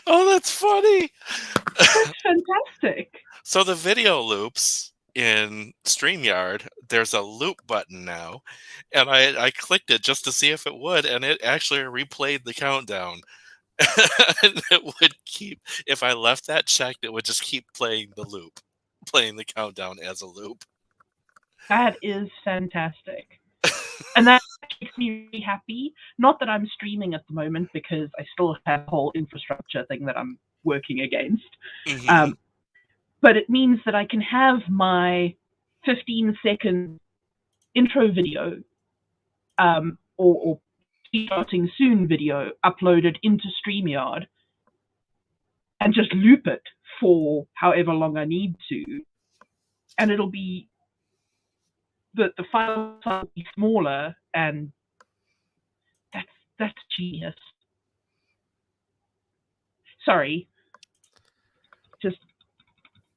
Oh, that's funny. That's fantastic. So the video loops in StreamYard, there's a loop button now, and I clicked it just to see if it would, and it actually replayed the countdown. And it would keep, if I left that checked, it would just keep playing the loop, playing the countdown as a loop. That is fantastic. And that makes me really happy. Not that I'm streaming at the moment because I still have a whole infrastructure thing that I'm working against. Hmm. Um, but it means that I can have my 15-second intro video or starting soon video uploaded into StreamYard and just loop it for however long I need to. And it'll be the file size will be smaller, and that's that's genius. Sorry, just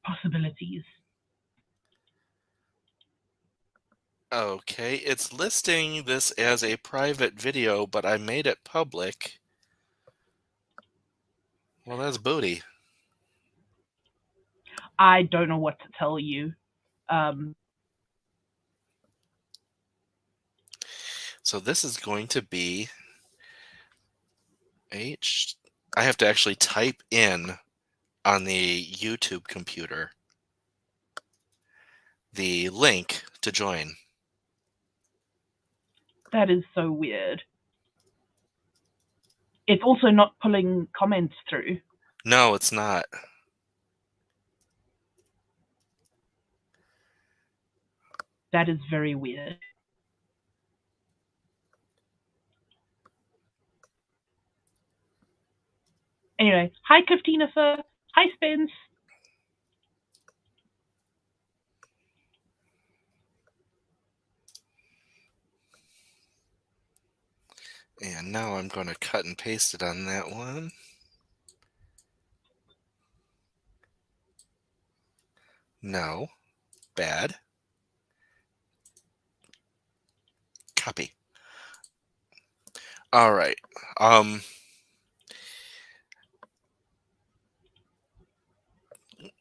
possibilities. Okay, it's listing this as a private video, but I made it public. Well, that's booty. I don't know what to tell you. Um, So this is going to be H. I have to actually type in on the YouTube computer the link to join. that is so weird. It's also not pulling comments through. No, it's not. That is very weird. Anyway, hi Kiftina. Hi Spence. And now I'm going to cut and paste it on that one. No. Bad. Copy. All right.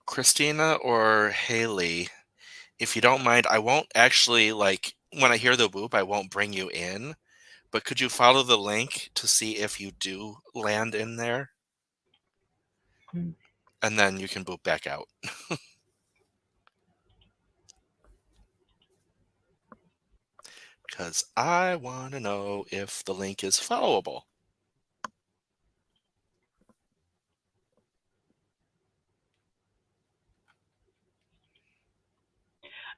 Christina or Haley, if you don't mind, I won't actually, like, when I hear the whoop, I won't bring you in. But could you follow the link to see if you do land in there? Hmm. And then you can boot back out. Because I want to know if the link is followable.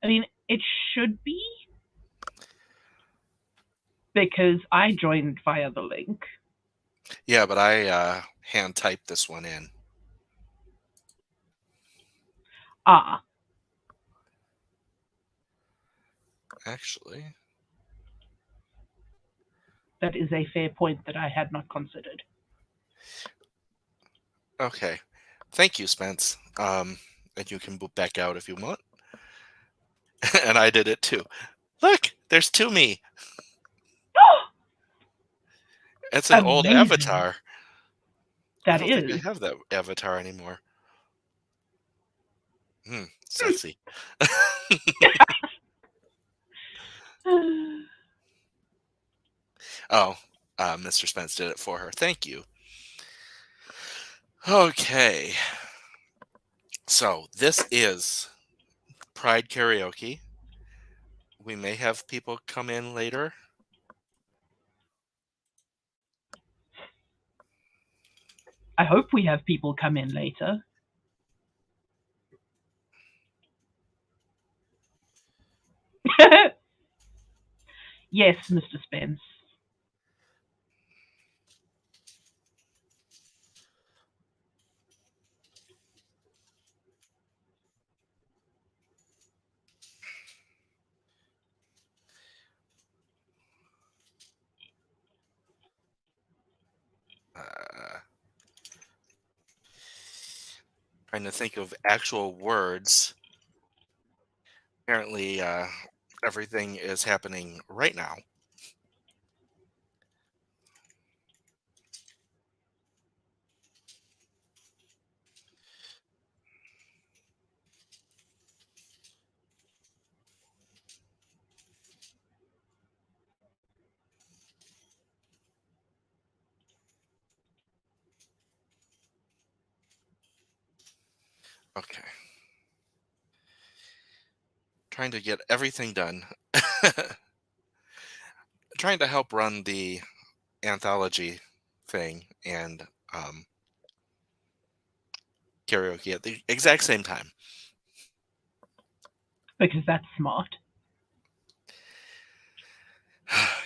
I mean, it should be because I joined via the link. Yeah, but I hand typed this one in. Ah, Actually, that is a fair point that I had not considered. okay. Thank you, Spence. And you can boot back out if you want. And I did it too. Look, there's two me. It's an old Amazing. avatar. I That don't think I is. have that avatar anymore. Sexy. Oh, Mr. Spence did it for her. Thank you. Okay. So this is Pride Karaoke. We may have people come in later. I hope we have people come in later. Yes, Mr. Spence. Uh, Trying to think of actual words. Apparently, everything is happening right now. Okay. Trying to get everything done. Trying to help run the anthology thing and karaoke at the exact same time. Because that's smart.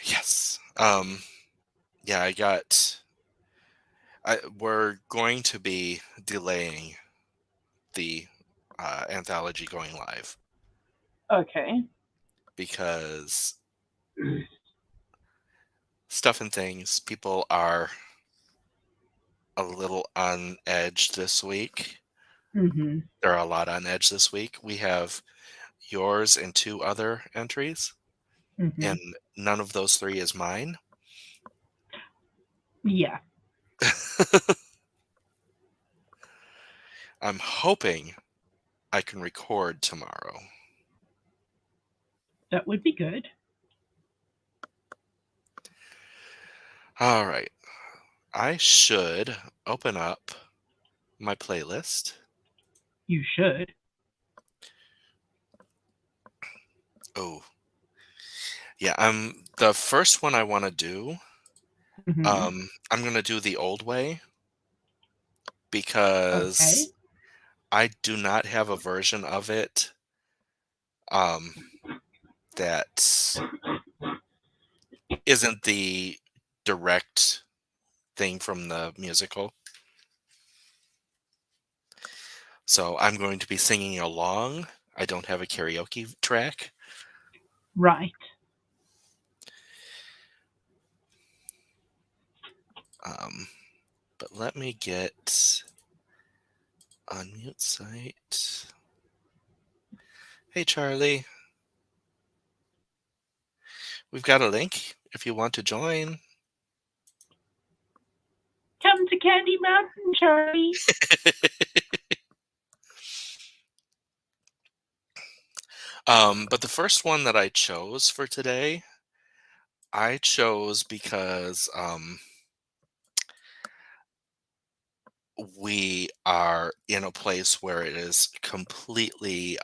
Yes. Yeah, we're going to be delaying the anthology going live Okay. because stuff and things, people are a little on edge this week. Mm-hmm. There are a lot on edge this week. We have yours and 2 other entries, Mm-hmm. and none of those 3 is mine. Yeah, I'm hoping I can record tomorrow. that would be good. All right. I should open up my playlist. You should. Oh, yeah. The first one I want to do. Mm-hmm. I'm gonna do the old way because Okay. I do not have a version of it um, that isn't the direct thing from the musical. So I'm going to be singing along. I don't have a karaoke track. Right. Um, but let me get unmute site. Hey, Charlie. We've got a link if you want to join. Come to Candy Mountain, Charlie. But the first one that I chose for today, I chose because we are in a place where it is completely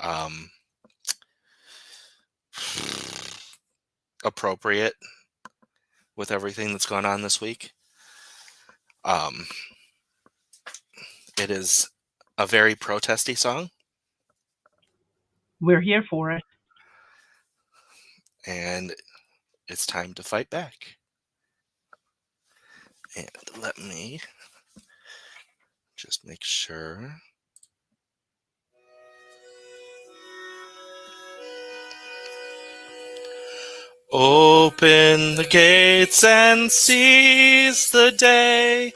appropriate with everything that's gone on this week. Um, it is a very protesty song, We're here for it. and it's time to fight back. And let me just make sure. Open the gates and seize the day.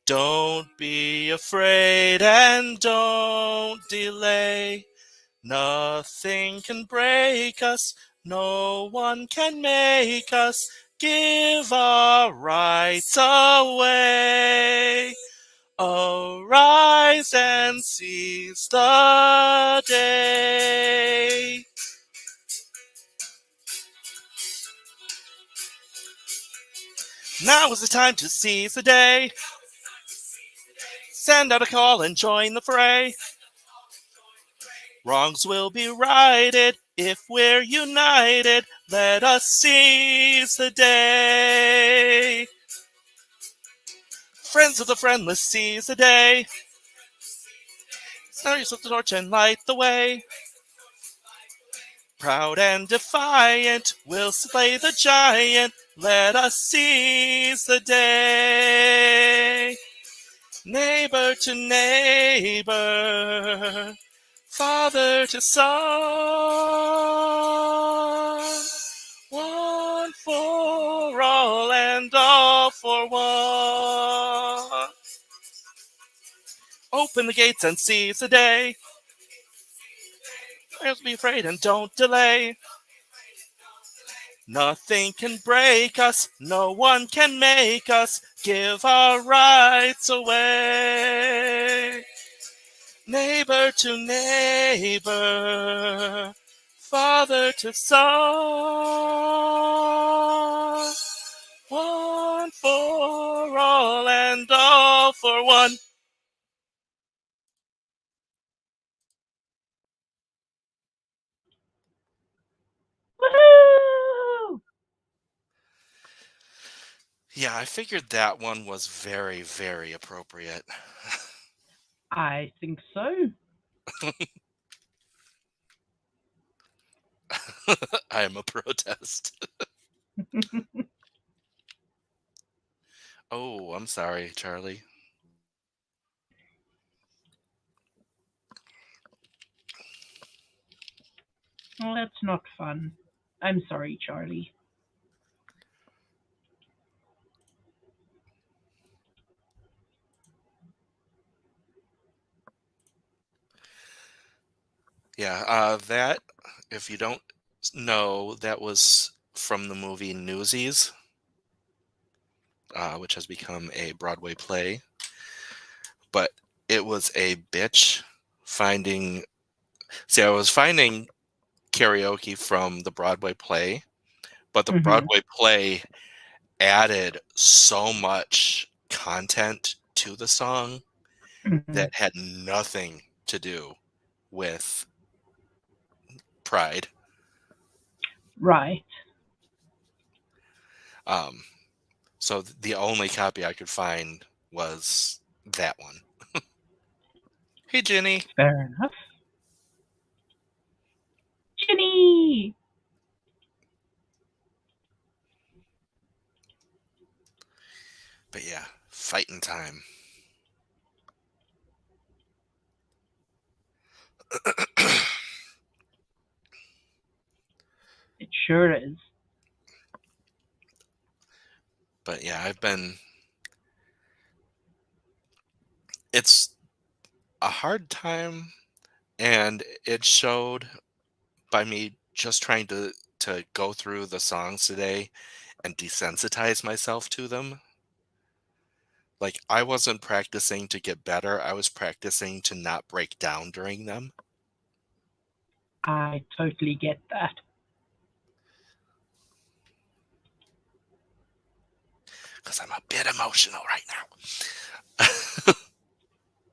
Don't be afraid and don't delay. Nothing can break us, no one can make us give our rights away. Arise and seize the day. Now is the time to seize the day. Send out a call and join the fray. Wrongs will be righted if we're united. Let us seize the day. Friends of the friendless, seize the day. Start yourself the torch and light the way. Proud and defiant, we'll slay the giant. Let us seize the day. Neighbor to neighbor, father to son, one for all and all for one. Open the gates and seize the day. Don't be afraid and don't delay. Nothing can break us, no one can make us give our rights away. Neighbor to neighbor, father to son, one for all and all for one. Yeah, I figured that one was very, very appropriate. I think so. I am a protest. Oh, I'm sorry, Charlie. Well, that's not fun. I'm sorry, Charlie. Yeah, that, if you don't know, that was from the movie Newsies, which has become a Broadway play. But it was a bitch finding. See, I was finding karaoke from the Broadway play, but the Hmm. Broadway play added so much content to the song Hmm. that had nothing to do with Pride. Right. Um, so the only copy I could find was that one. Hey, Jenny. Fair enough. Ginny! But yeah, fighting time. It sure is. But yeah, I've been. It's a hard time, and it showed by me just trying to go through the songs today and desensitize myself to them. Like, I wasn't practicing to get better, I was practicing to not break down during them, I totally get that. because 'cause I'm a bit emotional right now.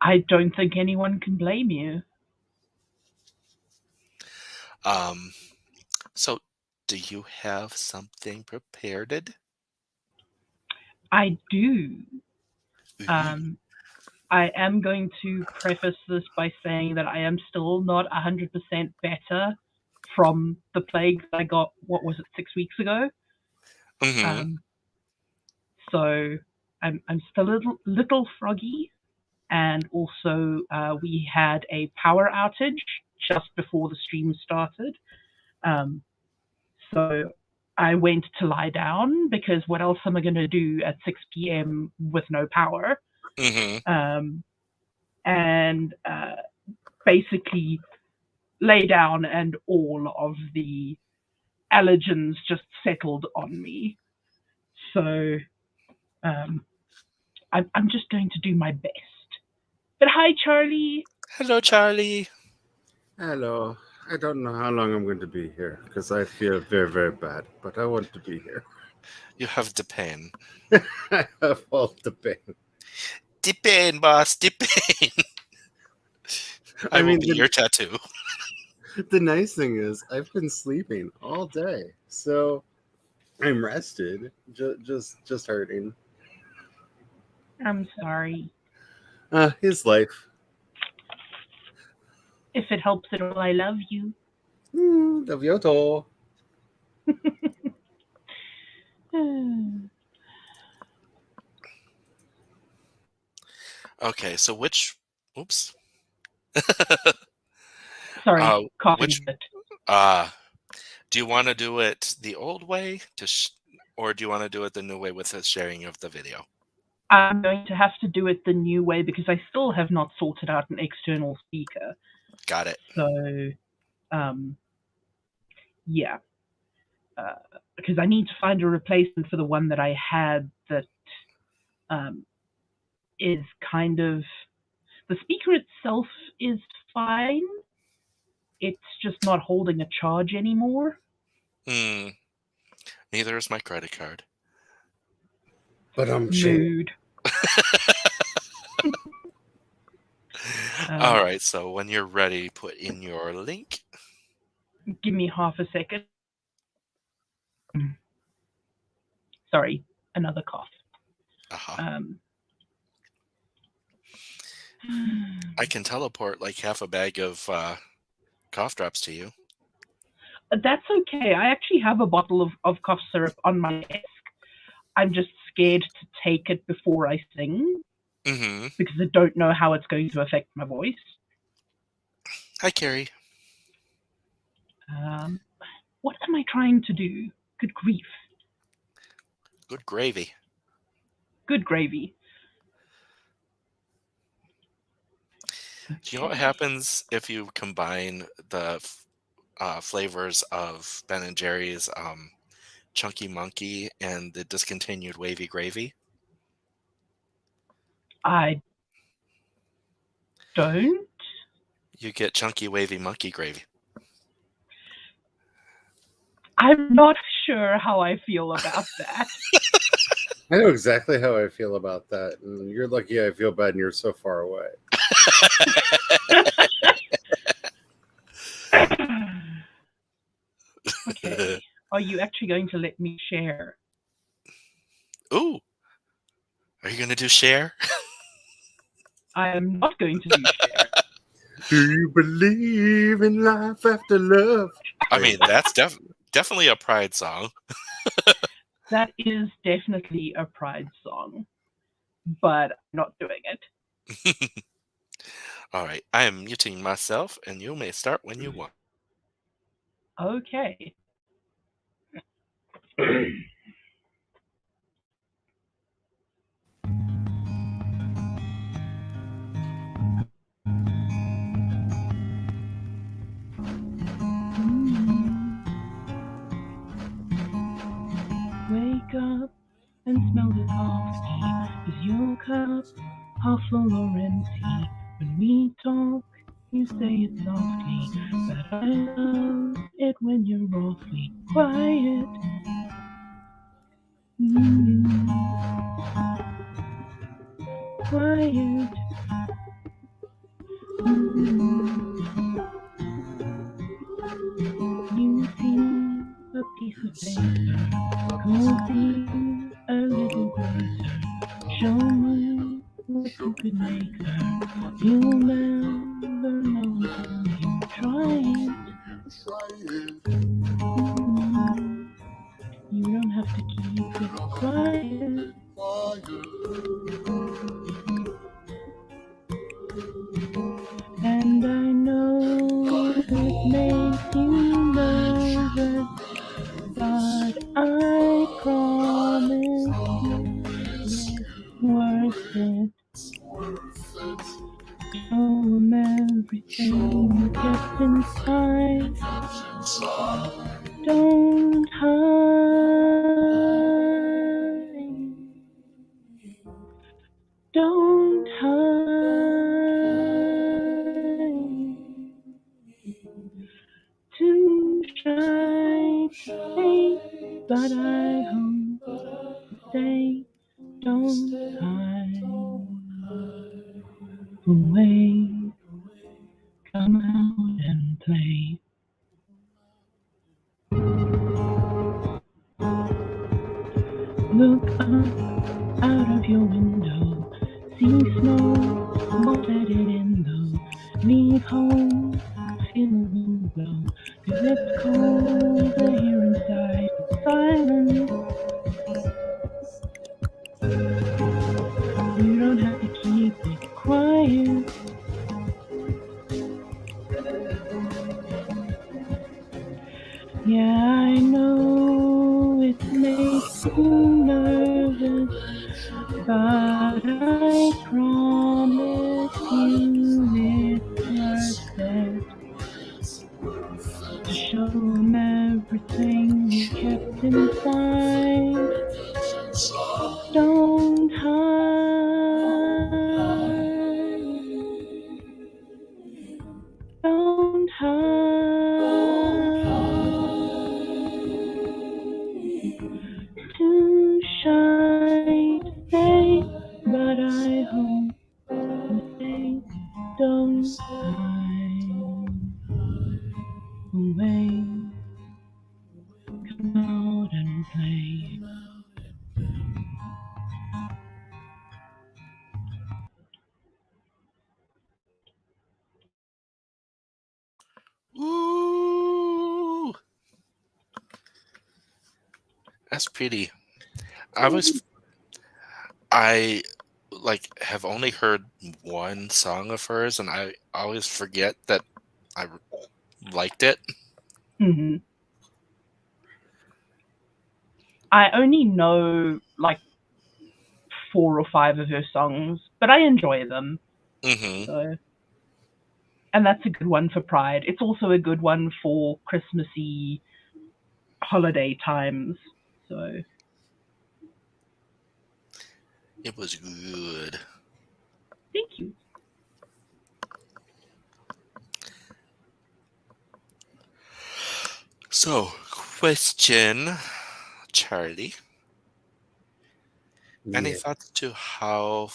I don't think anyone can blame you. Um, so do you have something prepared? I do. Ooh. Um, I am going to preface this by saying that I am still not 100% better from the plague I got, what was it, 6 weeks ago? Mhm. Um, so I'm still a little froggy. And also, we had a power outage just before the stream started. Um, so I went to lie down because what else am I going to do at 6 p.m. with no power? Mhm. Um, and basically lay down, and all of the allergens just settled on me. So um, I'm just going to do my best. But hi, Charlie. Hello, Charlie. Hello. I don't know how long I'm going to be here because I feel very, very bad, but I want to be here. You have the pain. I have all the pain. The pain, boss, the pain. I I will mean, be your tattoo. the nice thing is I've been sleeping all day, so I'm rested. Just hurting. I'm sorry. His life. If it helps at all, I love you. Davioto. Okay, so which oops. Sorry, coughing Which a bit. uh do you want to do it the old way or do you want to do it the new way with the sharing of the video? I'm going to have to do it the new way because I still have not sorted out an external speaker. Got it. So, um, yeah, uh, because I need to find a replacement for the one that I had that um, is kind of the speaker itself is fine. It's just not holding a charge anymore. Hmm. Neither is my credit card. But I'm ching. Mood. All Um, right, so when you're ready, put in your link. Give me half a second. Sorry. another cough. Uh-huh. I can teleport like half a bag of cough drops to you. That's okay. I actually have a bottle of cough syrup on my desk. I'm just scared to take it before I sing Mm-hmm. because I don't know how it's going to affect my voice. Hi, Carrie. What am I trying to do? Good grief. Good gravy. Good gravy. Do you know what happens if you combine the flavors of Ben and Jerry's Chunky Monkey and the discontinued Wavy Gravy? I don't. You get Chunky Wavy Monkey Gravy. I'm not sure how I feel about that. I know exactly how I feel about that, and you're lucky I feel bad and you're so far away. Okay. Are you actually going to let me share? Ooh. Are you going to do share? I am not going to do share. Do you believe in life after love? I mean, that's definitely a Pride song. That is definitely a Pride song, but I'm not doing it. All right. I am muting myself, and you may start when you want. Okay. Wake up and smell the coffee. Is your cup half full or empty? When we talk, you say it softly, but I love it when you're awfully quiet. Quiet. You see a piece of paper, cozy, a little closer. Show me what you could make her. You'll never know until you try it. You don't have to keep it quiet. And I know it makes you nervous, but I promise you it's worth it. Show 'em everything you kept inside. Don't hide. Don't hide. Too shy to say, but I hope you stay. Don't hide away. Come out and play. Look up out of your window. See snow, won't let it in though. Leave home, feel the wind blow. 'Cause it's colder here inside. It's silent. You don't have to keep it quiet. Yeah, I know it makes you nervous, but I promise you it's worth it. To show 'em everything you kept inside. Don't hide. Don't hide. Too shy to say, but I hope Mariah's pretty. I was I like have only heard one song of hers, and I always forget that I liked it. Hmm. I only know like 4 or 5 of her songs, but I enjoy them. Hmm. So, and that's a good one for Pride. It's also a good one for Christmassy holiday times. So, It was good. thank you. So, question, Charlie. Any Yeah. thoughts to how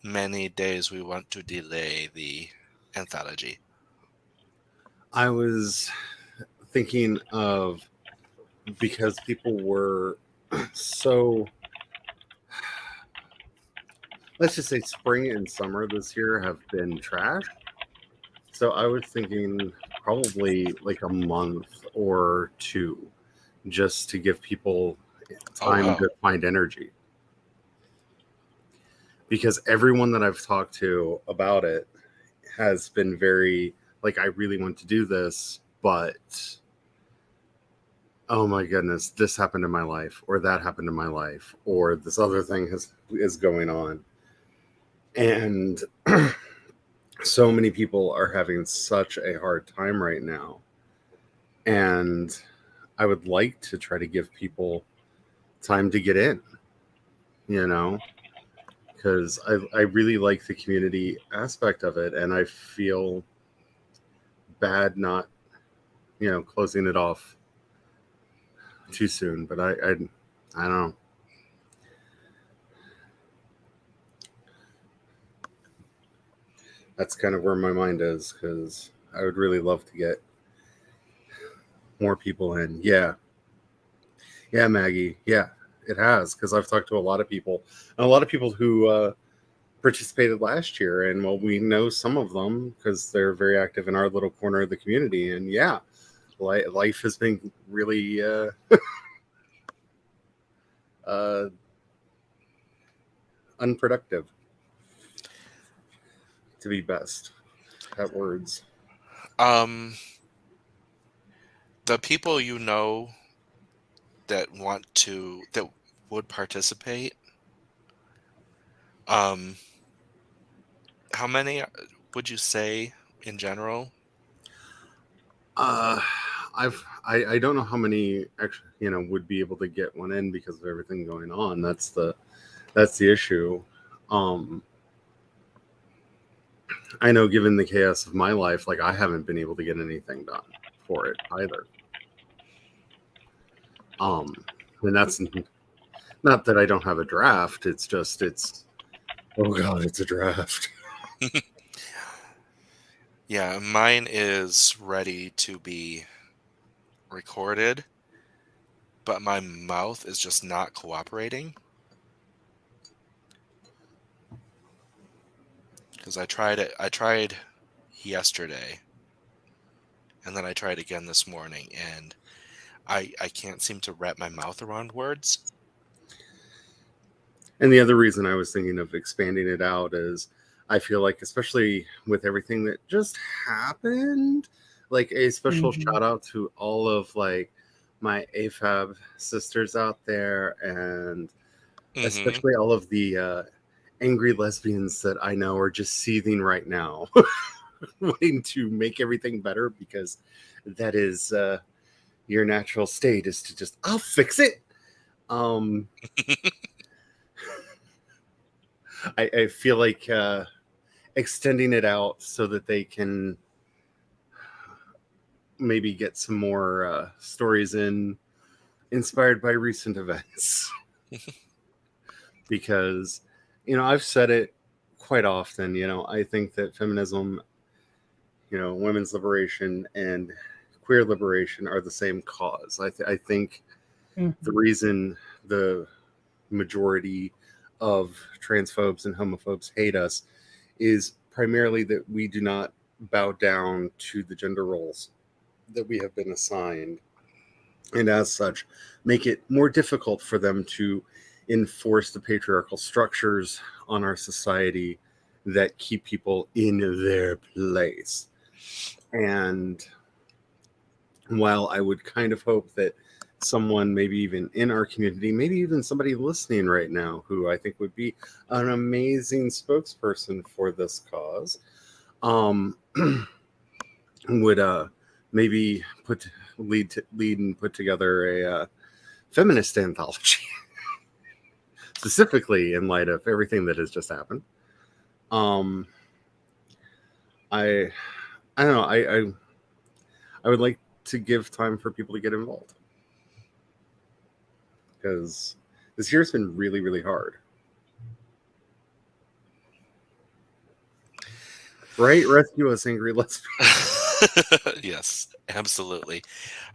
many days we want to delay the anthology? I was thinking of, because people were so, let's just say spring and summer this year have been trash. So I was thinking probably like a month or two, just to give people Oh, time wow. to find energy. Because everyone that I've talked to about it has been very like, I really want to do this, but oh my goodness, this happened in my life, or that happened in my life, or this other thing is going on. And so many people are having such a hard time right now. And I would like to try to give people time to get in, you know, because I really like the community aspect of it. And I feel bad not, closing it off too soon. But I don't know. That's kind of where my mind is, because I would really love to get more people in. Yeah. Yeah, Maggie. Yeah, it has, because I've talked to a lot of people, and a lot of people who participated last year, and well, we know some of them because they're very active in our little corner of the community. And yeah, life has been really uh, unproductive, to be best at words. Um, the people you know that would participate, um, how many would you say in general? Uh, I don't know how many actually would be able to get one in because of everything going on. That's the issue. Um, I know, given the chaos of my life, like I haven't been able to get anything done for it either. And that's not that I don't have a draft. It's just oh god, it's a draft. Yeah, mine is ready to be recorded, but my mouth is just not cooperating because I tried it. I tried yesterday, and then I tried again this morning, and I can't seem to wrap my mouth around words. And the other reason I was thinking of expanding it out is I feel like, especially with everything that just happened, like a special Hmm. shout out to all of like my AFAB sisters out there, and Hmm. especially all of the angry lesbians that I know are just seething right now, wanting to make everything better, because that is your natural state, is to just, I'll fix it. Um, I feel like extending it out so that they can maybe get some more stories in inspired by recent events. Because, I've said it quite often, I think that feminism, women's liberation and queer liberation are the same cause. I think the Hmm. reason the majority of transphobes and homophobes hate us is primarily that we do not bow down to the gender roles that we have been assigned. and as such, make it more difficult for them to enforce the patriarchal structures on our society that keep people in their place. And while I would kind of hope that someone, maybe even in our community, maybe even somebody listening right now, who I think would be an amazing spokesperson for this cause, um, would maybe lead and put together a feminist anthology, specifically in light of everything that has just happened. Um, I I don't know. I would like to give time for people to get involved, because this year's been really, really hard. Right? Rescue us, angry lesbians. Yes, absolutely.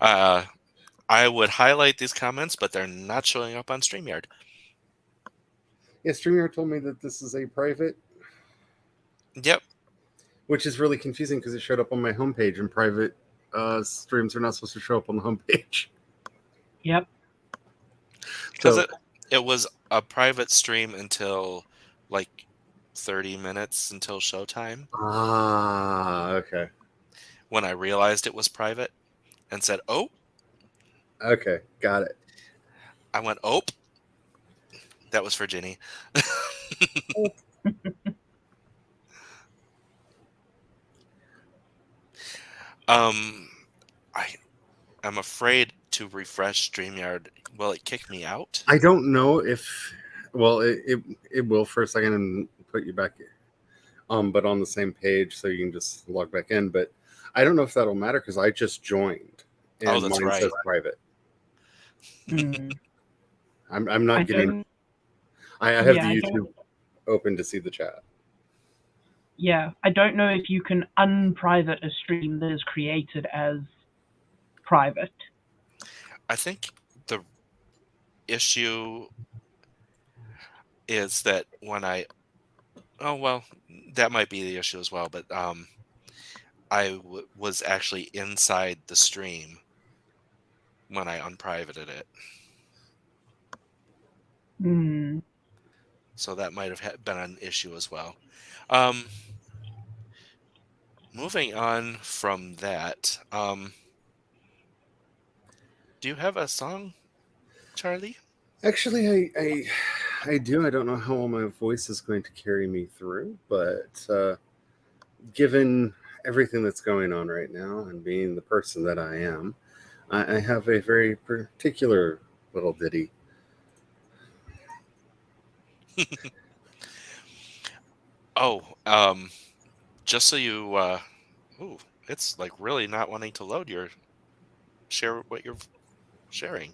I would highlight these comments, but they're not showing up on StreamYard. Yeah, StreamYard told me that this is a private, Yep. which is really confusing because it showed up on my homepage, and private streams are not supposed to show up on the homepage. Yep. Because So, it was a private stream until like 30 minutes until showtime, okay. when I realized it was private and said, "Oh," Okay, got it. I went, "Oh." That was for Ginny. I am afraid to refresh StreamYard. Will it kick me out? I don't know if, well, it will for a second and put you back, but on the same page, so you can just log back in. But I don't know if that'll matter because I just joined, Oh, and that's mine right. says private. Mm. I'm I not getting. don't. I have Yeah, the I YouTube don't. open to see the chat. Yeah, I don't know if you can unprivate a stream that is created as private. I think the issue is that when oh well, that might be the issue as well, but I was actually inside the stream when I unprivated it, Mm. so that might have been an issue as well. Um, Moving on from that, do you have a song, Charlie? Actually, I do. I don't know how well my voice is going to carry me through, but given everything that's going on right now and being the person that I am, I have a very particular little ditty. Oh, just so you, ooh, it's like really not wanting to load your share what you're sharing.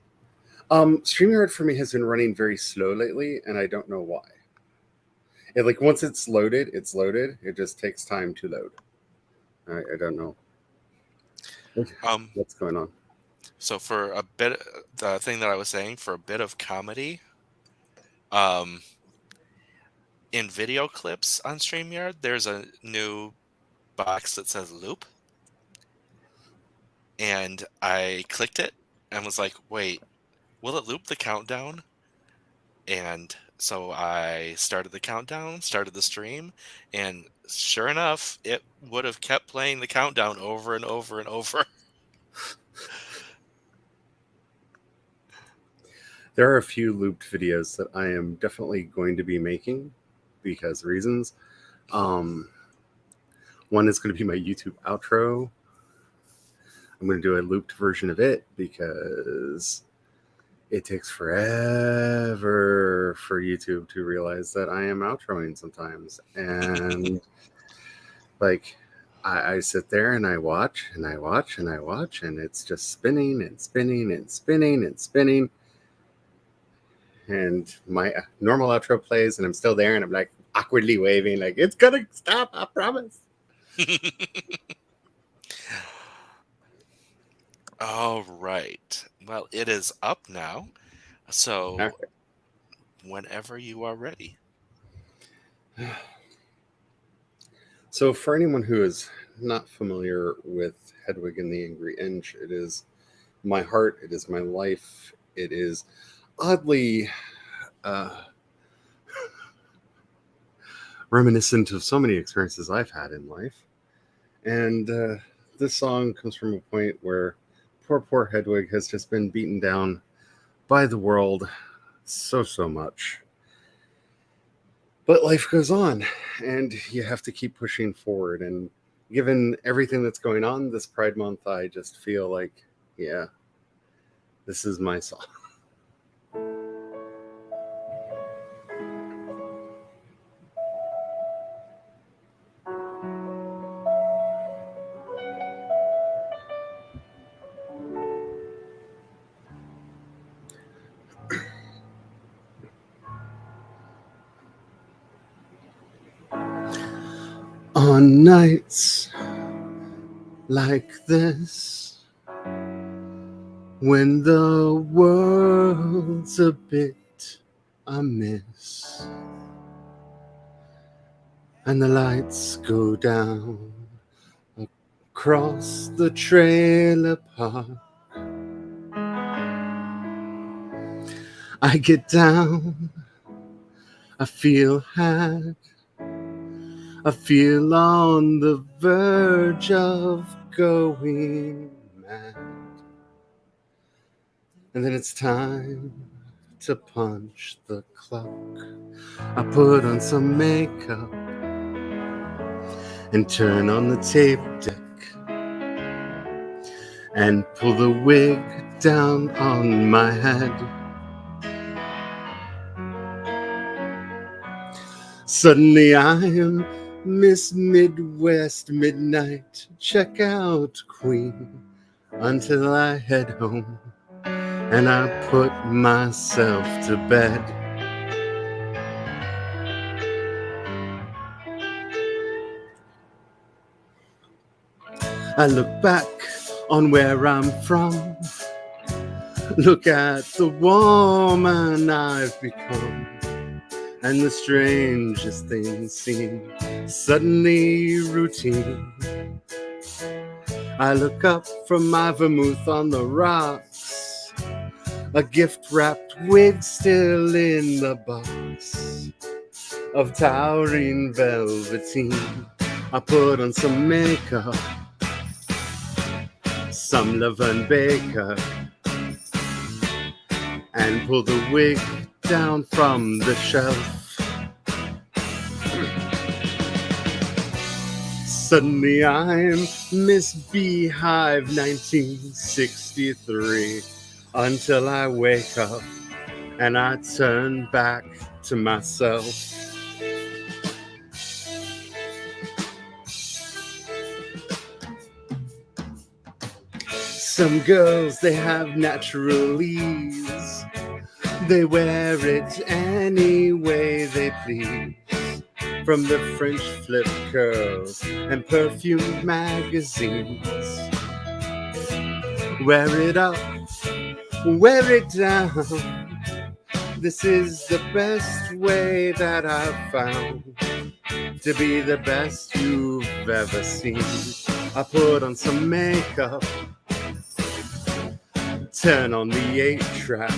StreamYard for me has been running very slow lately, and I don't know why. Like once it's loaded, it's loaded. It just takes time to load. I don't know Um, what's going on. so for a bit, the thing that I was saying, for a bit of comedy, um, in video clips on StreamYard, there's a new box that says loop, and I clicked it and was like, wait, will it loop the countdown? And so I started the countdown, started the stream, and sure enough, it would have kept playing the countdown over and over and over. There are a few looped videos that I am definitely going to be making because reasons. Um, One is going to be my YouTube outro. I'm going to do a looped version of it because it takes forever for YouTube to realize that I am outroing sometimes. And like, I sit there and I watch and I watch and I watch, and it's just spinning and spinning and spinning and spinning. And my normal outro plays, and I'm still there, and I'm like awkwardly waving, like, it's going to stop, I promise. All right. Well, it is up now. So Okay. whenever you are ready. So, for anyone who is not familiar with Hedwig and the Angry Inch, it is my heart. It is my life. It is oddly reminiscent of so many experiences I've had in life. And this song comes from a point where poor Hedwig has just been beaten down by the world so much. But life goes on, and you have to keep pushing forward. And given everything that's going on this Pride Month, I just feel like, yeah, this is my song. On nights like this, when the world's a bit amiss, and the lights go down across the trailer park, I get down, I feel had, I feel on the verge of going mad. And then it's time to punch the clock. I put on some makeup and turn on the tape deck and pull the wig down on my head. Suddenly I'm Miss Midwest Midnight Checkout Queen until I head home and I put myself to bed. I look back on where I'm from, look at the woman I've become, and the strangest things seem suddenly routine. I look up from my vermouth on the rocks, a gift-wrapped wig still in the box of towering velveteen. I put on some makeup, some Laverne Baker, and pull the wig down from the shelf. Suddenly I'm Miss Beehive 1963 until I wake up and I turn back to myself. Some girls, they have natural ease. They wear it any way they please. From the French flip curls and perfumed magazines. Wear it up, wear it down. This is the best way that I've found to be the best you've ever seen. I put on some makeup, turn on the 8-track.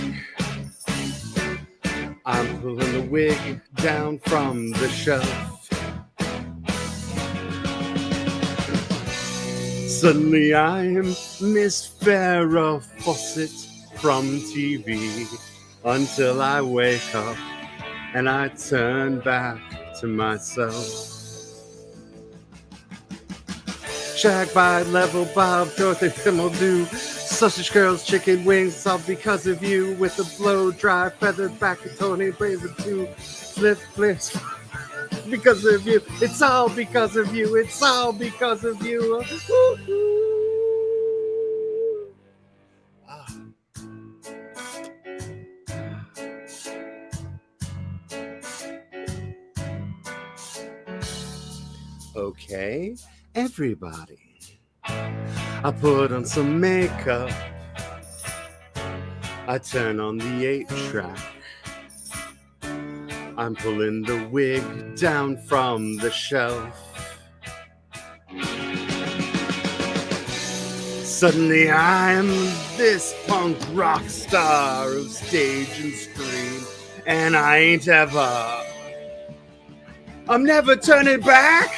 I'm pulling the wig down from the shelf. Suddenly I'm Miss Farrah Fawcett from TV until I wake up and I turn back to myself. Shag by Level Bob, Dorothy Fimmel do. Sausage curls, chicken wings, all because of you. With a blow dry, feathered back to Tony Blazer too. Flip flips, because of you. It's all because of you. It's all because of you. Okay, everybody. I put on some makeup. I turn on the 8-track. I'm pulling the wig down from the shelf. Suddenly I'm this punk rock star of stage and screen, and I ain't ever. I'm never turning back.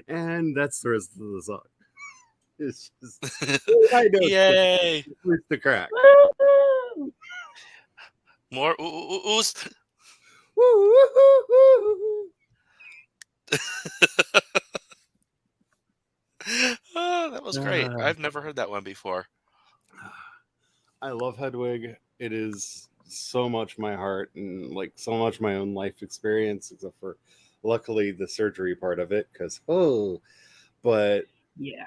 And that's the rest of the song. It's just I know Yay! it's the crack. Woo-hoo! More oohs. Oh, that was great. I've never heard that one before. I love Hedwig. It is so much my heart and like so much my own life experience, except for luckily the surgery part of it. Because but Yeah.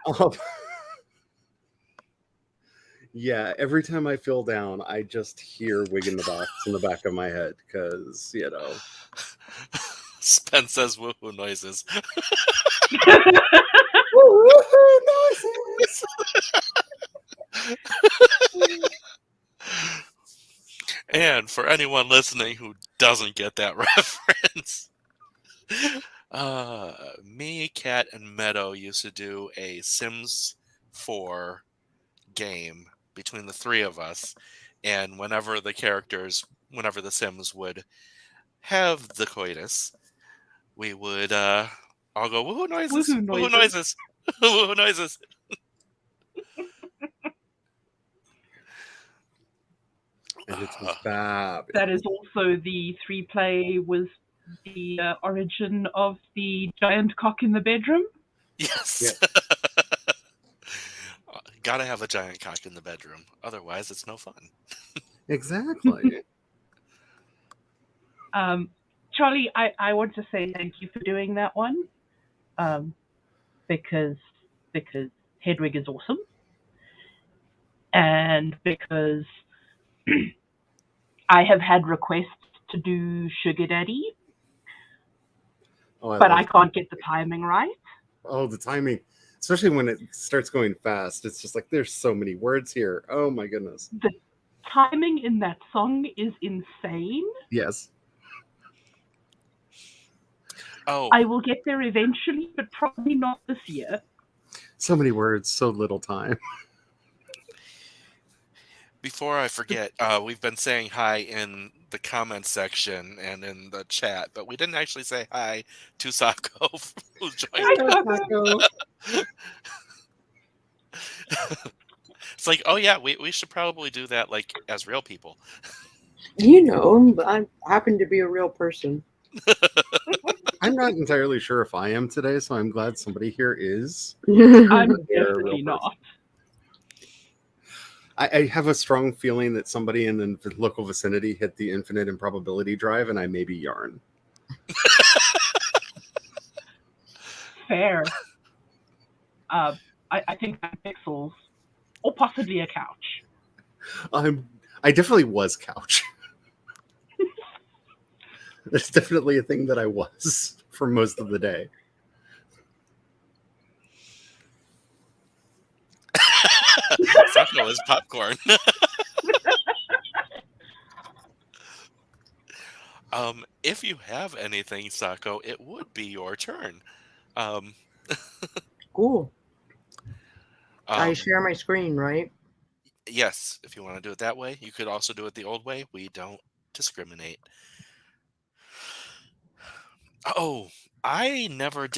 yeah, every time I feel down, I just hear Wig in the Box in the back of my head because Spence says woohoo noises. woohoo noises. And for anyone listening who doesn't get that reference, me, Cat, and Meadow used to do a Sims 4 game between the three of us, and whenever the Sims would have the coitus, we would all go woohoo noises, Woohoo woohoo noises. noises, woohoo noises. And it was fab. That is also the 3-play was the origin of the giant cock in the bedroom. Yes. Gotta have a giant cock in the bedroom. Otherwise, it's no fun. Exactly. Charlie, I want to say thank you for doing that one, because Hedwig is awesome, and because I have had requests to do Sugar Daddy, but I can't get the timing right. Oh, the timing, especially when it starts going fast. It's just like there's so many words here. Oh my goodness. The timing in that song is insane. Yes. Oh, I will get there eventually, but probably not this year. So many words, so little time. before I forget, we've been saying hi in the comments section and in the chat, but we didn't actually say hi to Sako, who's joined. It's like, oh yeah, we should probably do that like as real people. I happen to be a real person. I'm not entirely sure if I am today, so I'm glad somebody here is. I'm definitely not. I have a strong feeling that somebody in the local vicinity hit the infinite improbability drive, and I may be Yarn. Fair. I think I'm Pixels, or possibly a couch. I definitely was Couch. That's definitely a thing that I was for most of the day. Sako is popcorn. If you have anything, Sako, it would be your turn. Cool. I share my screen, right? Yes, if you want to do it that way. You could also do it the old way. We don't discriminate. Oh, I never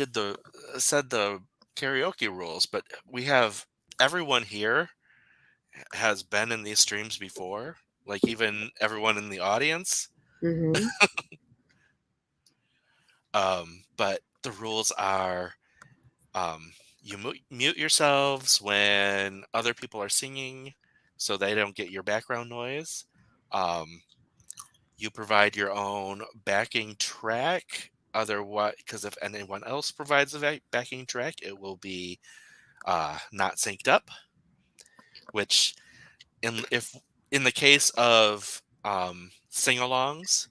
said the karaoke rules, but we have everyone here has been in these streams before, like even everyone in the audience. Mm-hmm. But the rules are you mute yourselves when other people are singing so they don't get your background noise. You provide your own backing track. Otherwise, because if anyone else provides a backing track, it will be not synced up. Which, in the case of sing-alongs,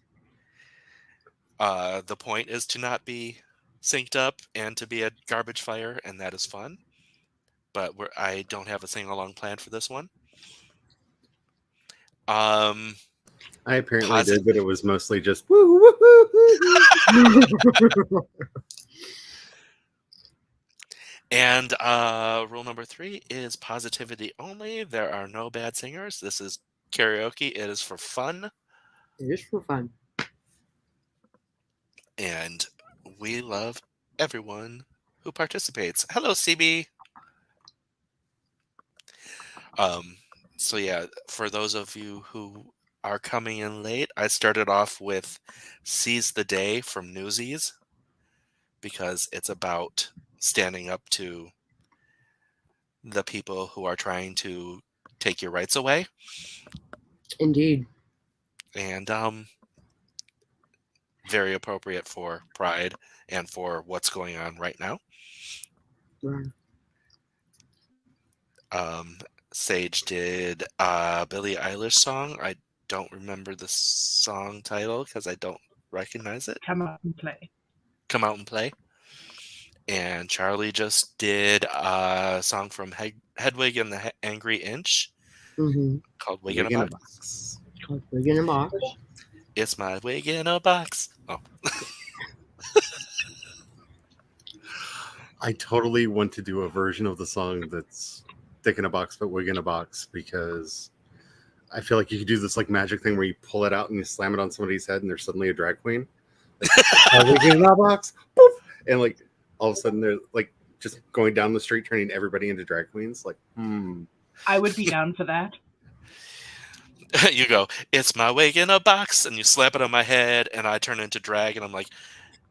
the point is to not be synced up and to be a garbage fire, and that is fun. But I don't have a sing-along plan for this one. I apparently Posit- did, but it was mostly just woo woo woo woo. And rule number 3 is positivity only. There are no bad singers. This is karaoke. It is for fun. It is for fun. And we love everyone who participates. Hello, CB. So yeah, for those of you who are coming in late, I started off with Seize the Day from Newsies because it's about standing up to the people who are trying to take your rights away. Indeed. And very appropriate for Pride and for what's going on right now. Right. Sage did Billie Eilish song. I don't remember the song title because I don't recognize it. Come out and play. Come Out and Play. And Charlie just did a song from Hedwig and the Angry Inch called Wig in a Box. Called Wig in a Box. It's my wig in a box. Oh. I totally want to do a version of the song that's Dick in a Box, but Wig in a Box, because I feel like you could do this like magic thing where you pull it out and you slam it on somebody's head and they're suddenly a drag queen. Like, Wig in a Box, poof! And like all of a sudden they're like just going down the street turning everybody into drag queens. Like, I would be down for that. You go, it's my wig in a box, and you slap it on my head, and I turn into drag, and I'm like,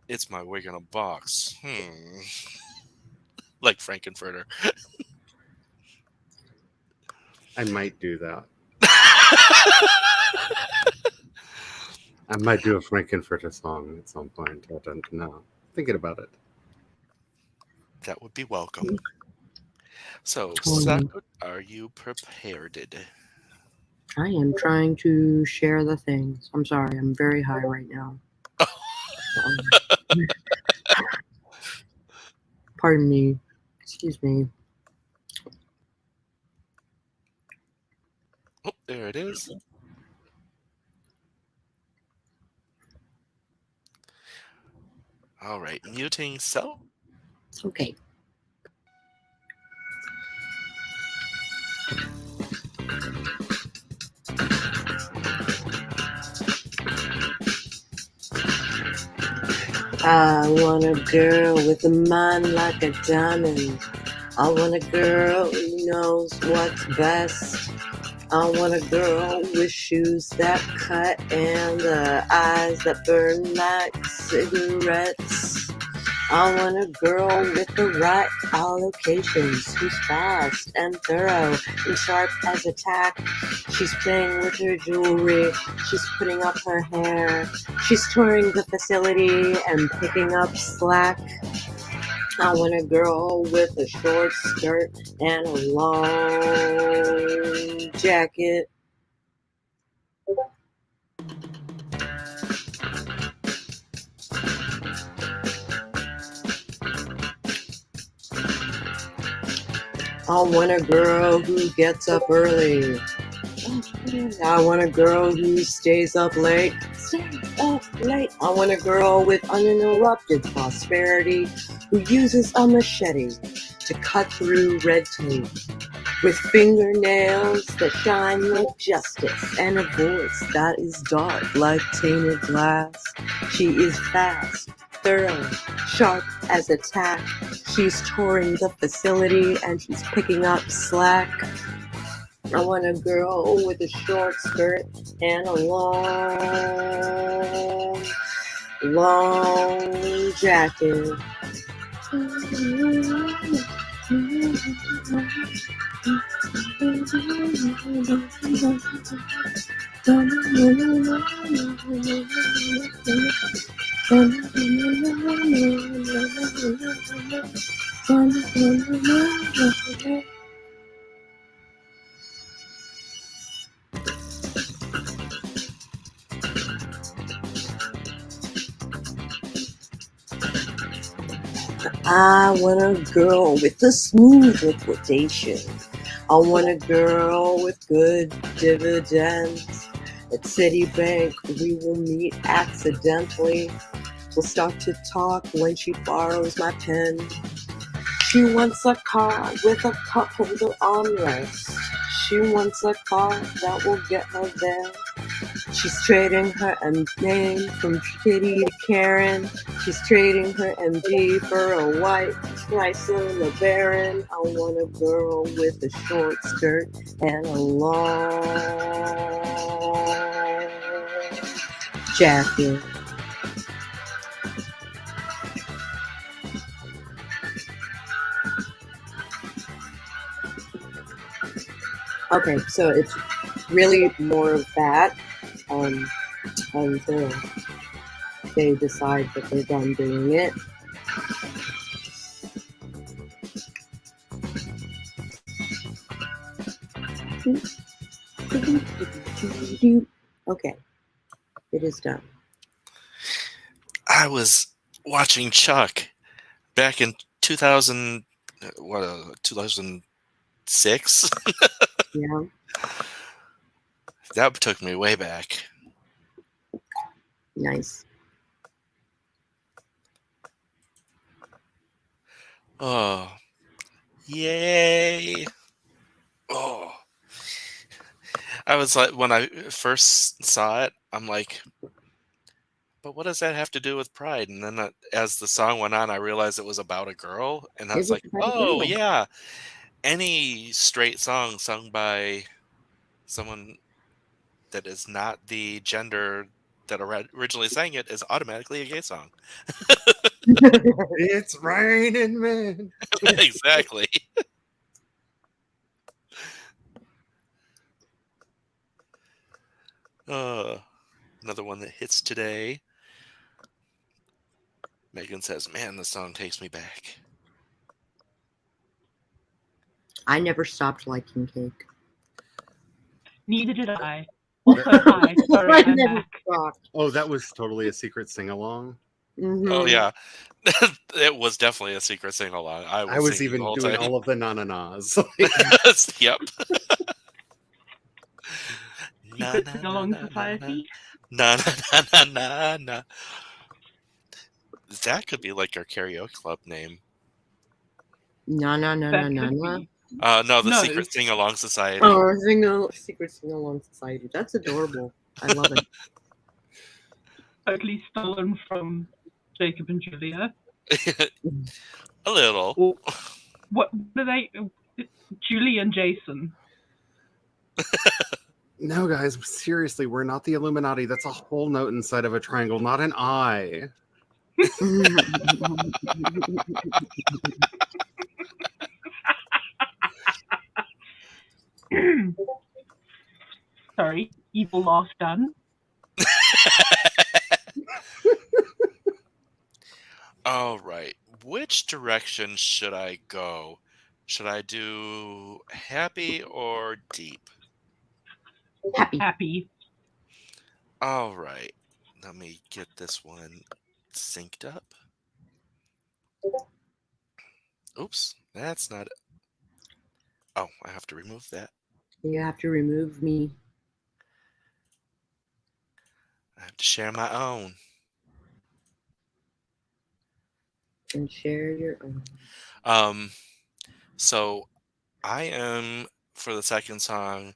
it's my wig in a box. Like Frankenfurter. I might do that. I might do a Frankenfurter song at some point. I don't know. Thinking about it. That would be welcome. So, Saku, are you prepared? I am trying to share the things. I'm sorry, I'm very high right now. Pardon me. Excuse me. Oh, there it is. All right, muting cell. Okay. I want a girl with a mind like a diamond. I want a girl who knows what's best. I want a girl with shoes that cut and eyes that burn like cigarettes. I want a girl with the right allocations, who's fast and thorough and sharp as a tack. She's playing with her jewelry, she's putting up her hair, she's touring the facility and picking up slack. I want a girl with a short skirt and a long jacket. I want a girl who gets up early. I want a girl who stays up late. I want a girl with uninterrupted prosperity who uses a machete to cut through red tape. With fingernails that shine with justice and a voice that is dark like tainted glass. She is fast, thorough, sharp as a tack. She's touring the facility and she's picking up slack. I want a girl with a short skirt and a long jacket. I want a girl with a smooth liquidation. I want a girl with good dividends. At Citibank, we will meet accidentally. We'll start to talk when she borrows my pen. She wants a car with a cup holder armrest. She wants a car that will get her there. She's trading her name from Kitty to Karen. She's trading her MG for a white Chrysler LeBaron. I want a girl with a short skirt and a long jacket. Okay, so it's really more of that until they decide that they're done doing it. Okay, it is done. I was watching Chuck back in 2000, 2006. Yeah. That took me way back. Nice. Oh, yay! Oh, I was like, when I first saw it, I'm like, but what does that have to do with Pride? And then as the song went on, I realized it was about a girl, and I It was was like, about a oh girl. yeah, any straight song sung by someone that is not the gender that originally sang it is automatically a gay song. It's raining men. Exactly. Another one that hits today. Megan says, "Man, the song takes me back." I never stopped liking cake. Neither did I. Also, hi. Sorry, I I'm never back. stopped. Oh, that was totally a secret sing along. Oh Mm-hmm. yeah, it was definitely a secret sing along. I I was was singing the even whole doing time. all of the na-na-nas. Yep. Na Secret na na Sing-Along na na na Society. na na na na na. That could be like our karaoke club name. No, no, no, no, That no, could no. be. No, the No. Secret Sing Along Society. Oh, secret sing-along society. That's adorable. I love it. Totally stolen from Jacob and Julia. A little. Or what are they? Julie and Jason. No, guys, seriously, we're not the Illuminati. That's a whole note inside of a triangle, not an eye. Sorry, evil laugh done. All right. Which direction should I go? Should I do happy or deep? Happy. Happy. All right. Let me get this one synced up. Oops, that's not it. Oh, I have to remove that. You have to remove me. I have to share my own. And share your own. So I am, for the second song,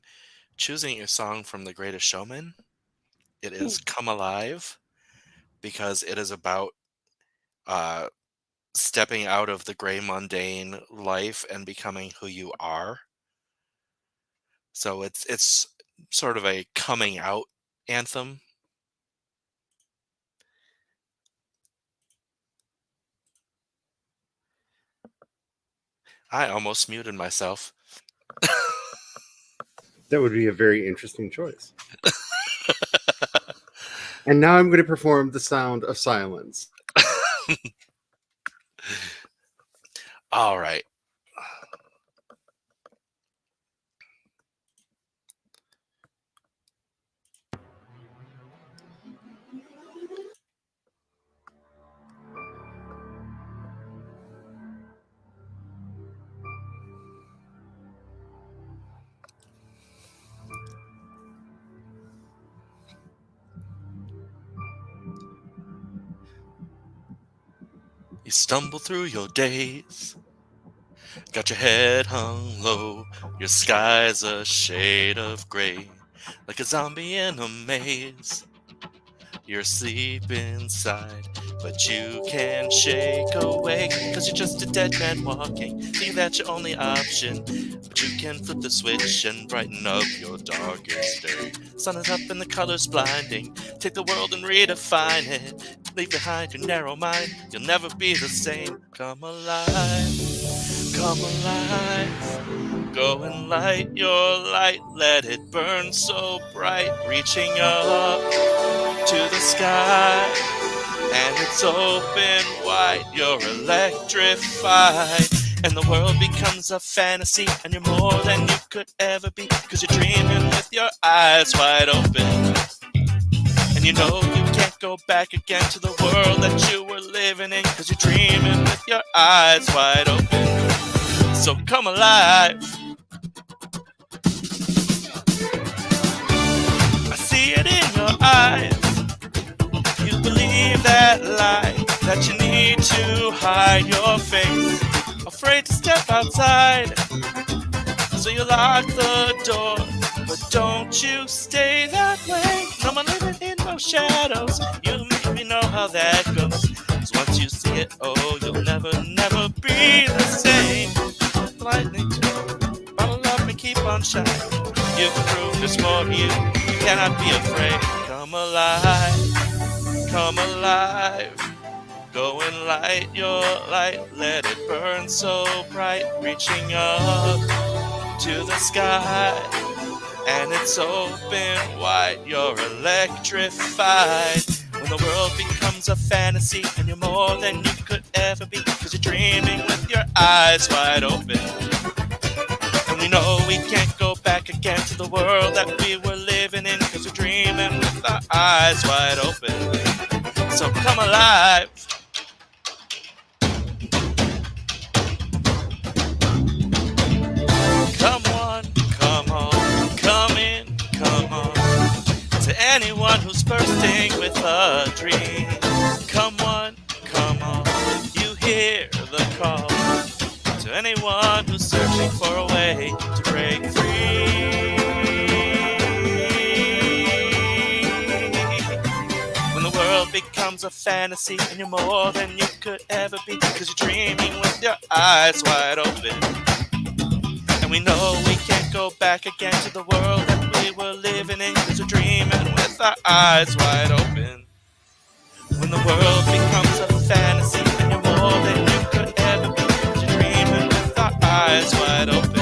choosing a song from The Greatest Showman. It is Come Alive, because it is about uh, stepping out of the gray mundane life and becoming who you are. So it's sort of a coming out anthem. I almost muted myself. That would be a very interesting choice. And now I'm going to perform the sound of silence. All right. You stumble through your days, got your head hung low, your sky's a shade of gray, like a zombie in a maze. You're asleep inside, but you can't shake awake, cause you're just a dead man walking, thinking that's your only option. But you can flip the switch and brighten up your darkest day. Sun is up and the colors blinding, take the world and redefine it. Leave behind your narrow mind, you'll never be the same. Come alive, come alive. Go and light your light, let it burn so bright, reaching up to the sky, and it's open wide. You're electrified, and the world becomes a fantasy, and you're more than you could ever be, cause you're dreaming with your eyes wide open. And you know you can't go back again to the world that you were living in, cause you're dreaming with your eyes wide open. So come alive. I see it in your eyes. You believe that lie, that you need to hide your face, afraid to step outside, so you lock the door. But don't you stay that way, no more living in those shadows. You maybe know how that goes, cause once you see it, oh, you'll never, never be the same. Lightning too, bottle love me, keep on shining. You can prove there's more to you, you cannot be afraid. Come alive, come alive. Go and light your light, let it burn so bright, reaching up to the sky, and it's open wide. You're electrified, when the world becomes a fantasy, and you're more than you could ever be, cause you're dreaming with your eyes wide open. And we know we can't go back again to the world that we were living in, cause we're dreaming with our eyes wide open. So come alive. Come on, come on, come in, come on. To anyone who's bursting with a dream, come on, you hear the call. To anyone who's searching for a way to break free. When the world becomes a fantasy, and you're more than you could ever be, cause you're dreaming with your eyes wide open. And we know we can't go back again to the world that we were living in, cause we're dreaming with our eyes wide open. When the world becomes a fantasy, and you're more than you could ever be, cause you're dreaming with our eyes wide open.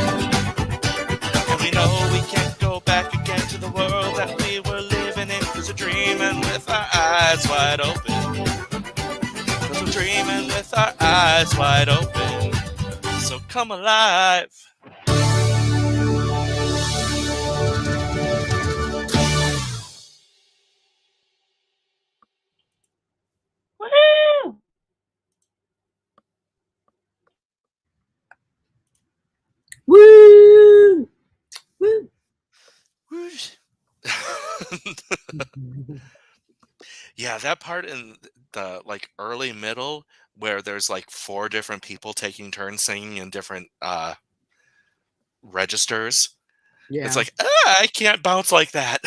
And we know we can't go back again to the world that we were living in, cause we're dreaming with our eyes wide open. Cause we're dreaming with our eyes wide open. So come alive. Woohoo! Woo! Woo! Yeah, that part in the like early middle where there's like four different people taking turns singing in different registers. Yeah. It's like, I can't bounce like that.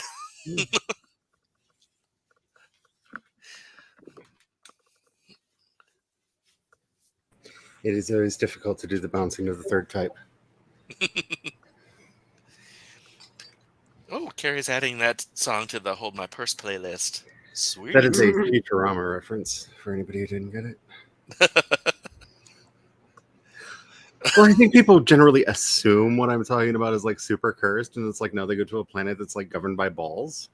It is always difficult to do the bouncing of the third type. Oh, Carrie's adding that song to the Hold My Purse playlist. Sweet. That is a Futurama reference for anybody who didn't get it. Well, I think people generally assume what I'm talking about is like super cursed, and it's like, no, they go to a planet that's like governed by balls,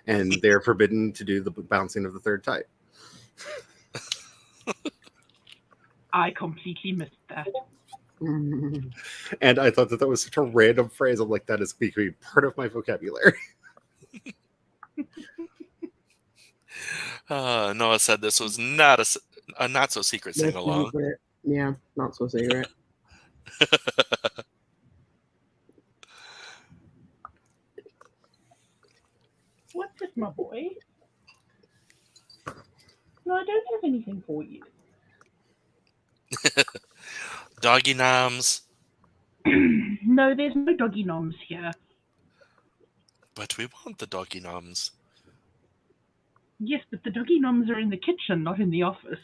and they're forbidden to do the bouncing of the third type. I completely missed that. And I thought that was such a random phrase. I'm like, that is becoming part of my vocabulary. Noah said this was not a not so secret sing along. Yeah, not so secret. What's it, my boy? No, I don't have anything for you. Doggy noms. No, there's no doggy noms here. But we want the doggy noms. Yes, but the doggy noms are in the kitchen, not in the office.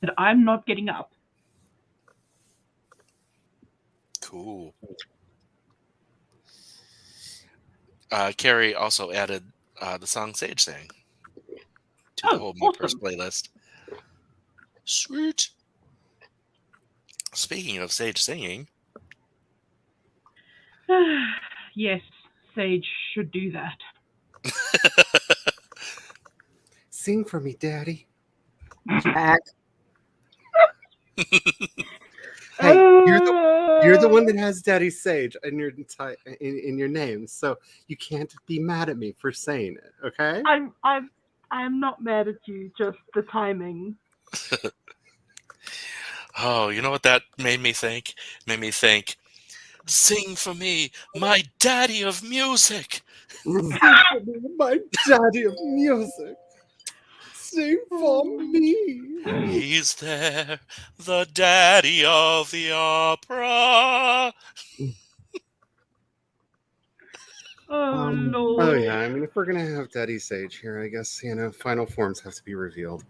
And I'm not getting up. Cool. Carrie also added the song Sage sang to the Homemaker's Awesome. playlist. Sweet. Speaking of Sage singing, Yes, Sage should do that. Sing for me, Daddy. Jack. Hey, you're the one that has Daddy Sage in your in your name, so you can't be mad at me for saying it, okay? I'm not mad at you, just the timing. oh, you know what that made me think? Made me think, sing for me, my daddy of music. Sing for me, my daddy of music. Sing for me. He's there, the daddy of the opera. Oh, Um, Oh Lord. yeah, I mean, if we're gonna have Daddy Sage here, I guess final forms have to be revealed.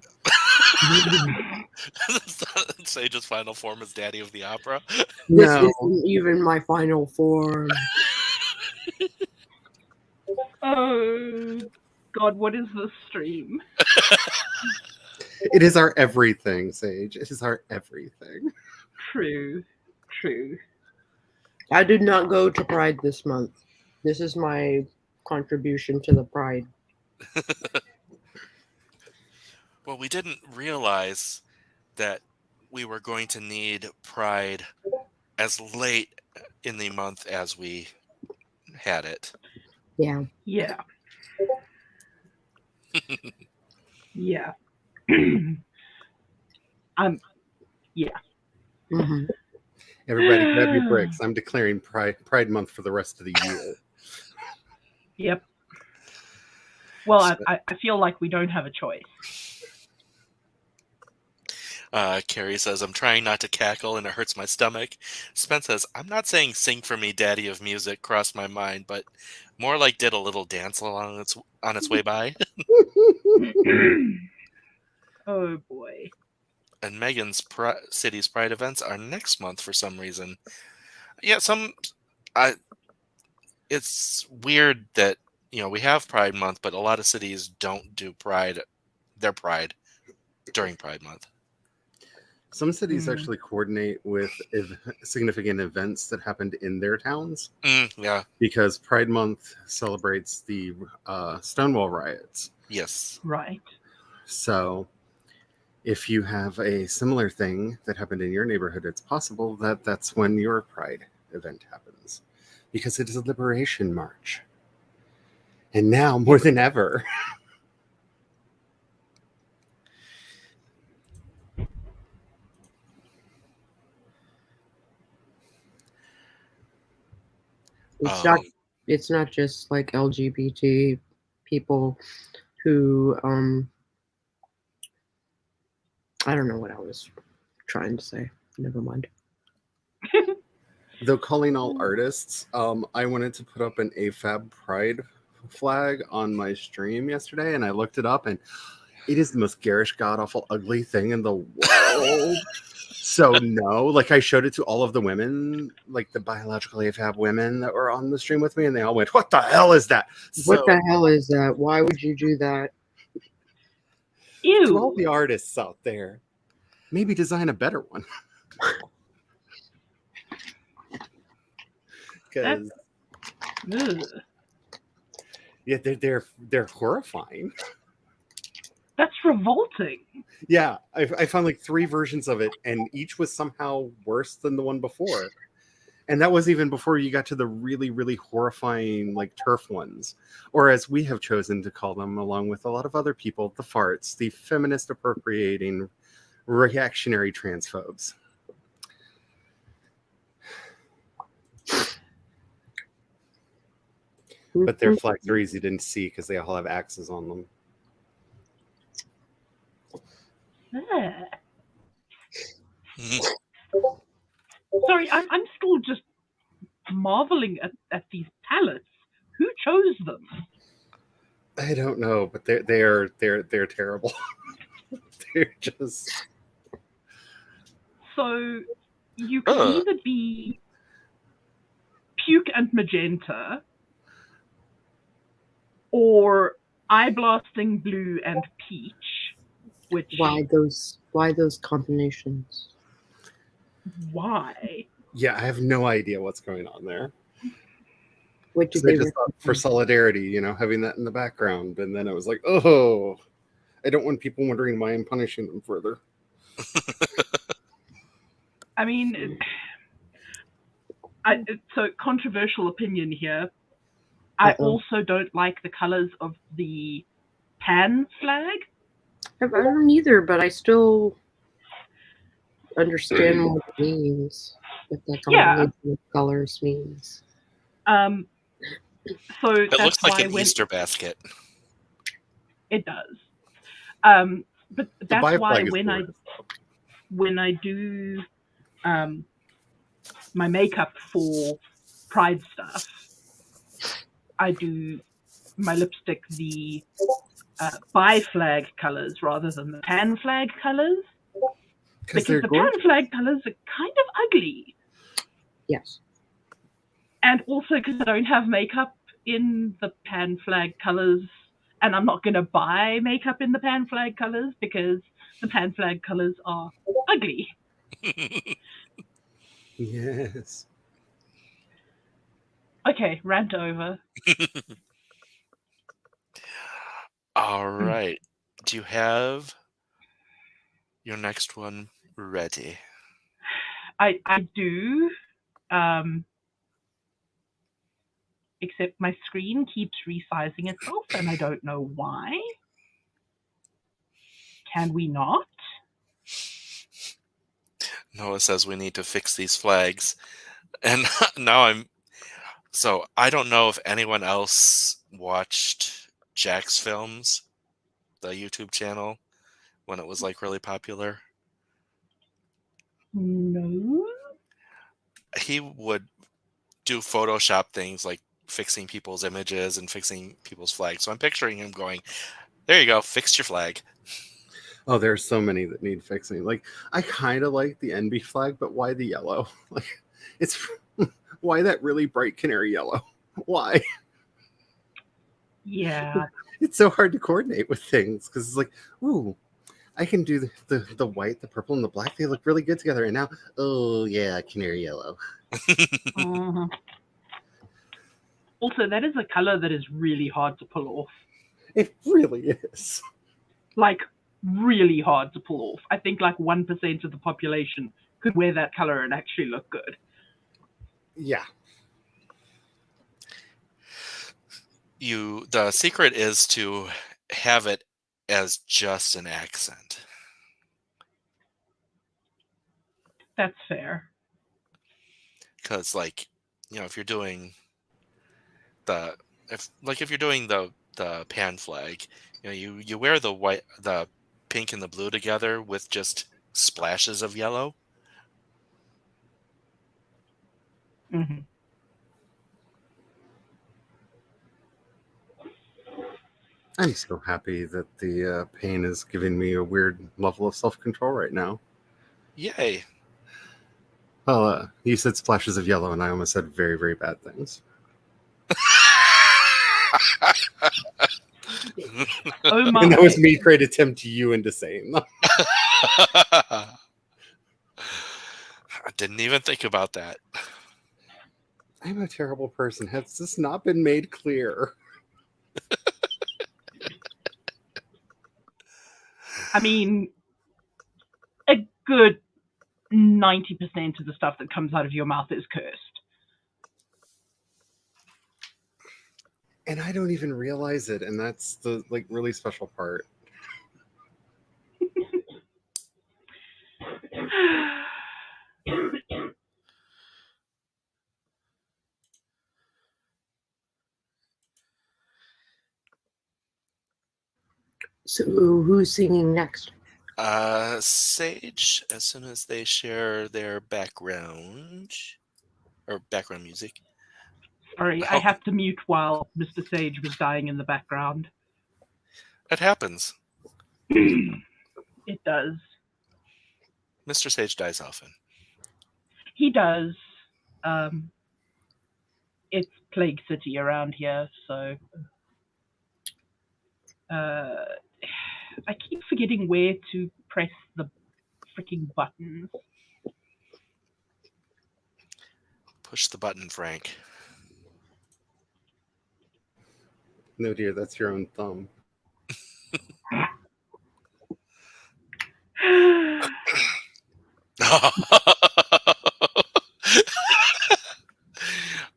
Sage's final form is daddy of the opera. This No, isn't even my final form. Oh, God, what is this stream? it is our everything, Sage. It is our everything. True. I did not go to Pride this month. This is my contribution to the Pride. Well, we didn't realize that we were going to need Pride as late in the month as we had it. Yeah. Yeah. Yeah. Yeah. Mm-hmm. Everybody, grab your bricks. I'm declaring Pride Month for the rest of the year. Yep. Well, I feel like we don't have a choice. Carrie says, I'm trying not to cackle and it hurts my stomach. Spence says, I'm not saying sing for me, daddy of music, crossed my mind, but more like did a little dance along on its way by. Oh, boy. And Megan's city's Pride events are next month for some reason. Yeah, it's weird that, we have Pride Month, but a lot of cities don't do their Pride during Pride Month. Some cities actually coordinate with significant events that happened in their towns. Yeah. Because Pride Month celebrates the Stonewall riots. Yes. Right. So if you have a similar thing that happened in your neighborhood, it's possible that that's when your Pride event happens. Because it is a liberation march. And now, more than ever... It's not just like LGBT people who I don't know what I was trying to say. Never mind. Though calling all artists, I wanted to put up an AFAB Pride flag on my stream yesterday, and I looked it up, and it is the most garish, god-awful, ugly thing in the world. So no, like I showed it to all of the women, like the biological AFAB women that were on the stream with me, and they all went, "What the hell is that? What the hell is that? Why would you do that?" Ew. To all the artists out there, maybe design a better one. Because yeah, they're horrifying. That's revolting. Yeah, I found like 3 versions of it, and each was somehow worse than the one before. And that was even before you got to the really, really horrifying, like, turf ones. Or as we have chosen to call them, along with a lot of other people, the farts, the feminist appropriating, reactionary transphobes. But their flags are easy to see because they all have axes on them. Ah. Sorry, I'm still just marveling at these palettes. Who chose them? I don't know, but they're terrible. They're just So you can either be puke and magenta, or eye blasting blue and peach. Which Why those combinations? why? yeah, I have no idea what's going on there. What do So I they just thought for represent? solidarity, having that in the background, and then it was like, oh, I don't want people wondering why I'm punishing them further. I mean, so controversial opinion here. I also don't like the colors of the pan flag. I don't either, but I still understand what it means. What that combination of colors means. So It that's looks like why an when Easter basket. it does. But The that's bi why flag is gorgeous. when I do my makeup for Pride stuff, I do my lipstick the bi flag colors rather than the pan flag colors, because they're the gorgeous. pan flag colors are kind of ugly. Yes. And also because I don't have makeup in the pan flag colors, and I'm not going to buy makeup in the pan flag colors because the pan flag colors are ugly. Yes. Okay, rant over. All right. Do you have your next one ready? I do, except my screen keeps resizing itself, and I don't know why. Can we not? Noah says we need to fix these flags. And now so I don't know if anyone else watched Jack's Films, the YouTube channel, when it was like really popular. No. He would do Photoshop things like fixing people's images and fixing people's flags. So I'm picturing him going, there you go, fix your flag. Oh, there's so many that need fixing. Like, I kind of like the NB flag, but why the yellow? Like, it's why that really bright canary yellow? Why? Yeah. It's so hard to coordinate with things because it's like, ooh, I can do the white, the purple, and the black. They look really good together. And now, oh yeah, canary yellow. Uh-huh. Also, that is a color that is really hard to pull off. It really is. Like, really hard to pull off. I think like 1% of the population could wear that color and actually look good. Yeah. The secret is to have it as just an accent. That's fair. Because if you're doing if you're doing the pan flag, you wear the pink and the blue together with just splashes of yellow. Mm-hmm. I'm so happy that the pain is giving me a weird level of self-control right now. Yay. Well, you said splashes of yellow, and I almost said very, very bad things. Oh my. And that was me trying to tempt you into saying them. I didn't even think about that. I'm a terrible person. Has this not been made clear? I mean, a good 90% of the stuff that comes out of your mouth is cursed. And I don't even realize it, and that's the really special part. So who's singing next? Sage, as soon as they share their background or background music. Sorry, I Oh, have to mute while Mr. Sage was dying in the background. it happens. It does. Mr. Sage dies often. He does. Um, it's Plague City around here, so I keep forgetting where to press the freaking buttons. Push the button, Frank. No, dear, that's your own thumb.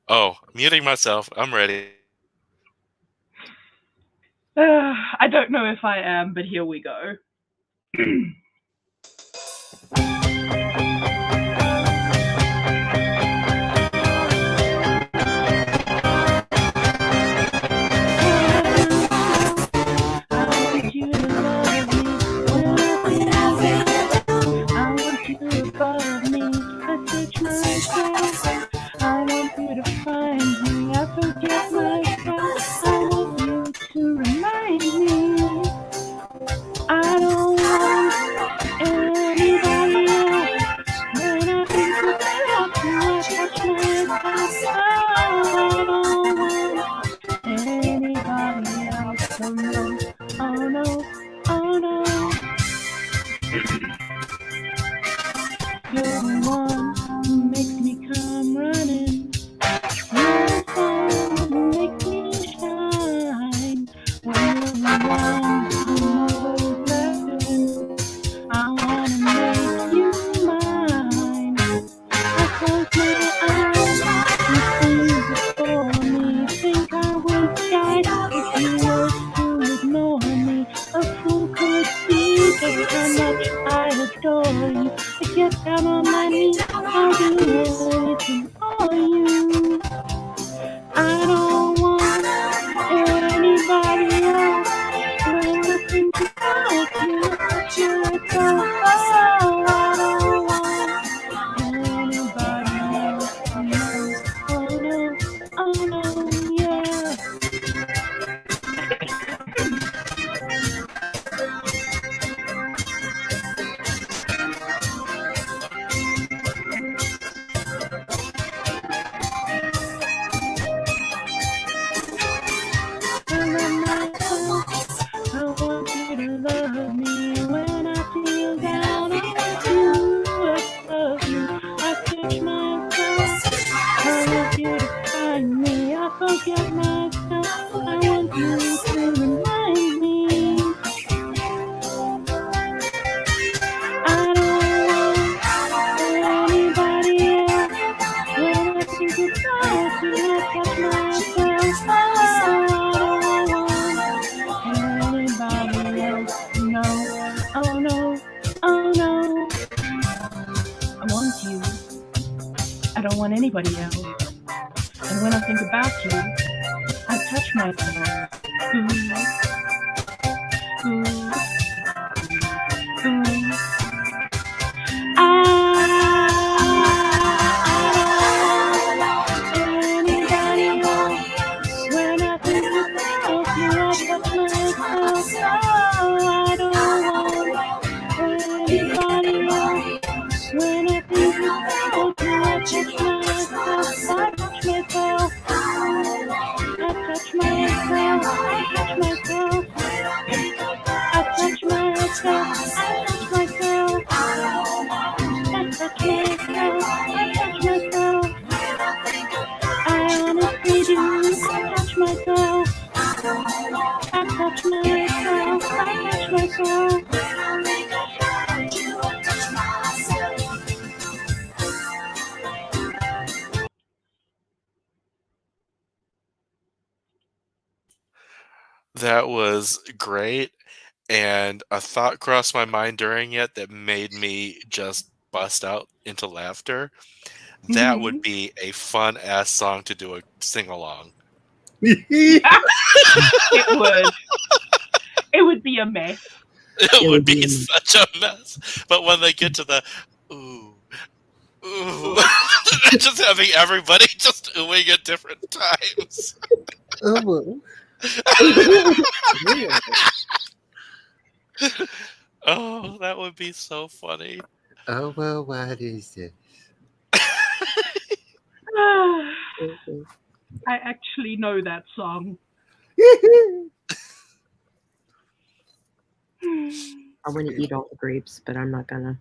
Oh, muting myself. I'm ready. I don't know if I am, but here we go. Anybody else. And when I think about you, I touch myself. That was great, and a thought crossed my mind during it that made me just bust out into laughter. That would be a fun ass song to do a sing along. It would. It would be a mess. It It would would be be such a mess. But when they get to the ooh, ooh, just having everybody just oohing at different times. Oh, well. Yeah. Oh, that would be so funny. Oh, well, what is it? I actually know that song. I want to eat all the grapes, but I'm not gonna.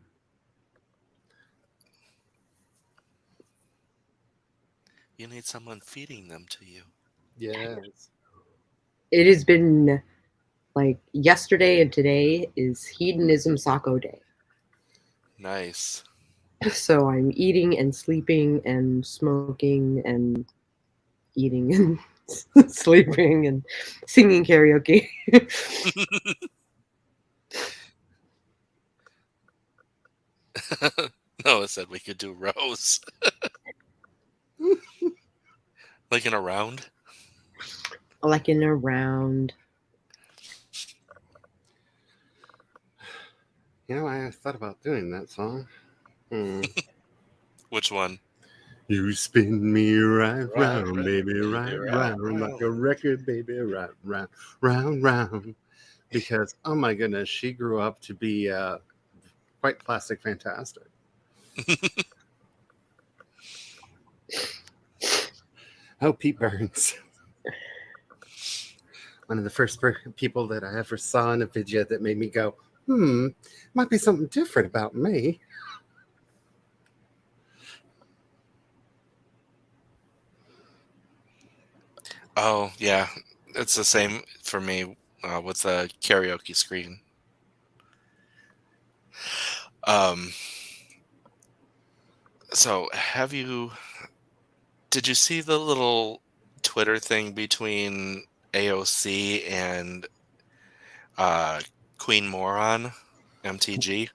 You need someone feeding them to you. Yes. It has been like yesterday and today is hedonism Sako day. Nice. So I'm eating and sleeping and smoking and eating and sleeping and singing karaoke. Noah said we could do rows. Like in a round. Like in a round. You know, I thought about doing that song. Which one? You spin me right Right round, round, baby, baby, right right round, like a round. record, baby, right round, round, round. Because, oh my goodness, she grew up to be quite plastic fantastic. Oh, Pete Burns. One of the first people that I ever saw in a video that made me go, might be something different about me. Oh, yeah. It's the same for me with the karaoke screen. Um, so did you see the little Twitter thing between AOC and uh, Queen Moron, MTG?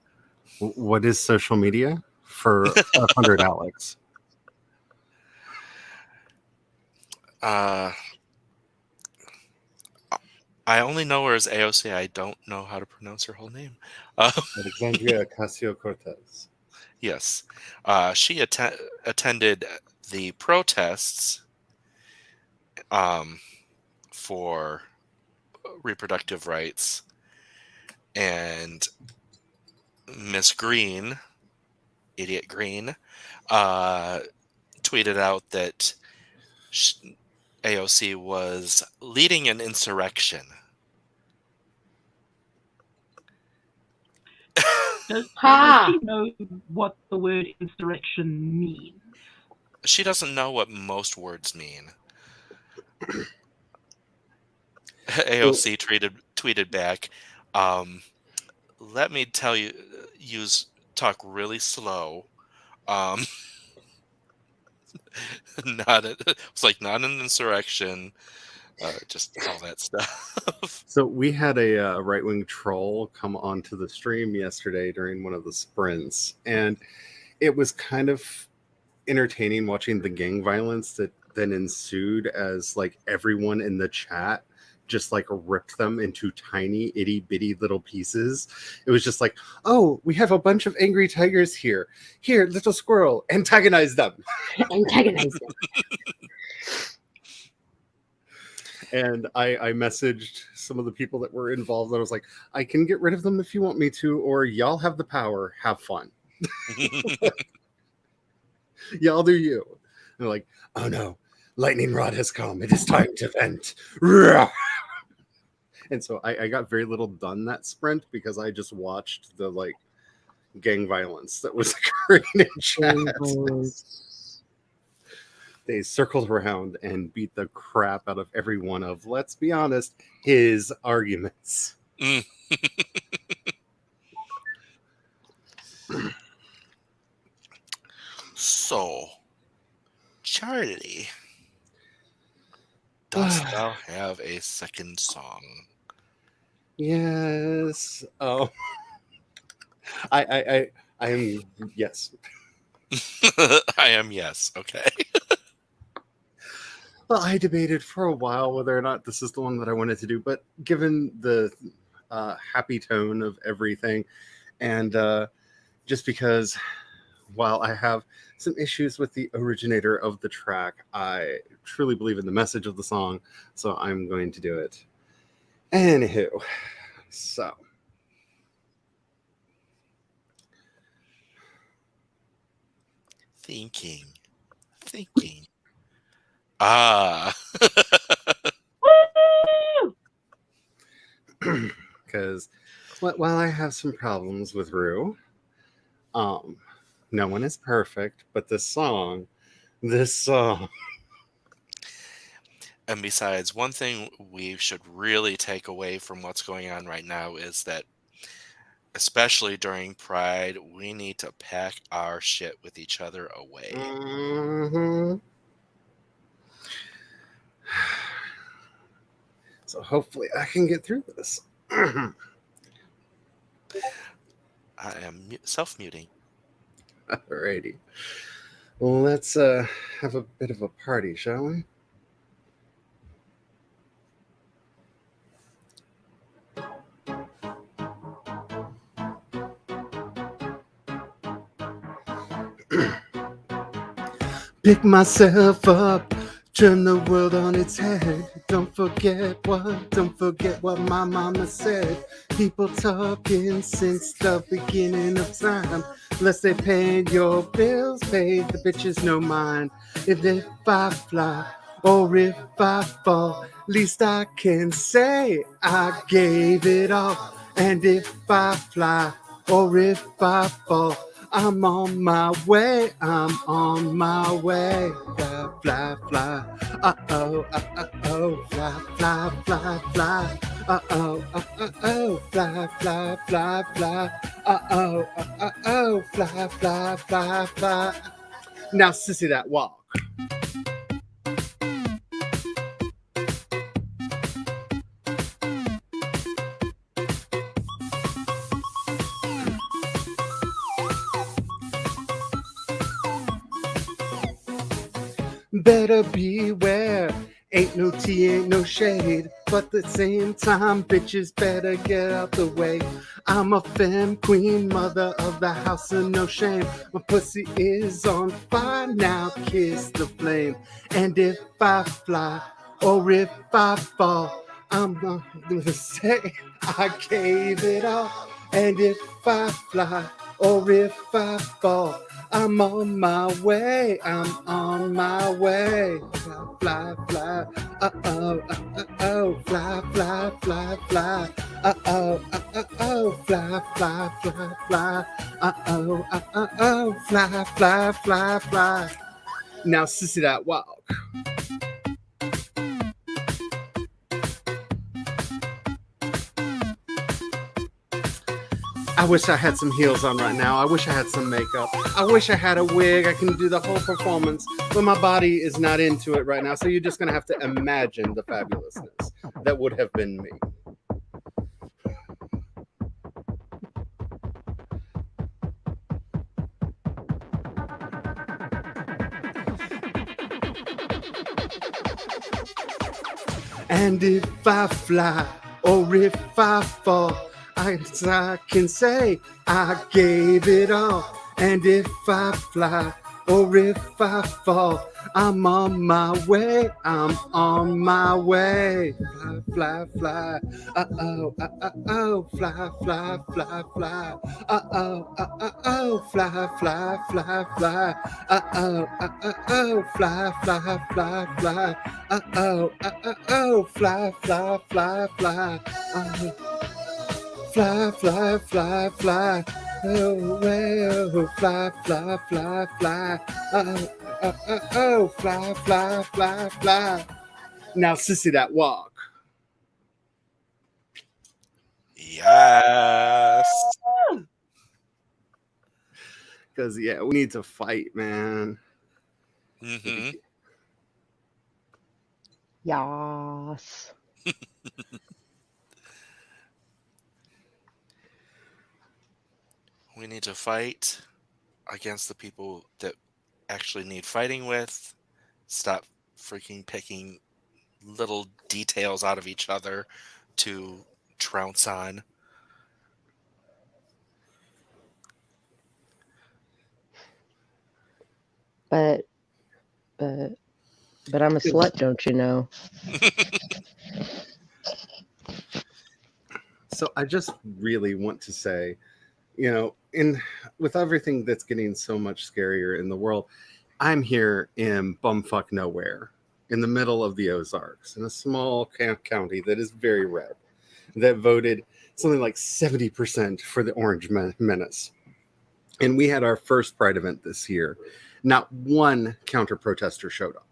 What is social media for 100 Alex? Uh, I only know her as AOC. I don't know how to pronounce her whole name. Alexandria Ocasio-Cortez. Yes. She attended the protests for reproductive rights, and Miss Green, Idiot Green, tweeted out that AOC was leading an insurrection. Does Ha! she know what the word insurrection means? She doesn't know what most words mean. AOC tweeted back, let me tell you, talk really slow. It's like not an insurrection, just all that stuff. So we had a right-wing troll come onto the stream yesterday during one of the sprints, and it was kind of entertaining watching the gang violence that then ensued as like everyone in the chat just like ripped them into tiny itty bitty little pieces. It was just like, oh, we have a bunch of angry tigers here. Here, little squirrel, antagonize them. Antagonize them. And I messaged some of the people that were involved. I was like, I can get rid of them if you want me to, or y'all have the power. Have fun. Y'all do you. And they're like, oh no, lightning rod has come. It is time to vent. And so I got very little done that sprint because I just watched the like gang violence that was occurring in chat. They circled around and beat the crap out of every one of, let's be honest, his arguments. So, Charlie, dost thou have a second song? Yes. Oh, I am, yes. I am, yes. Okay. Well, I debated for a while whether or not this is the one that I wanted to do, but given the happy tone of everything. And just because while I have some issues with the originator of the track, I truly believe in the message of the song, so I'm going to do it. Anywho, so Thinking. Thinking. Ah. Woo! because while I have some problems with Rue, um, no one is perfect, but this song, And besides, one thing we should really take away from what's going on right now is that, especially during Pride, we need to pack our shit with each other away. mhm. So hopefully I can get through this. I am self muting. Alrighty. Well, let's have a bit of a party, shall we? Pick myself up, turn the world on its head. Don't forget what my mama said. People talking since the beginning of time. Unless they pay your bills, pay the bitches no mind. If I fly or if I fall, least I can say I gave it all. And if I fly or if I fall, I'm on my way, I'm on my way. Fly, fly, fly. Uh-oh, uh-oh, fly, fly, fly, fly. Uh-oh, uh-oh, fly, fly, fly, fly. Uh-oh, fly, fly, fly, fly. Now, sissy, that walk. Better beware. Ain't no tea, ain't no shade. But at the same time, bitches better get out the way. I'm a femme queen, mother of the house and no shame. My pussy is on fire now, kiss the flame. And if I fly or if I fall, I'm not gonna say I gave it all. And if I fly or if I fall, I'm on my way, I'm on my way. Fly, fly, fly. Uh-oh, uh-oh, fly, fly, fly, fly. Uh-oh, fly, fly, fly, fly. Uh-oh, fly, fly, fly, fly. Now, sissy, that walk. I wish I had some heels on right now. I wish I had some makeup. I wish I had a wig. I can do the whole performance, but my body is not into it right now. So you're just going to have to imagine the fabulousness that would have been me. And if I fly or if I fall, I can say I gave it all. And if I fly or if I fall, I'm on my way, I'm on my way. Fly, fly, fly. Uh-oh, fly, fly, fly, fly. Uh-oh, fly, fly, fly, fly. Uh-oh, fly, fly, fly, fly. Uh-oh, fly, fly, fly, fly. Fly, fly, fly, fly. Oh, well, fly, fly, fly, fly. Fly, fly, fly, fly. Now, sissy, that walk. Yes. Because, yeah, we need to fight, man. Mm-hmm. Yas. We need to fight against the people that actually need fighting with. Stop freaking picking little details out of each other to trounce on. But I'm a slut, don't you know? So I just really want to say, in with everything that's getting so much scarier in the world, I'm here in bumfuck nowhere, in the middle of the Ozarks, in a small county that is very red, that voted something like 70% for the Orange Menace. And we had our first Pride event this year. Not one counter protester showed up.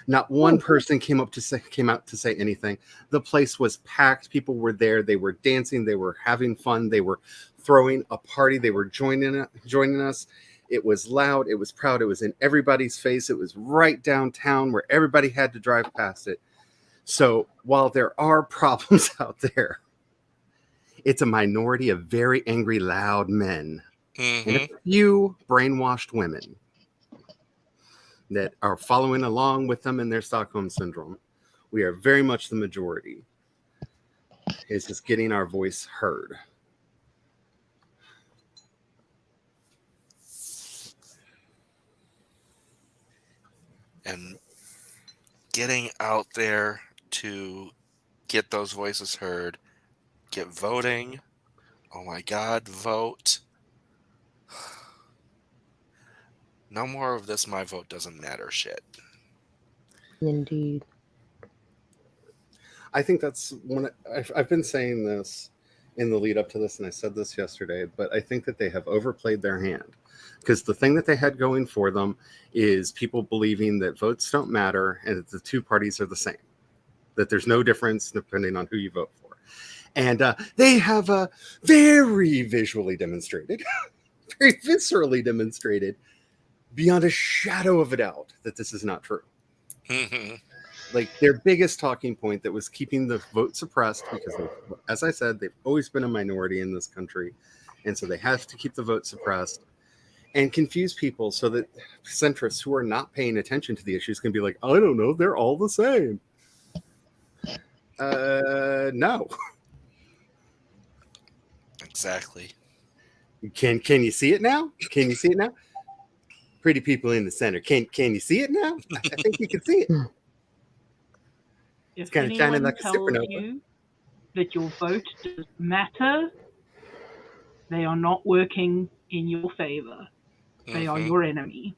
Not one person came out to say anything. The place was packed. People were there. They were dancing. They were having fun. They were throwing a party. They were joining us. It was loud. It was proud. It was in everybody's face. It was right downtown where everybody had to drive past it. So while there are problems out there, it's a minority of very angry, loud men and a few brainwashed women that are following along with them in their Stockholm syndrome. We are very much the majority. It's just getting our voice heard. And getting out there to get those voices heard, get voting. Oh my God, vote. No more of this my vote doesn't matter shit. Indeed. I think that's one. I've been saying this in the lead up to this, and I said this yesterday, but I think that they have overplayed their hand, because the thing that they had going for them is people believing that votes don't matter and that the two parties are the same, that there's no difference depending on who you vote for. And they have very visually demonstrated, very viscerally demonstrated, beyond a shadow of a doubt, that this is not true. Like, their biggest talking point that was keeping the vote suppressed, because as I said, they've always been a minority in this country, and so they have to keep the vote suppressed and confuse people so that centrists who are not paying attention to the issues can be like, I don't know, they're all the same. No. Exactly. Can you see it now? Can you see it now? Pretty people in the center. Can you see it now? I think you can see it. If kinda shining anyone like a tells supernova. you that your vote does matter, they are not working in your favor. They are your enemy.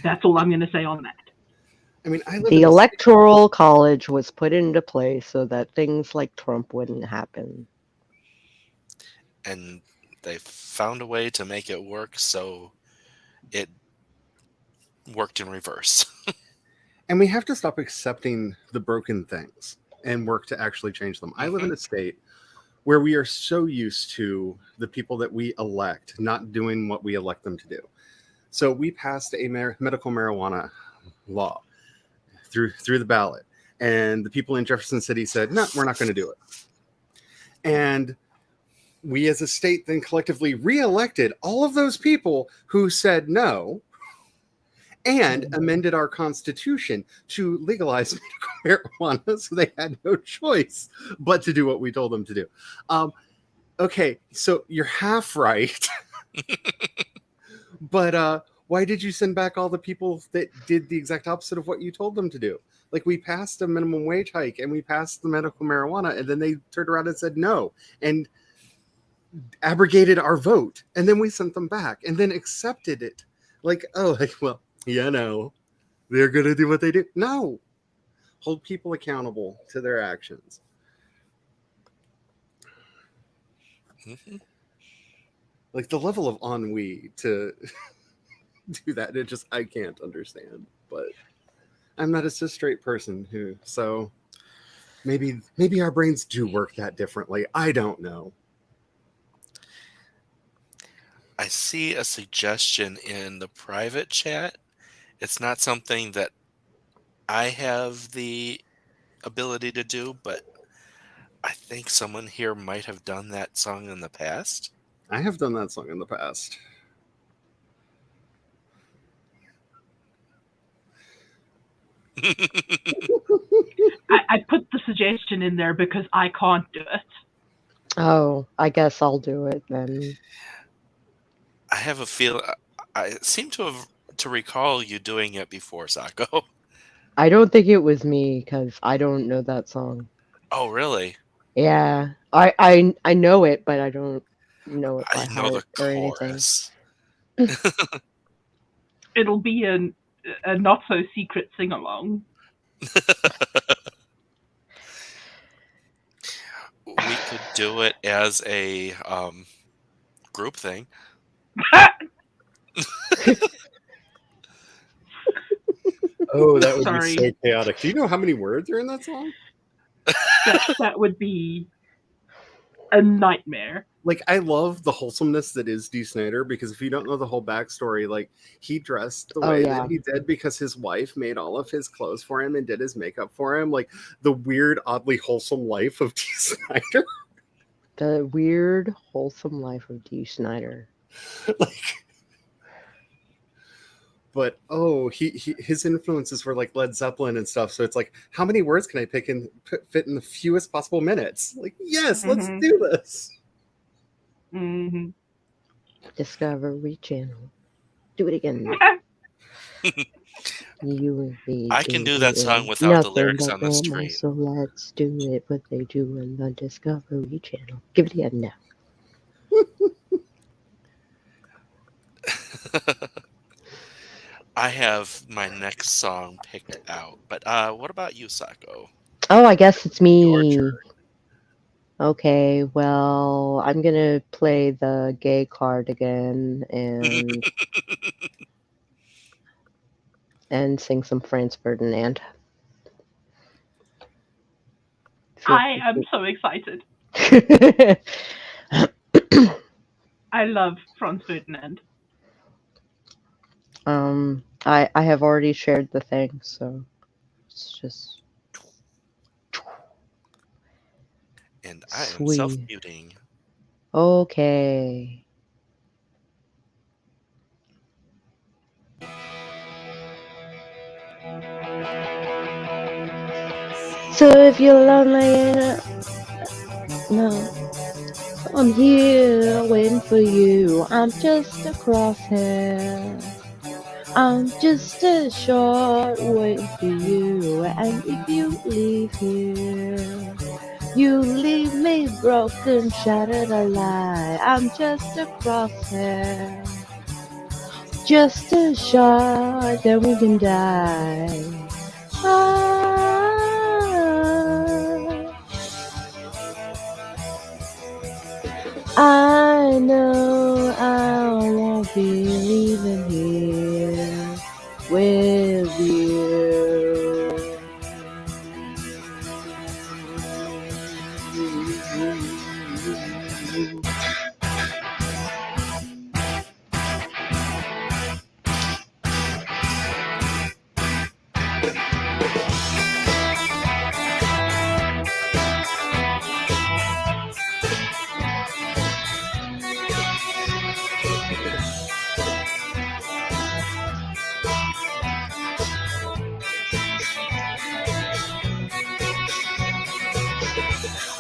That's all I'm going to say on that. I mean, The Electoral College was put into place so that things like Trump wouldn't happen. And they found a way to make it work, so it worked in reverse. And we have to stop accepting the broken things and work to actually change them. I live in a state where we are so used to the people that we elect not doing what we elect them to do. So we passed a medical marijuana law through the ballot, and the people in Jefferson City said, no, we're not going to do it. And we as a state then collectively re-elected all of those people who said no, and amended our constitution to legalize medical marijuana, so they had no choice but to do what we told them to do. Okay, so you're half right. But why did you send back all the people that did the exact opposite of what you told them to do? Like, we passed a minimum wage hike and we passed the medical marijuana, and then they turned around and said no and abrogated our vote, and then we sent them back and then accepted it. Like, oh, well, they're going to do what they do. No. Hold people accountable to their actions. Like, the level of ennui to do that, I can't understand. But I'm not a cis straight person so maybe our brains do work that differently. I don't know. I see a suggestion in the private chat. It's not something that I have the ability to do, but I think someone here might have done that song in the past. I have done that song in the past. I put the suggestion in there because I can't do it. Oh, I guess I'll do it then. I have a feel. I seem to recall you doing it before, Sako. I don't think it was me because I don't know that song. Oh, really? Yeah, I know it, but I don't know it by I know the heart or anything. chorus. It'll be a not so secret sing along. We could do it as a group thing. Oh, that would Sorry. be so chaotic. Do you know how many words are in that song? That would be a nightmare. Like, I love the wholesomeness that is Dee Snider, because if you don't know the whole backstory, like, he dressed the way that he did because his wife made all of his clothes for him and did his makeup for him. Like, the weird, oddly wholesome life of Dee Snider. The weird, wholesome life of Dee Snider. Like, but his influences were like Led Zeppelin and stuff. So it's like, how many words can I fit in the fewest possible minutes? Like, yes, let's do this. Mm-hmm. Discovery Channel. Do it again. You and me. I can do that song without the lyrics on the screen. So let's do it. What they do in the Discovery Channel. Give it again now. I have my next song picked out, but what about you, Sako? Oh, I guess it's me. Your turn. Okay, well, I'm gonna play the gay card again and sing some Franz Ferdinand. I am so excited. I love Franz Ferdinand. I have already shared the thing, so it's just. And I am Sweet. self-muting. Okay. So if you're lonely, no, I'm here waiting for you. I'm just a crosshair. I'm just a short waiting for you. And if you leave here, you leave me broken, shattered, alive. I'm just a crosshair. Just a shot, then we can die. I know I won't be leaving here with you.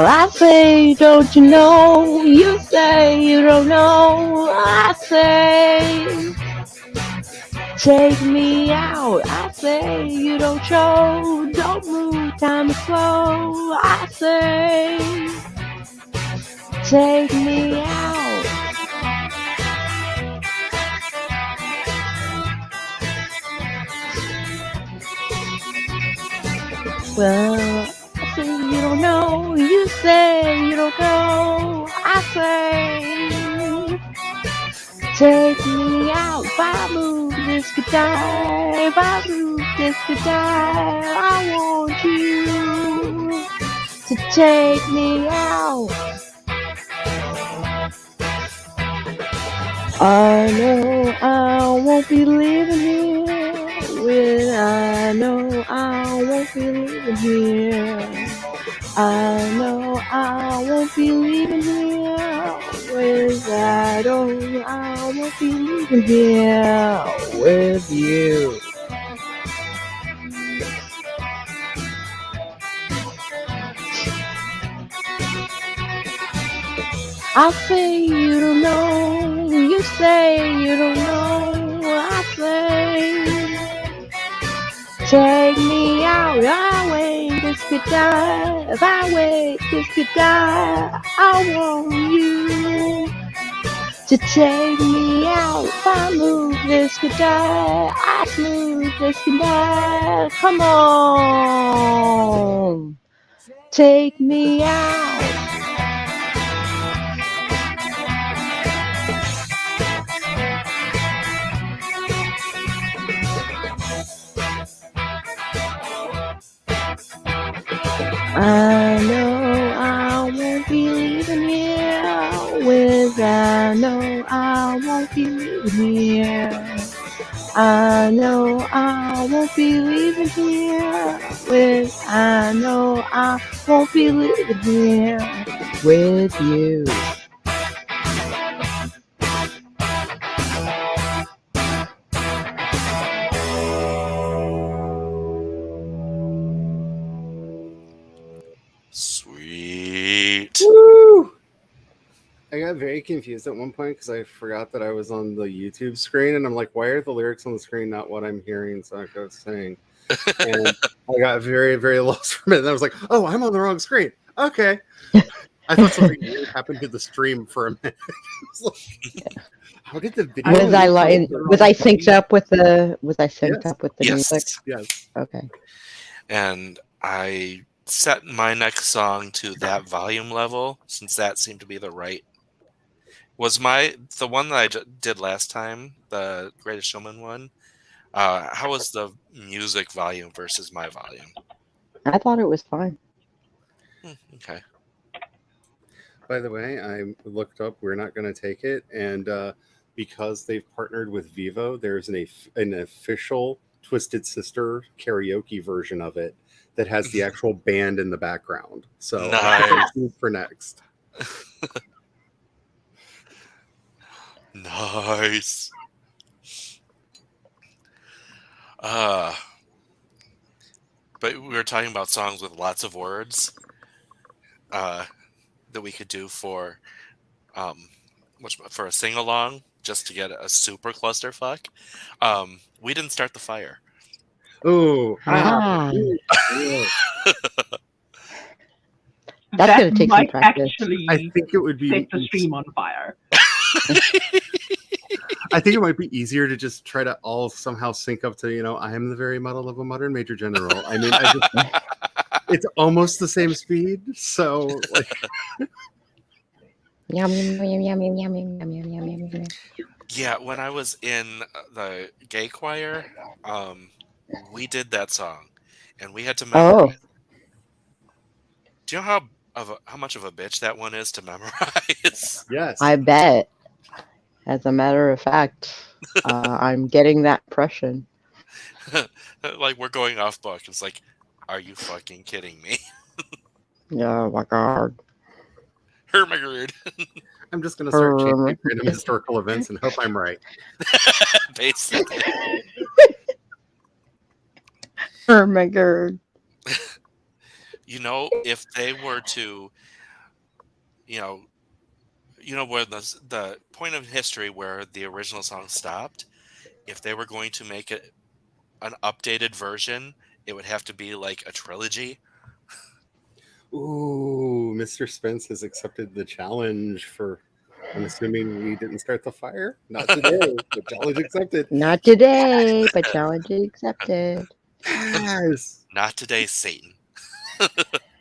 I say, don't you know? You say you don't know. I say, take me out. I say, you don't show. Don't move, time is slow. I say, take me out. Well, I say you don't know, you say you don't know. I say, take me out. If I move, this could die. If I move, this could die. I want you to take me out. I know I won't be leaving here. I know I won't be leaving here. I know I won't be leaving here with I know I won't be leaving here with you. I say you don't know. You say you don't know. I say, take me out. I wait, this could die. If I wait, this could die. I want you to take me out. If I move, this could die. I smooth, this could die. Come on, take me out. I know I won't be leaving here with. I know I won't be leaving here. I know I won't be leaving here with. I know I won't be leaving here with you. Sweet. Woo! I got very confused at one point because I forgot that I was on the YouTube screen, and I'm like, why are the lyrics on the screen not what I'm hearing? So I go sing. And I got very, very lost from it. And I was like, oh, I'm on the wrong screen. Okay. I thought something weird happened to the stream for a minute. I was like, how did the video? Was I synced up with the? Was I synced Yes. up with the Yes. music? Yes. Okay. And I set my next song to that volume level since that seemed to be the right. Was the one that I did last time, the Greatest Showman one? How was the music volume versus my volume? I thought it was fine. Okay. By the way, I looked up We're Not Gonna Take It, and because they've partnered with Vivo, there's an official Twisted Sister karaoke version of it that has the actual band in the background. So Nice. for next. Nice. But we were talking about songs with lots of words that we could do for a sing along just to get a super clusterfuck. We didn't start the fire. Oh, That's going to take some might practice. actually I think it would be set the stream on fire. I think it might be easier to just try to all somehow sync up to, I am the very model of a modern major general. I mean, it's almost the same speed. So, like, Yum, yum, yum, yum, yum, yum, yum, yum, yum, yum, yum. Yeah, when I was in the gay choir, we did that song, and we had to memorize. Do you know how much of a bitch that one is to memorize? yes. I bet. As a matter of fact, I'm getting that impression. Like, we're going off book. It's like, are you fucking kidding me? Oh my god. Hermagerd. I'm just going to start changing random historical events and hope I'm right. Basically. Hermagerd. If they were to, where the point of history where the original song stopped, if they were going to make it an updated version, it would have to be like a trilogy. Ooh, Mr. Spence has accepted the challenge for, I'm assuming we didn't start the fire? Not today, but challenge accepted. Not today, but challenge accepted. Yes. Not today, Satan.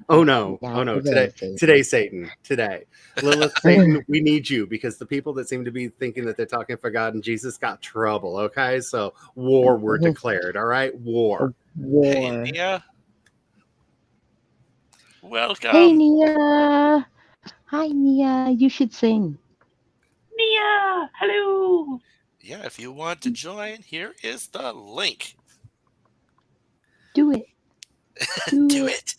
Oh no. Today, Satan. Today. Lilith, Satan, we need you, because the people that seem to be thinking that they're talking for God and Jesus got trouble, okay? So war were declared, all right? War. Hey, Nia. Welcome. Hey, Nia. Hi, Nia. You should sing. Nia, hello. Yeah, if you want to join, here is the link. Do it. Do it.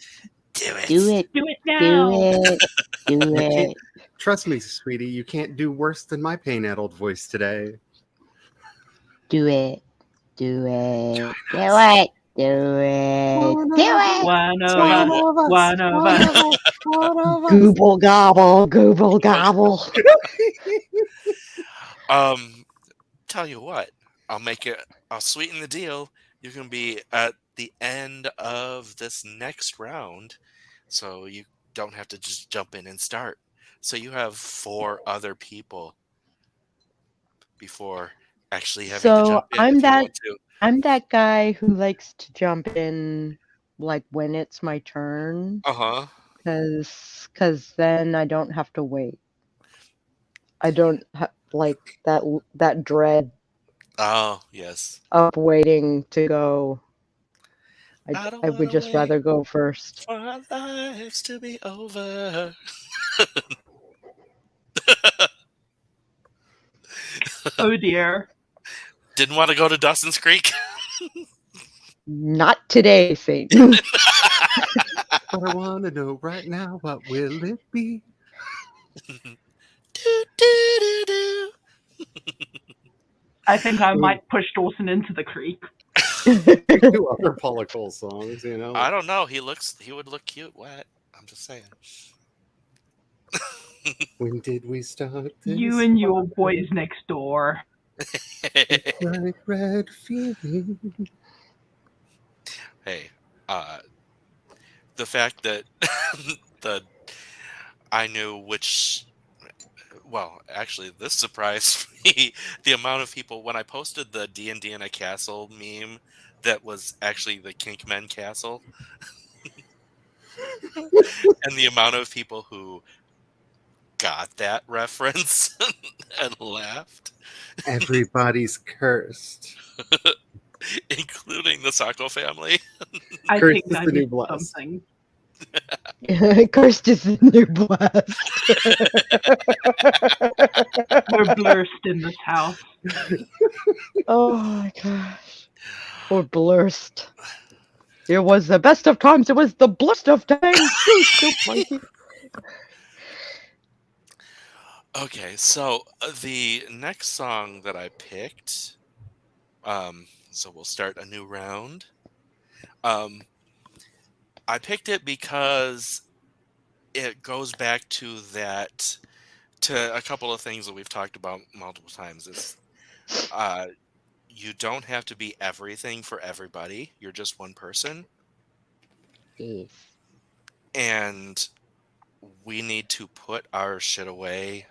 Do it. Do it. Do it now. Do it. Trust me, sweetie, you can't do worse than my pain-addled voice today. Do it. Do it. Do it. Do it. Do it. One of One us. of One of us. Gooble gobble. Gooble gobble. Tell you what, I'll sweeten the deal. You're going to be at the end of this next round, so you don't have to just jump in and start. So you have 4 other people before actually having to So jump in if you want to. I'm that guy who likes to jump in like when it's my turn, Uh-huh. cause then I don't have to wait. I don't like that dread Oh, yes. of waiting to go. I don't I want would to just wait rather go first. for our lives to be over. Oh dear. Didn't want to go to Dawson's Creek? Not today, Satan. But I want to know right now, what will it be? Do, do, do, do. I think I might push Dawson into the creek. You do other Paula Cole songs, you know. I don't know. He would look cute wet. I'm just saying. When did we start this? You and your boys next door. Bright red feeling. Hey, the fact that I knew which. Well, actually, this surprised me. The amount of people when I posted the D&D in a castle meme that was actually the Kinkmen castle, and the amount of people who got that reference and laughed, Everybody's cursed. including the Sacco family. I Cursed think is I the new missed blessed. something. Cursed is the new blessed. We're blurst in this house. Oh my gosh. Or blurst. It was the best of times. It was the blurst of times. Monkey. Okay, so the next song that I picked, so we'll start a new round. I picked it because it goes back to a couple of things that we've talked about multiple times. Is you don't have to be everything for everybody. You're just one person, Yes. and we need to put our shit away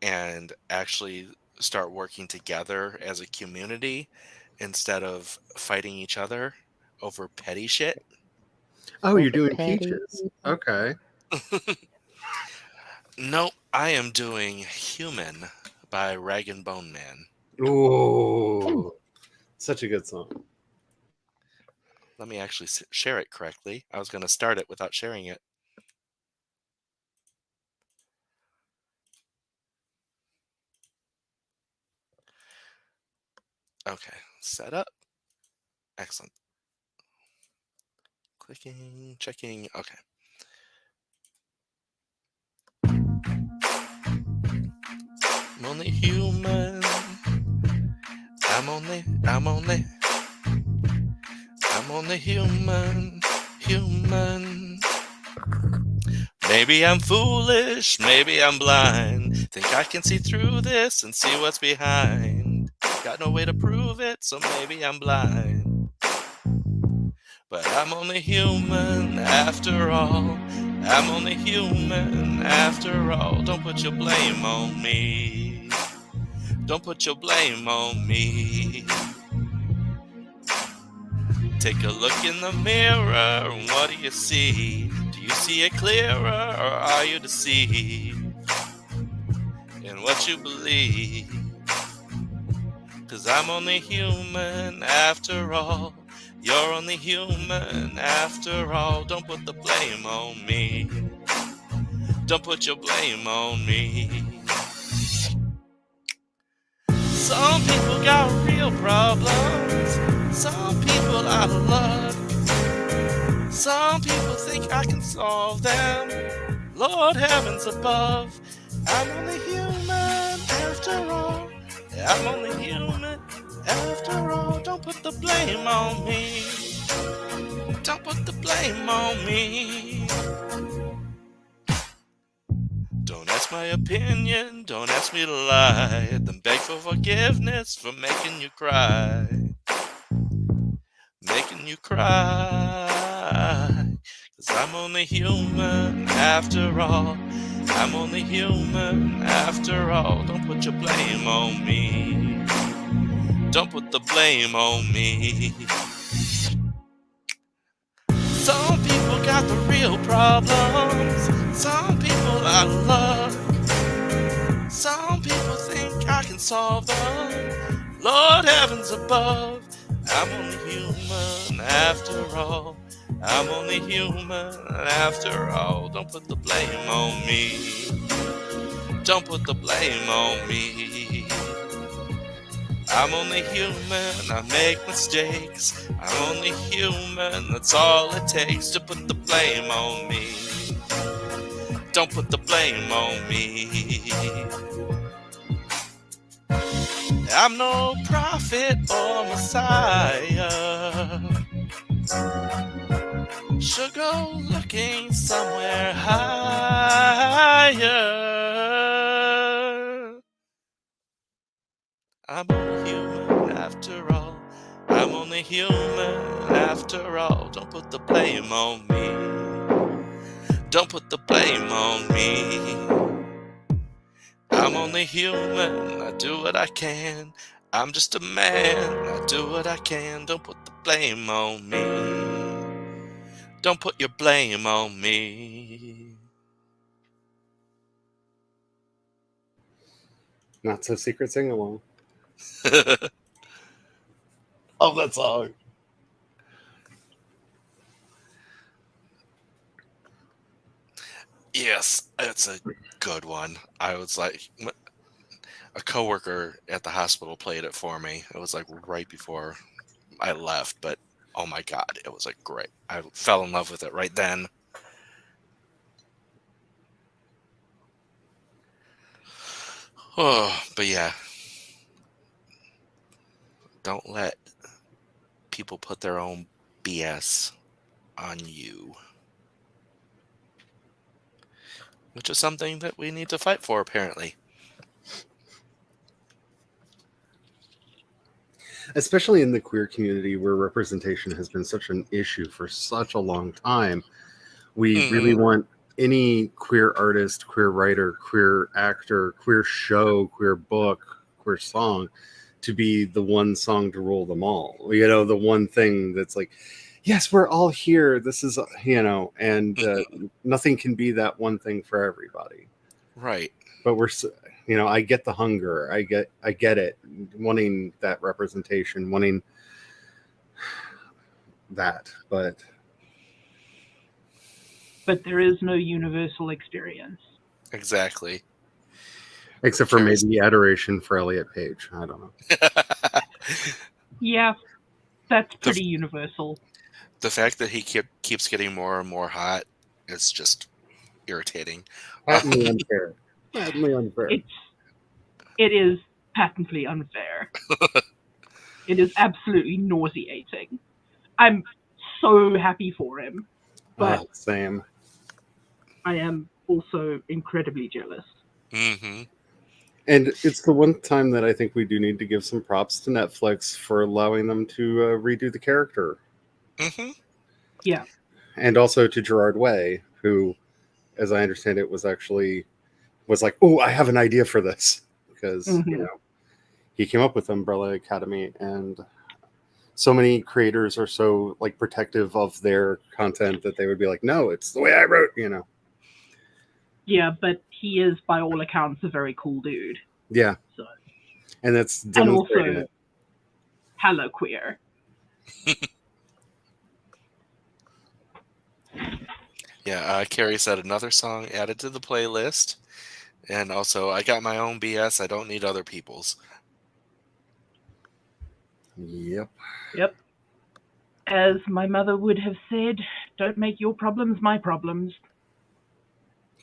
and actually start working together as a community instead of fighting each other over petty shit. Oh, you're Over doing petty. Peaches. Okay. No, I am doing Human by Rag and Bone Man. Ooh, such a good song. Let me actually share it correctly. I was going to start it without sharing it. Okay, set up. Excellent. Clicking, checking. Okay. I'm only human. I'm only human. Maybe I'm foolish, maybe I'm blind. Think I can see through this and see what's behind. Got no way to prove it, so maybe I'm blind. But I'm only human after all. I'm only human after all. Don't put your blame on me. Don't put your blame on me. Take a look in the mirror, and what do you see? Do you see it clearer, or are you deceived in what you believe? 'Cause I'm only human after all. You're only human after all. Don't put the blame on me. Don't put your blame on me. Some people got real problems. Some people out of luck. Some people think I can solve them. Lord heavens above. I'm only human after all. I'm only human After all, don't put the blame on me. Don't put the blame on me. Don't ask my opinion, don't ask me to lie, then beg for forgiveness for making you cry. Making you cry. 'Cause I'm only human after all. I'm only human after all. Don't put your blame on me. Don't put the blame on me. Some people got the real problems. Some people out of luck. Some people think I can solve them. Lord heavens above, I'm only human after all. I'm only human after all. Don't put the blame on me. Don't put the blame on me. I'm only human, I make mistakes. I'm only human, that's all it takes to put the blame on me. Don't put the blame on me. I'm no prophet or messiah. Should go looking somewhere higher. I'm only human after all. I'm only human after all. Don't put the blame on me. Don't put the blame on me. I'm only human, I do what I can. I'm just a man, I do what I can. Don't put the blame on me. Don't put your blame on me. Not so secret sing along. Oh, that song. Yes, it's a good one. I was like, a coworker at the hospital played it for me. It was like right before I left, but oh my God, it was like great. I fell in love with it right then. Oh, but yeah, don't let people put their own BS on you, which is something that we need to fight for, apparently. Especially in the queer community where representation has been such an issue for such a long time. We really want any queer artist, queer writer, queer actor, queer show, queer book, queer song to be the one song to rule them all. You know, the one thing that's like, yes, we're all here. This is, and nothing can be that one thing for everybody. Right. But I get the hunger. I get it. Wanting that representation, wanting that, but there is no universal experience. Exactly. Except for maybe adoration for Elliot Page. I don't know. Yeah, that's pretty universal. The fact that he keeps getting more and more hot is just irritating. Patently unfair. Patently unfair. It is patently unfair. It is absolutely nauseating. I'm so happy for him, but same. I am also incredibly jealous. Mm-hmm. And it's the one time that I think we do need to give some props to Netflix for allowing them to redo the character. Mm-hmm. Yeah. And also to Gerard Way, who, as I understand it, was like, oh, I have an idea for this. Because, he came up with Umbrella Academy, and so many creators are so like protective of their content that they would be like, no, it's the way I wrote, Yeah, but he is, by all accounts, a very cool dude. Yeah. So. And that's And demonstrating also, it. hella queer. Yeah, Carrie said another song added to the playlist. And also, I got my own BS. I don't need other people's. Yep. As my mother would have said, don't make your problems my problems.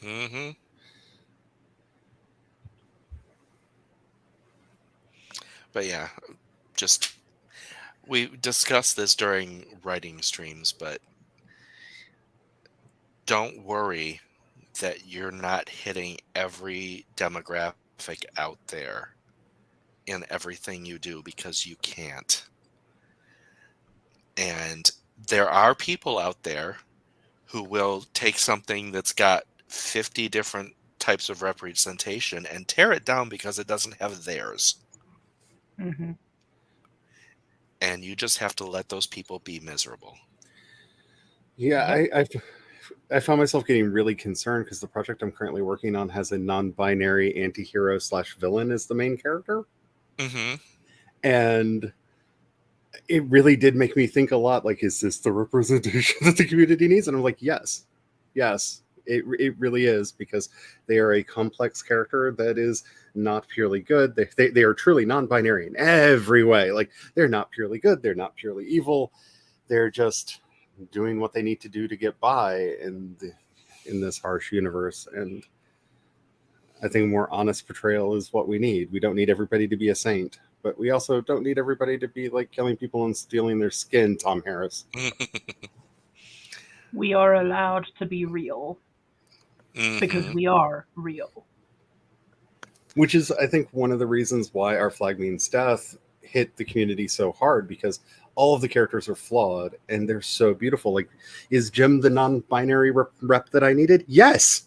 Mm-hmm. But yeah, just we discussed this during writing streams, but don't worry that you're not hitting every demographic out there in everything you do, because you can't. And there are people out there who will take something that's got 50 different types of representation and tear it down because it doesn't have theirs. Mm-hmm. And you just have to let those people be miserable. Yeah, Yep. I found myself getting really concerned because the project I'm currently working on has a non-binary anti-hero slash villain as the main character. Mm-hmm. And it really did make me think a lot, like, is this the representation that the community needs? And I'm like, yes, it really is, because they are a complex character that is not purely good. They are truly non-binary in every way. Like, they're not purely good, they're not purely evil, they're just doing what they need to do to get by in this harsh universe. And I think more honest portrayal is what we need. We don't need everybody to be a saint, but we also don't need everybody to be like killing people and stealing their skin, Tom Harris. We are allowed to be real because Mm-hmm. we are real. Which is, I think, one of the reasons why Our Flag Means Death hit the community so hard, because all of the characters are flawed and they're so beautiful. Like, is Jim the non-binary rep that I needed? Yes!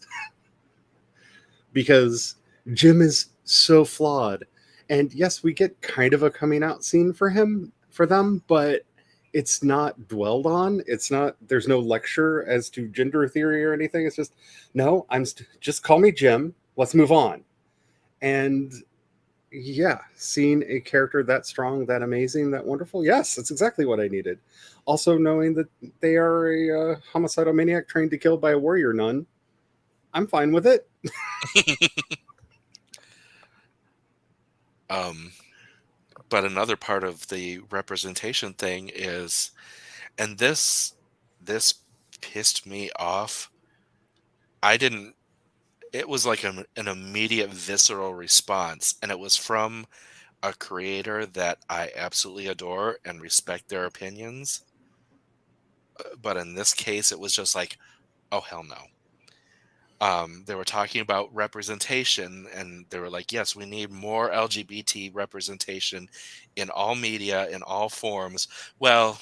Because Jim is so flawed. And yes, we get kind of a coming out scene for them, but it's not dwelled on. It's not, there's no lecture as to gender theory or anything. It's just, no, just call me Jim. Let's move on. And yeah, seeing a character that strong, that amazing, that wonderful, yes, that's exactly what I needed. Also, knowing that they are a homicidal maniac trained to kill by a warrior nun, I'm fine with it. But another part of the representation thing is, and this pissed me off. I didn't. It was like an immediate visceral response, and it was from a creator that I absolutely adore and respect their opinions. But in this case, it was just like, oh hell no. They were talking about representation, and they were like, yes, we need more LGBT representation in all media, in all forms. Well,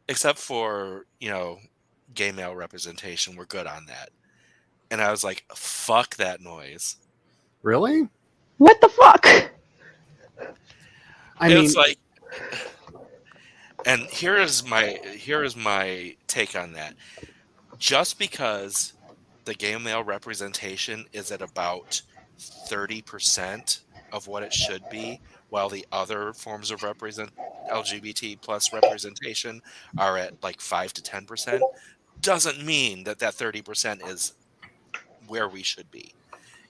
except for, gay male representation, we're good on that. And I was like, fuck that noise. Really? What the fuck? I mean, It's like, and here is my take on that. Just because the gay male representation is at about 30% of what it should be, while the other forms of LGBT plus representation are at like 5 to 10%, doesn't mean that 30% is where we should be.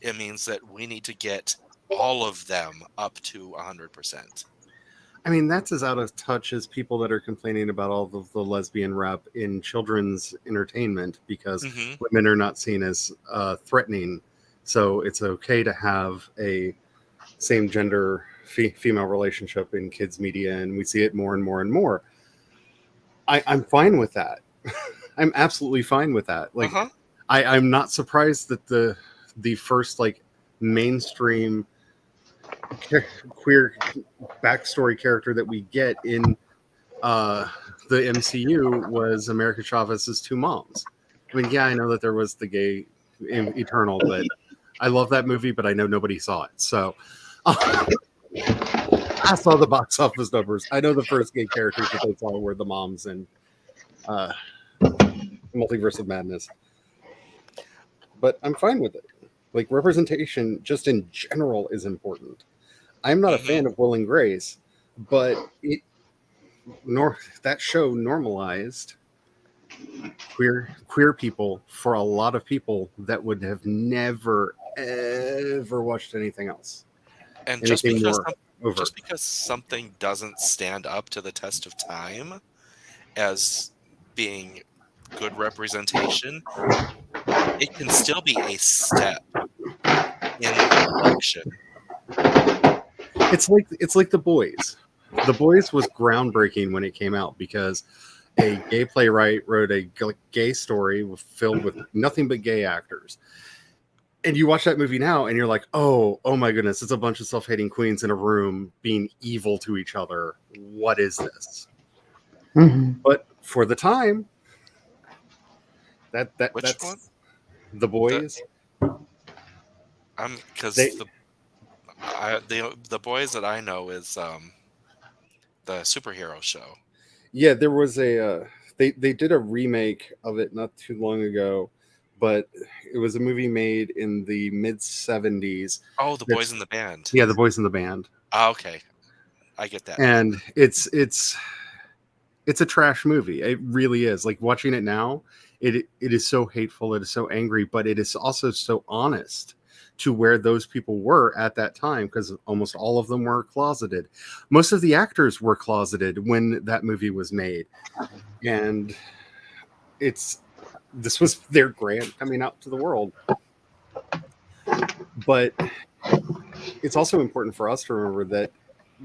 It means that we need to get all of them up to 100%. I mean, that's as out of touch as people that are complaining about all of the lesbian rep in children's entertainment, because Mm-hmm. women are not seen as threatening. So it's okay to have a same gender female relationship in kids' media, and we see it more and more and more. I'm fine with that. I'm absolutely fine with that. Like, Uh-huh. I'm not surprised that the first like mainstream queer backstory character that we get in the MCU was America Chavez's two moms. I mean, yeah, I know that there was the gay Eternal, but I love that movie, but I know nobody saw it. So I saw the box office numbers. I know the first gay characters that they saw were the moms and Multiverse of Madness. But I'm fine with it. Like, representation just in general is important. I'm not a fan of Will and Grace, but that show normalized queer people for a lot of people that would have never ever watched anything else. And Anything more overt. just because something doesn't stand up to the test of time as being good representation, it can still be a step in the direction. It's like The Boys. The Boys was groundbreaking when it came out because a gay playwright wrote a gay story filled with nothing but gay actors. And you watch that movie now and you're like, oh my goodness, it's a bunch of self-hating queens in a room being evil to each other. What is this? Mhm. But for the time, Which that's one? The Boys. Because They the Boys that I know is the superhero show. Yeah, there was a they did a remake of it not too long ago, but it was a movie made in the mid 70s. Oh, the Boys in the Band. Yeah, The Boys in the Band. Ah, okay, I get that. And it's a trash movie. It really is. Like watching it now, it is so hateful, it is so angry, but it is also so honest to where those people were at that time, because almost all of them were closeted. Most of the actors were closeted when that movie was made. And this was their grant coming out to the world. But it's also important for us to remember that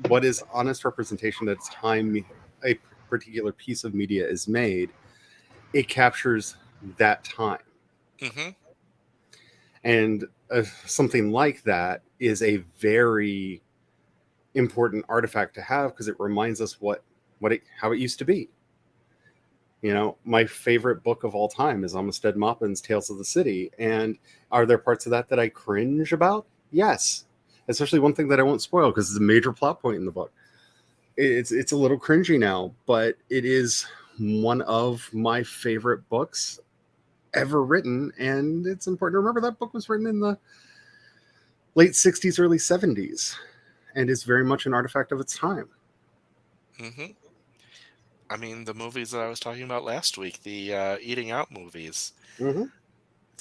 what is honest representation at its time a particular piece of media is made, it captures that time. Mm-hmm. And something like that is a very important artifact to have because it reminds us how it used to be. You know, my favorite book of all time is Amistad Maupin's Tales of the City. And are there parts of that I cringe about? Yes. Especially one thing that I won't spoil because it's a major plot point in the book. It's a little cringy now, but it is one of my favorite books ever written. And it's important to remember that book was written in the late 60s, early 70s, and is very much an artifact of its time. Mm-hmm. I mean, the movies that I was talking about last week, the Eating Out movies, Mm-hmm.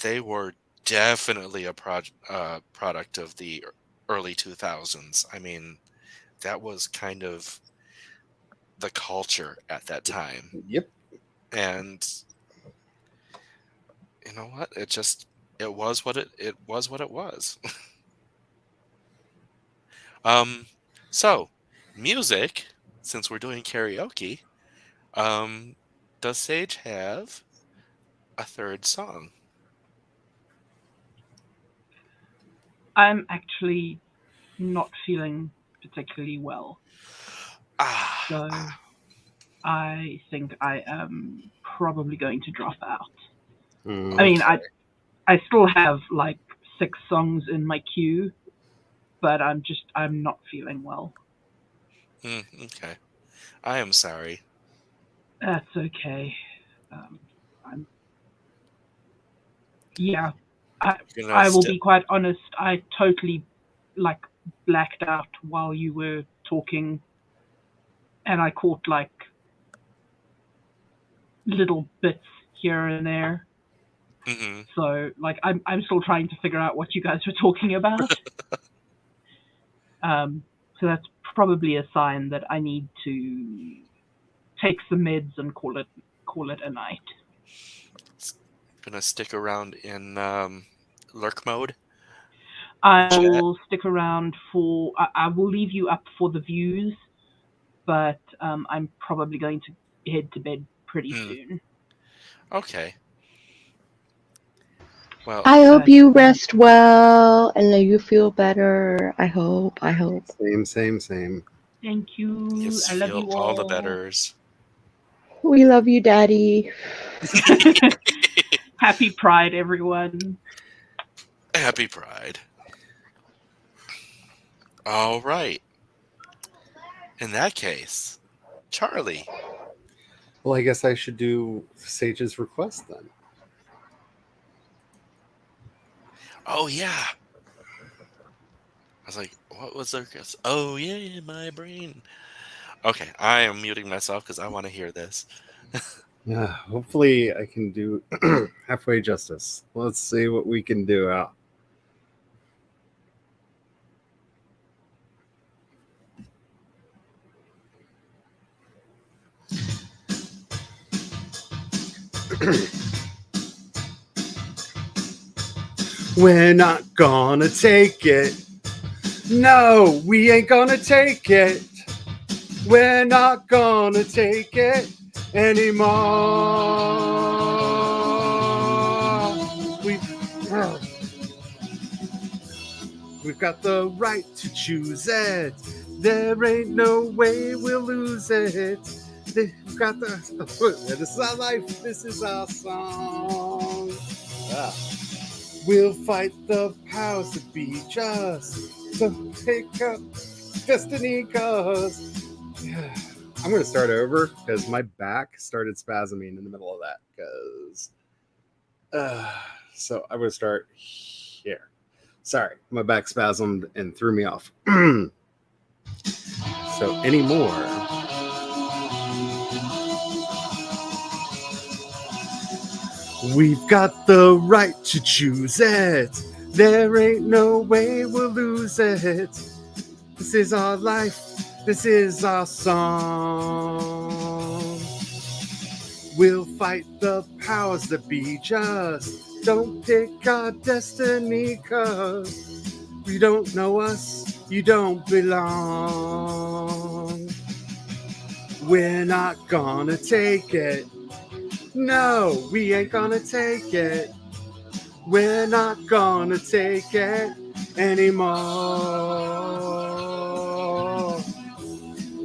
they were definitely a product of the early 2000s. I mean, that was kind of the culture at that time. Yep. And you know what? It was what it was. So music, since we're doing karaoke, does Sage have a third song? I'm actually not feeling particularly well. So I think I am probably going to drop out. Mm-hmm. I mean, I still have like 6 songs in my queue, but I'm not feeling well. Okay. I am sorry. That's okay. Yeah. I will be quite honest. I totally like blacked out while you were talking, and I caught like little bits here and there. Mm-hmm. So like I'm still trying to figure out what you guys were talking about. So that's probably a sign that I need to take some meds and call it a night. Gonna stick around in lurk mode. I will stick around for. I will leave you up for the views, but I'm probably going to head to bed pretty soon. Okay. Well, I hope you rest well and that you feel better. I hope. Same. Thank you. Yes, I love feel you all the all. betters. We love you, Daddy. Happy Pride, everyone. Happy Pride. All right. In that case, Charlie. Well, I guess I should do Sage's request then. Oh, yeah. I was like, what was their request? Oh, yeah, my brain. Okay, I am muting myself because I want to hear this. Yeah, hopefully I can do halfway justice. Let's see what we can do out. We're not gonna take it. No, we ain't gonna take it. We're not gonna take it anymore. We've got the right to choose it. There ain't no way we'll lose it. We've got the. This is our life. This is our song. Ah. We'll fight the powers that be just to pick up destiny, cause I'm going to start over because my back started spasming in the middle of that. Because so I'm going to start here. Sorry, my back spasmed and threw me off. So anymore. We've got the right to choose it. There ain't no way we'll lose it. This is our life. This is our song. We'll fight the powers that be just. Don't pick our destiny, cause you don't know us, you don't belong. We're not gonna take it. No, we ain't gonna take it. We're not gonna take it anymore.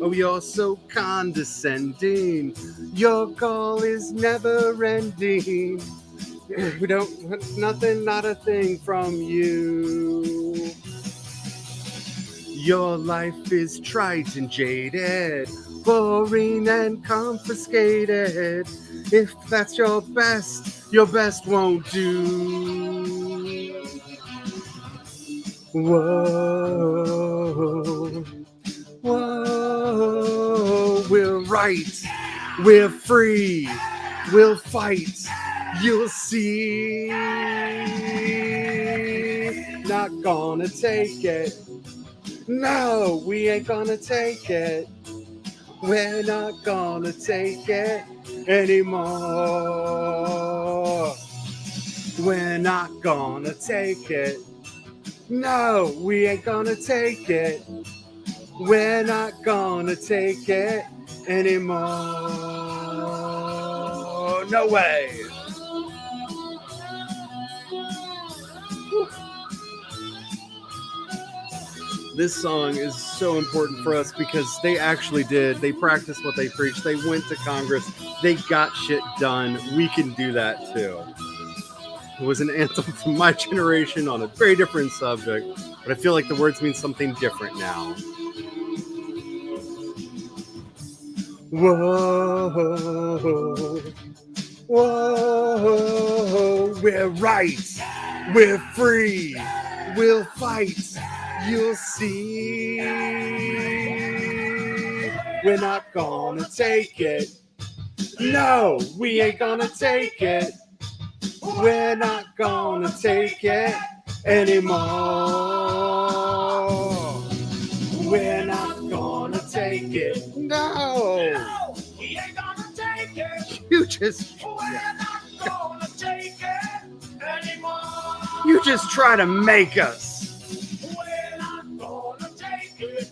Oh, you're so condescending. Your call is never ending. We don't want nothing, not a thing from you. Your life is trite and jaded, boring and confiscated. If that's your best won't do. Whoa, whoa, we're right, we're free, we'll fight, you'll see. Not gonna take it. No, we ain't gonna take it. We're not gonna take it anymore. We're not gonna take it. No, we ain't gonna take it. We're not gonna take it anymore. No way. This song is so important for us because they actually did. They practiced what they preached. They went to Congress. They got shit done. We can do that too. It was an anthem from my generation on a very different subject, but I feel like the words mean something different now. Whoa, whoa, we're right, we're free, we'll fight, you'll see. We're not gonna take it. No, we ain't gonna take it. We're not gonna take it anymore. We're not gonna take it. No, we ain't gonna take it. You just. We're not gonna take it anymore. You just try to make us. We're not gonna take it.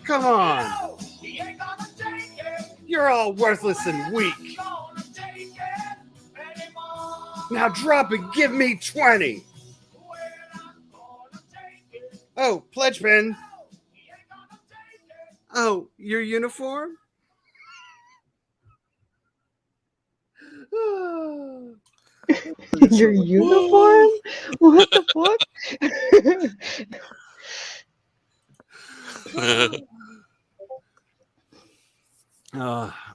Come on. No, we ain't gonna take it. You're all worthless and weak. Now drop and give me 20. Oh, pledge pin. Oh, your uniform? Your uniform? What the fuck?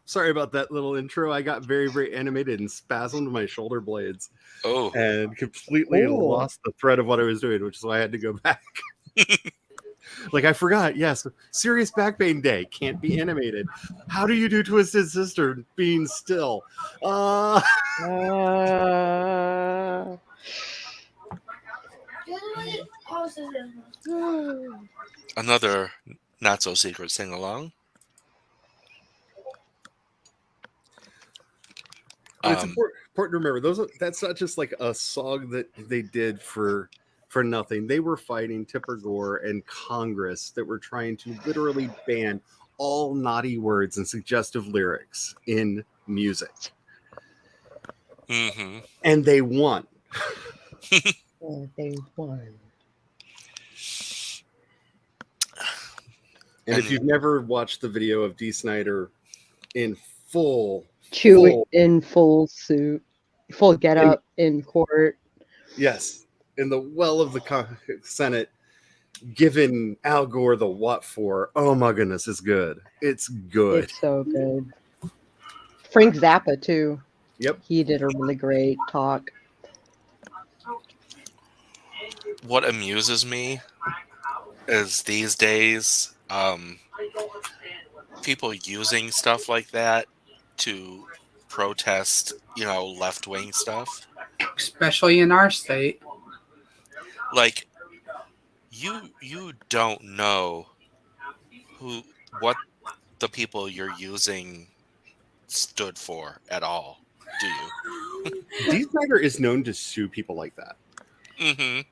Sorry about that little intro. I got very, very animated and spasmed my shoulder blades. Oh. And completely lost the thread of what I was doing, which is why I had to go back. Like, I forgot. Yes, serious back pain day. Can't be animated. How do you do Twisted Sister being still? Another not so secret sing along. It's important to remember that's not just like a song that they did for nothing. They were fighting Tipper Gore and Congress that were trying to literally ban all naughty words and suggestive lyrics in music. Mm-hmm. And they won. Oh, they won. And if you've never watched the video of D. Snyder in full In full suit, full get up in court. Yes, in the well of the Senate, giving Al Gore the what for. Oh my goodness, it's good. It's good. It's so good. Frank Zappa too. Yep. He did a really great talk. What amuses me is these days, people using stuff like that to protest, left-wing stuff. Especially in our state. Like, you don't know what the people you're using stood for at all, do you? D. Snyder is known to sue people like that. Mm-hmm.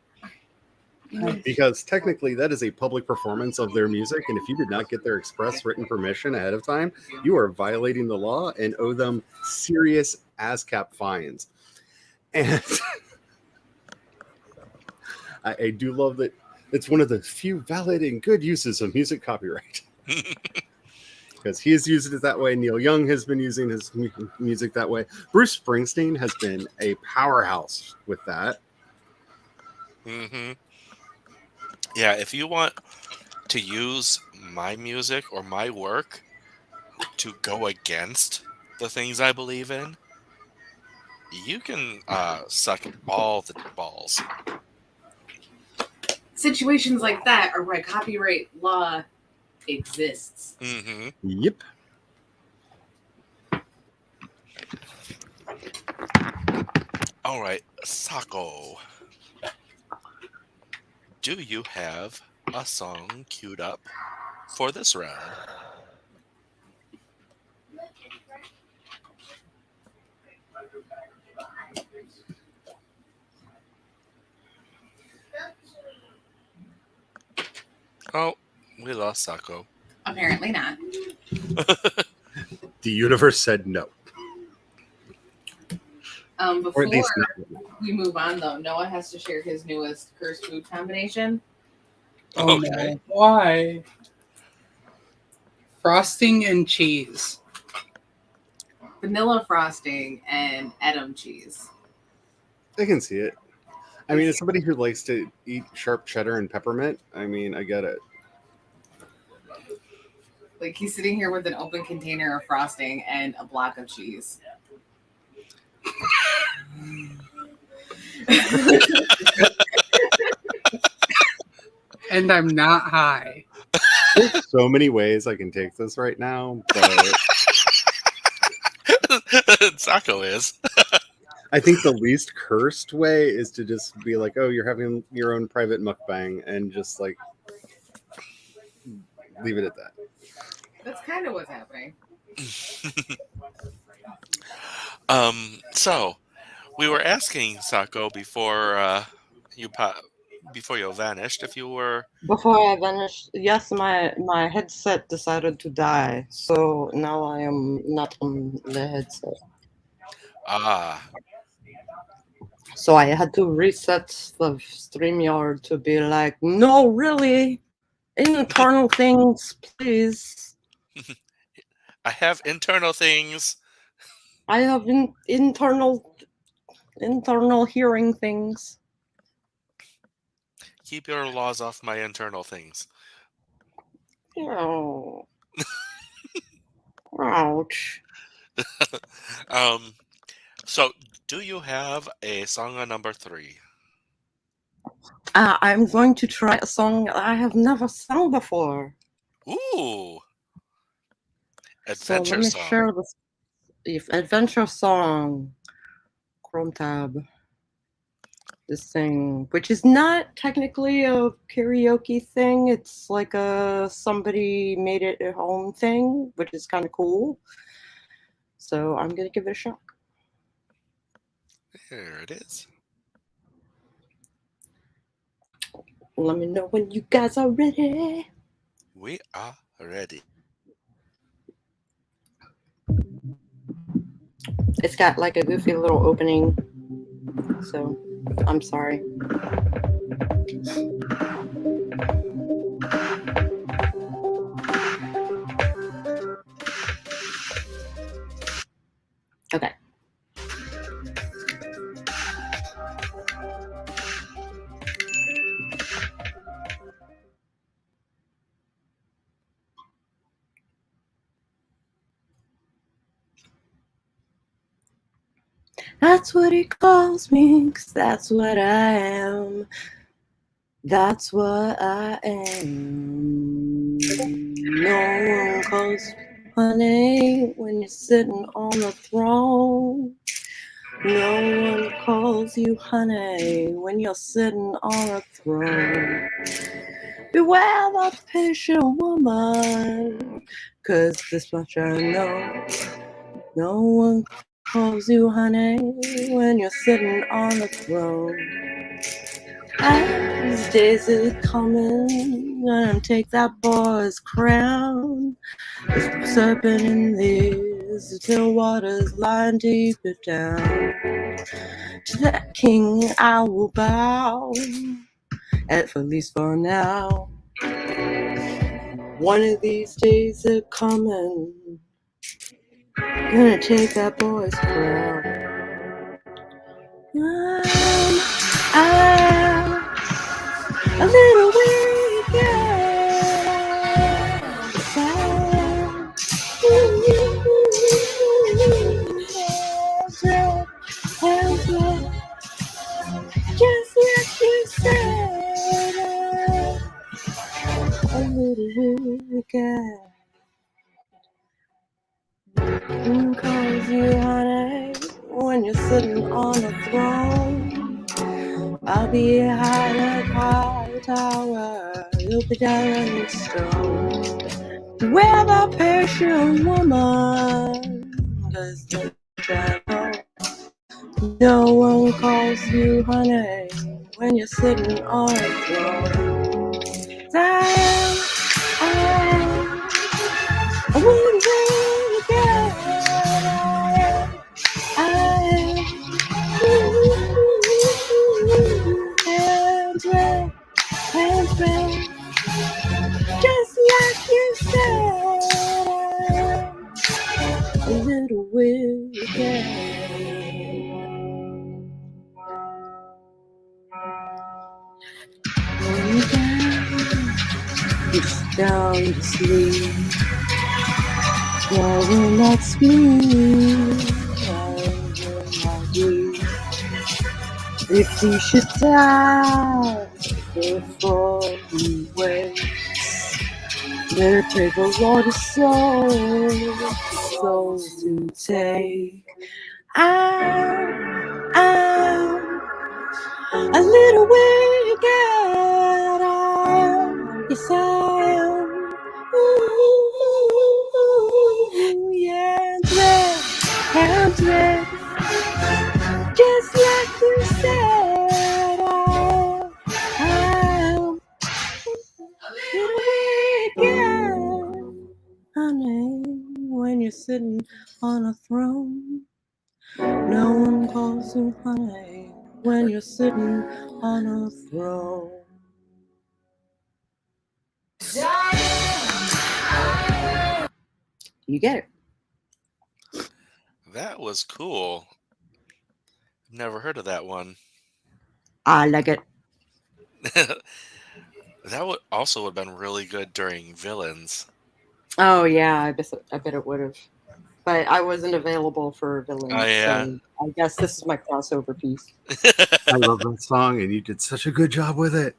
Because technically that is a public performance of their music, and if you did not get their express written permission ahead of time, you are violating the law and owe them serious ASCAP fines. And I do love that it's one of the few valid and good uses of music copyright. Because he has used it that way. Neil Young has been using his music that way. Bruce Springsteen has been a powerhouse with that. Mm-hmm. Yeah, if you want to use my music or my work to go against the things I believe in, you can suck all the balls. Situations like that are why copyright law exists. Mm-hmm. Yep. All right, Sako. Do you have a song queued up for this round? Oh, we lost Sako. Apparently not. The universe said no. Before Or at least we move on, though, Noah has to share his newest cursed food combination. Oh Okay. no. Why? Frosting and cheese. Vanilla frosting and Edam cheese. I can see it. I mean, as somebody who likes to eat sharp cheddar and peppermint, I mean, I get it. Like, he's sitting here with an open container of frosting and a block of cheese. And I'm not high. There's so many ways I can take this right now, but Sako is. I think the least cursed way is to just be like, oh, you're having your own private mukbang, and just like leave it at that. That's kind of what's happening. So we were asking Sako before you vanished if you were. Before I vanished, yes, my headset decided to die, so now I am not on the headset. So I had to reset the StreamYard to be like, no, really, internal things, please. I have internal things. I have internal hearing things. Keep your laws off my internal things. Oh. Ouch. So do you have a song on number 3? I'm going to try a song I have never sung before. Ooh. So Adventure let me song. share this. If adventure song, Chrome tab. This thing, which is not technically a karaoke thing, it's like a somebody made it at home thing, which is kind of cool. So I'm gonna give it a shot. Here it is. Let me know when you guys are ready. We are ready. It's got like a goofy little opening, so I'm sorry. Okay. That's what he calls me, 'cause that's what I am. That's what I am. No one calls you honey when you're sitting on the throne. No one calls you honey when you're sitting on a throne. Beware the patient woman, 'cause this much I know. No one calls you honey when you're sitting on the throne. As days are coming, gonna take that boy's crown. There's serpent in these till waters lying deeper down. To that king I will bow, at least for now. One of these days are coming, gonna take that boy's crown. I'm a little weak girl. Hands up, just like you said. A little weak girl. Who calls you honey when you're sitting on a throne? I'll be high like high tower, you'll be down in the stone. Beware the patient woman, 'cause the shadow. No one calls you honey when you're sitting on a throne. I wouldn't really get I am hands red, just like you said. A little wicked. It's down to sleep. Why will not sleep? Why will not sleep? If he should die before he wakes, there take a lot of souls to take. I'm a little wicked. Yes, I am. Ooh, yeah, hands red, just like you said. I'm a little wicked, honey, when you're sitting on a throne. No one calls you honey when you're sitting on a throne. You get it. That was cool. Never heard of that one. I like it. That would also would have been really good during Villains. Oh yeah, I bet it would have. But I wasn't available for Oh villains, yeah. so I guess this is my crossover piece. I love that song, and you did such a good job with it.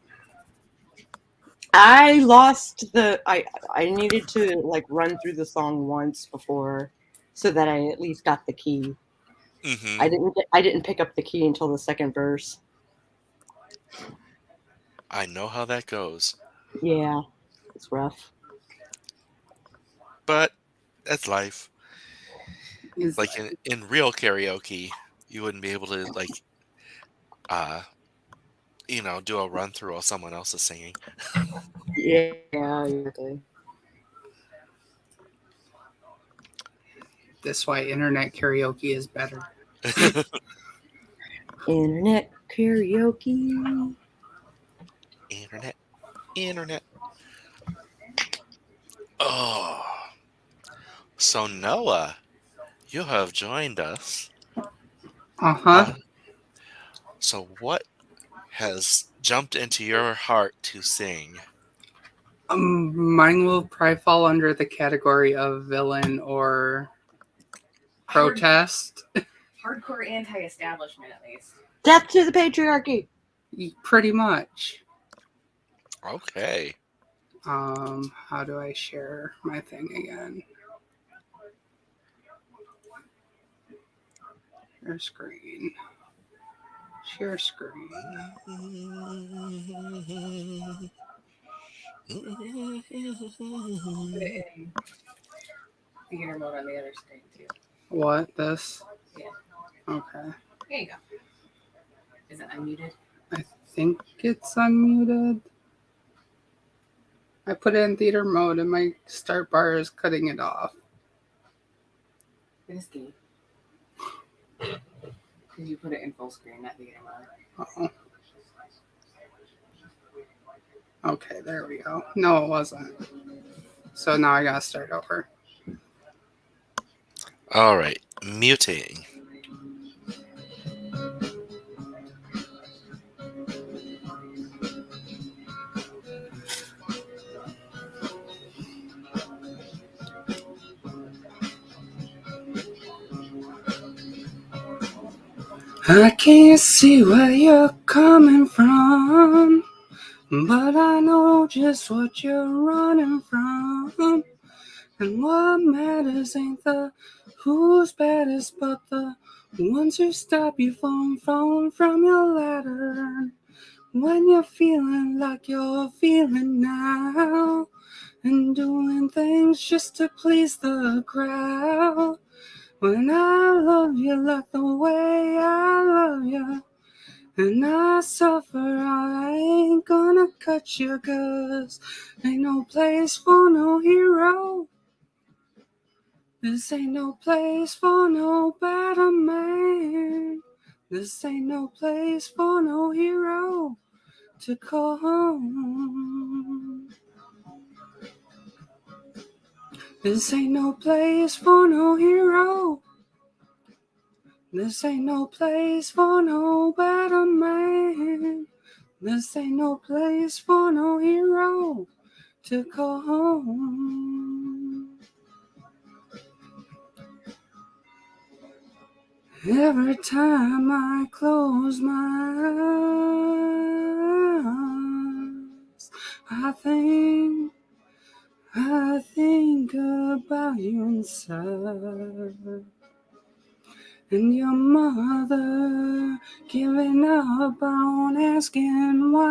I lost the I needed to like run through the song once before so that I at least got the key. hmm I didn't pick up the key until the second verse. I know how that goes. Yeah, it's rough. But that's life. Is Like in real karaoke, you wouldn't be able to like uh do a run through while someone else is singing. Yeah, exactly. That's why internet karaoke is better. Internet karaoke. Internet. Oh, so Noah, you have joined us. Uh-huh. So what has jumped into your heart to sing? Mine will probably fall under the category of villain or protest. Hardcore anti-establishment, at least. Death to the patriarchy. Pretty much. Okay. How do I share my thing again? Share screen. Share screen. Put it in theater mode on the other screen, too. What? This? Yeah. Okay. There you go. Is it unmuted? I think it's unmuted. I put it in theater mode and my start bar is cutting it off. It is game. Because you put it in full screen, not theater mode. Uh-oh. Okay, there we go. No, it wasn't. So now I gotta start over. All right. Muting. I can't see where you're coming from, but I know just what you're running from. And what matters ain't the who's baddest, but the ones who stop you falling from your ladder. When you're feeling like you're feeling now, and doing things just to please the crowd. When I love you like the way I love you, and I suffer, I ain't gonna cut you, 'cause ain't no place for no hero. This ain't no place for no better man. This ain't no place for no hero to call home. This ain't no place for no hero. This ain't no place for no better man. This ain't no place for no hero to call home. Every time I close my eyes, I think about you inside. And your mother giving up on asking why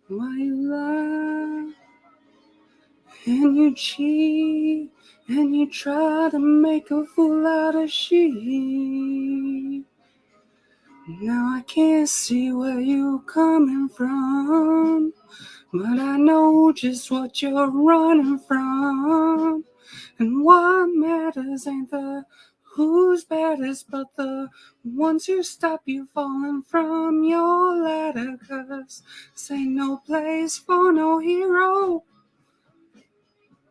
you lie, and you cheat, and you try to make a fool out of she. Now I can't see where you're coming from, but I know just what you're running from. And what matters ain't the who's baddest, but the ones who stop you falling from your ladder. 'Cause this ain't no place for no hero.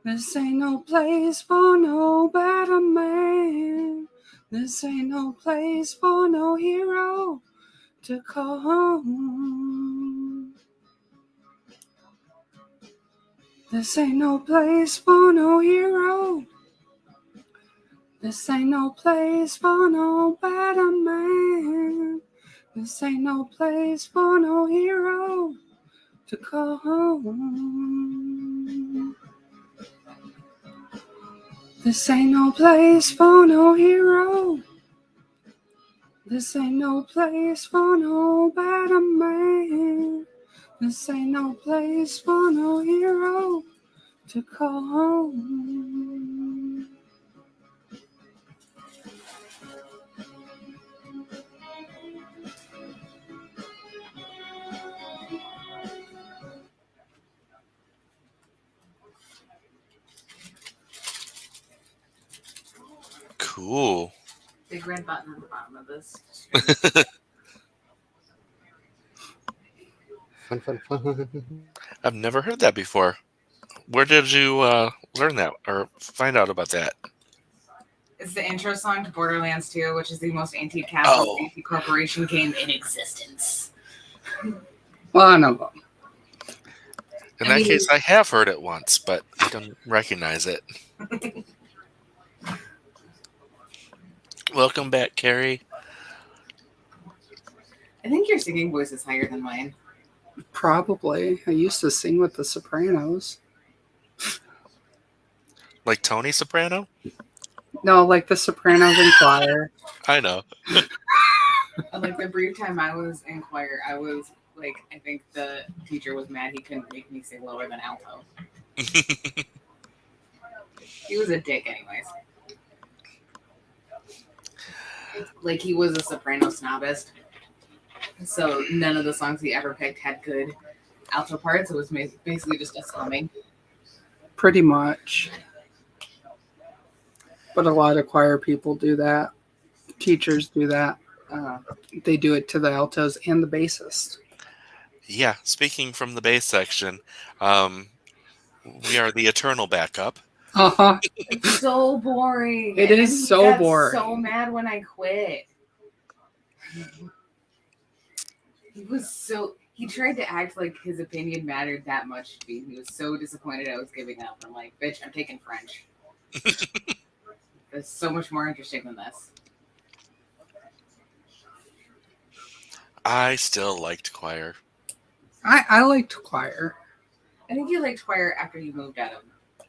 This ain't no place for no better man. This ain't no place for no hero to call home. This ain't no place for no hero. This ain't no place for no better man. This ain't no place for no hero to call home. This ain't no place for no hero. This ain't no place for no better man. This ain't no place for no hero to call home. Ooh. Big red button on the bottom of this. Fun. I've never heard that before. Where did you learn that or find out about that? It's the intro song to Borderlands 2, which is the most anti-capitalist, Oh. anti-corporation game in existence. One of them. In that case, I have heard it once, but I don't recognize it. Welcome back, Carrie. I think your singing voice is higher than mine. Probably. I used to sing with the Sopranos. Like Tony Soprano? No, like the Sopranos in choir. I know. Like the brief time I was in choir, I was like, I think the teacher was mad he couldn't make me sing lower than alto. He was a dick, anyways. Like, he was a soprano snobist. So none of the songs he ever picked had good alto parts. It was basically just us humming. Pretty much. But a lot of choir people do that. Teachers do that. They do it to the altos and the bassist. Yeah, speaking from the bass section, we are the eternal backup. Uh-huh. It's so boring. It And is then he so got boring. so mad when I quit. He tried to act like his opinion mattered that much to me. He was so disappointed I was giving up. I'm like, bitch, I'm taking French. It's so much more interesting than this. I still liked choir. I liked choir. I think you liked choir after you moved out of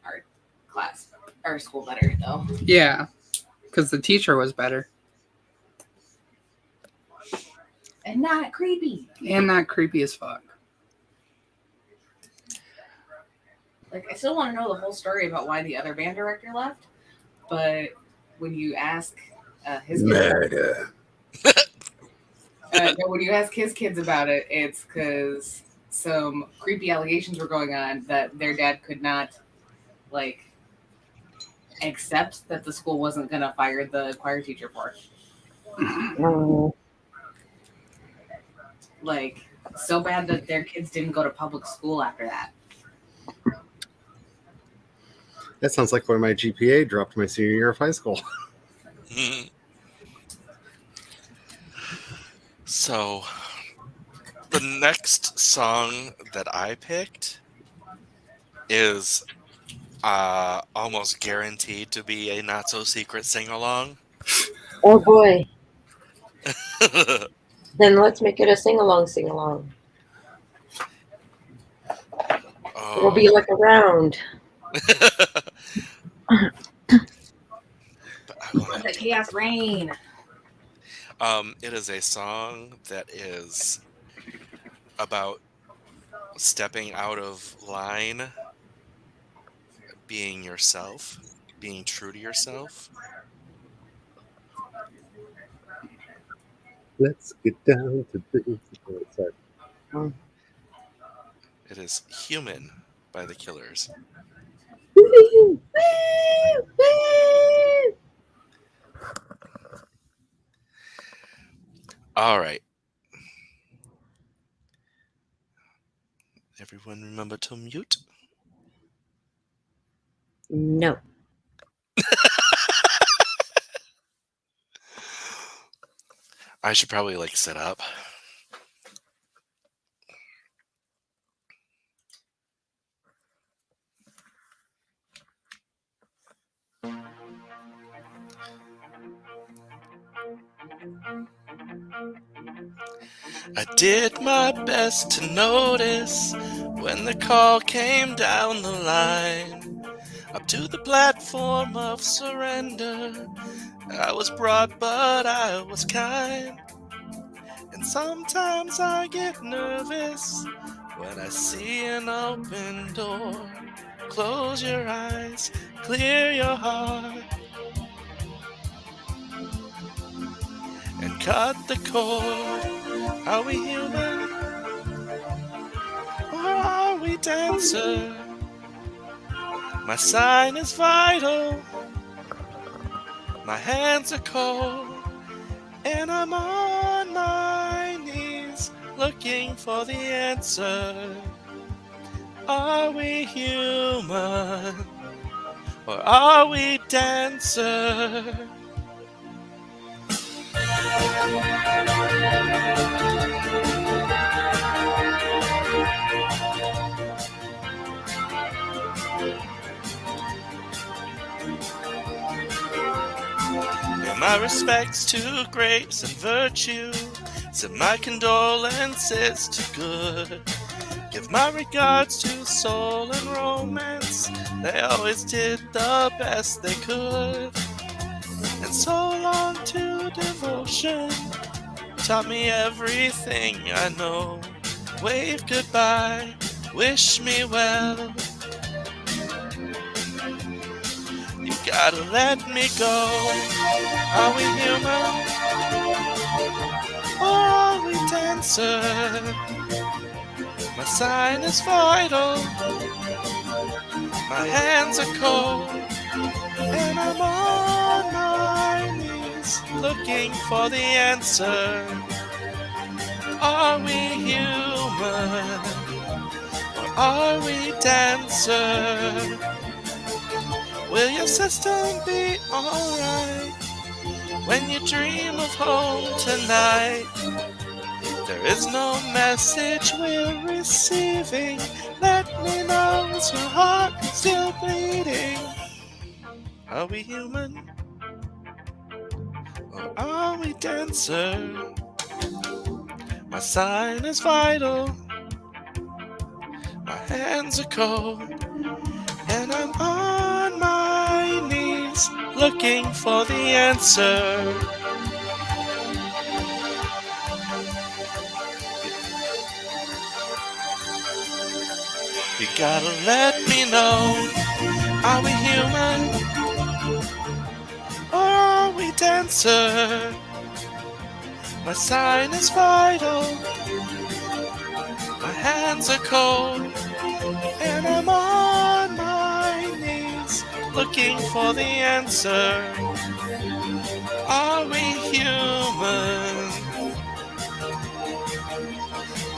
art class or school better, though. Yeah, because the teacher was better. And not creepy. And not creepy as fuck. Like, I still want to know the whole story about why the other band director left, but when you ask his kids Murder. when you ask his kids about it, it's because some creepy allegations were going on that their dad could not, like, accept that the school wasn't going to fire the choir teacher for. Oh. Like, so bad that their kids didn't go to public school after that. That sounds like when my GPA dropped my senior year of high school. So, the next song that I picked is almost guaranteed to be a not-so-secret sing-along. Oh boy. Then let's make it a sing-along. It'll be like a round. The chaos reign. It is a song that is about stepping out of line, being yourself, being true to yourself. Let's get down to business. Oh, sorry. It is Human by The Killers. Woo! Woo! All right. Everyone remember to mute? No. I should probably sit up. I did my best to notice when the call came down the line, up to the platform of surrender. I was broad, but I was kind. And sometimes I get nervous when I see an open door. Close your eyes, clear your heart, and cut the cord. Are we human? Or are we dancer? My sign is vital. My hands are cold, and I'm on my knees looking for the answer. Are we human, or are we dancer? Give my respects to grace and virtue. Send my condolences to good. Give my regards to soul and romance. They always did the best they could. And so long to devotion. Taught me everything I know. Wave goodbye, wish me well. You gotta let me go. Are we human? Or are we dancer? My sign is vital. My hands are cold. And I'm on my knees looking for the answer. Are we human? Or are we dancer? Will your system be alright when you dream of home tonight? There is no message we're receiving. Let me know, is your heart still bleeding? Are we human? Or are we dancer? My sign is vital. My hands are cold. And I'm on my knees looking for the answer. You gotta let me know. Are we human? Or are we dancer? My sign is vital. My hands are cold. And I'm on my knees looking for the answer. Are we human?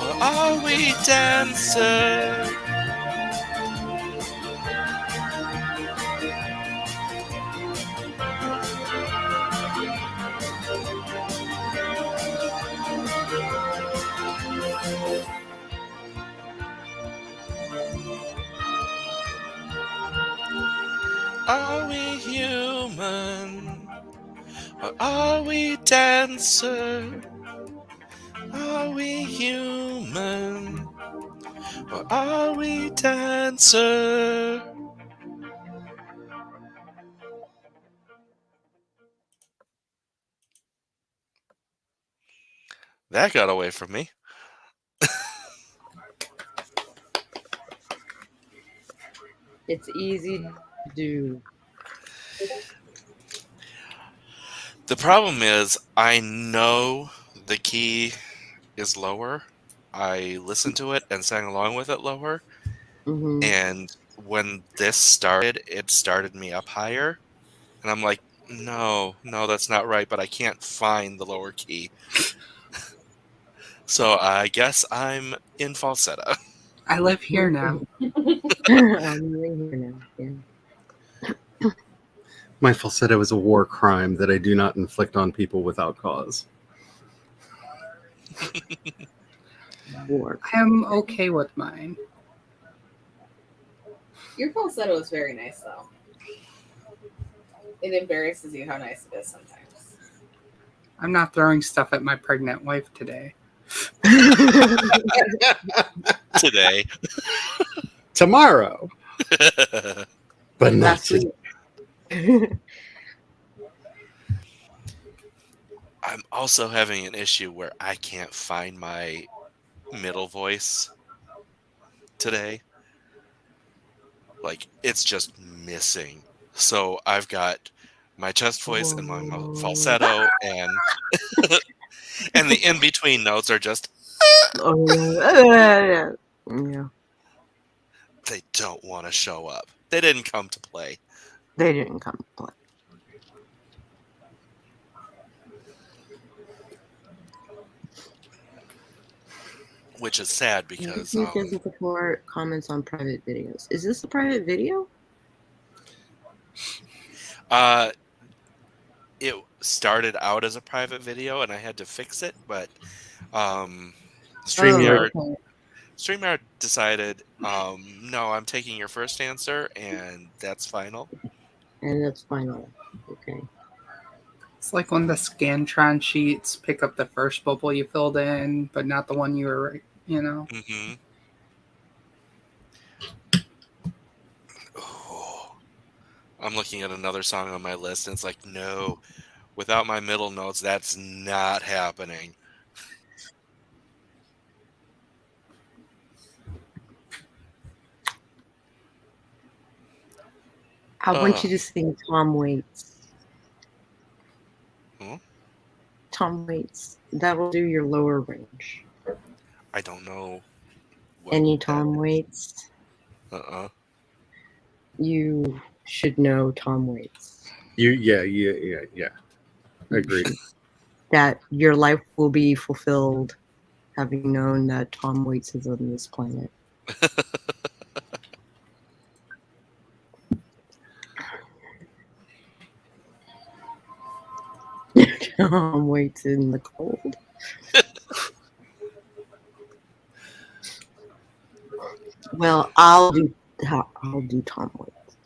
Or are we dancer? Are we human? Or are we dancer? Are we human? Or are we dancer? That got away from me. It's easy to do. The problem is, I know the key is lower. I listened to it and sang along with it lower. Mm-hmm. And when this started, it started me up higher. And I'm like, no, that's not right. But I can't find the lower key. So I guess I'm in falsetto. I live here now. I'm living here now. Yeah. My falsetto is a war crime that I do not inflict on people without cause. War. I am okay with mine. Your falsetto is very nice, though. It embarrasses you how nice it is sometimes. I'm not throwing stuff at my pregnant wife today. Today. Tomorrow, but not Last today. week. I'm also having an issue where I can't find my middle voice today. Like, it's just missing. So I've got my chest voice and my falsetto, and and the in-between notes are just, Yeah. they don't want to show up. They didn't come to play. They didn't come to play. which is sad because YouTube doesn't support comments on private videos. Is this a private video? it started out as a private video and I had to fix it, but StreamYard Oh, okay. StreamYard decided, no, I'm taking your first answer, and that's final. And that's final. Okay. It's like when the Scantron sheets pick up the first bubble you filled in, but not the one you were, Mm-hmm. Oh, I'm looking at another song on my list, and it's like, no, without my middle notes, that's not happening. I want you to sing Tom Waits. Hmm? Tom Waits. That'll do your lower range. I don't know. Any Tom Waits? You should know Tom Waits. Yeah. Agreed. That your life will be fulfilled having known that Tom Waits is on this planet. Tom Waits in the cold. Well, I'll do Tom Waits,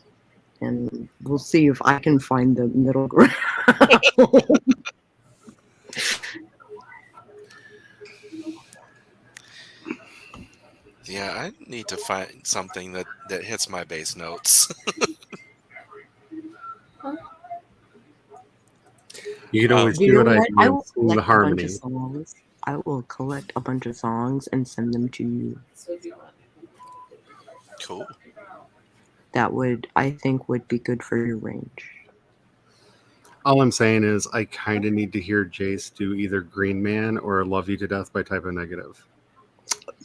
and we'll see if I can find the middle ground. Yeah, I need to find something that hits my bass notes. You can always You do know what I what? do I and will sing the collect a bunch harmony. of songs. I will collect a bunch of songs and send them to you. Cool. That would, I think, would be good for your range. All I'm saying is I kind of need to hear Jace do either Green Man or Love You to Death by Type O Negative.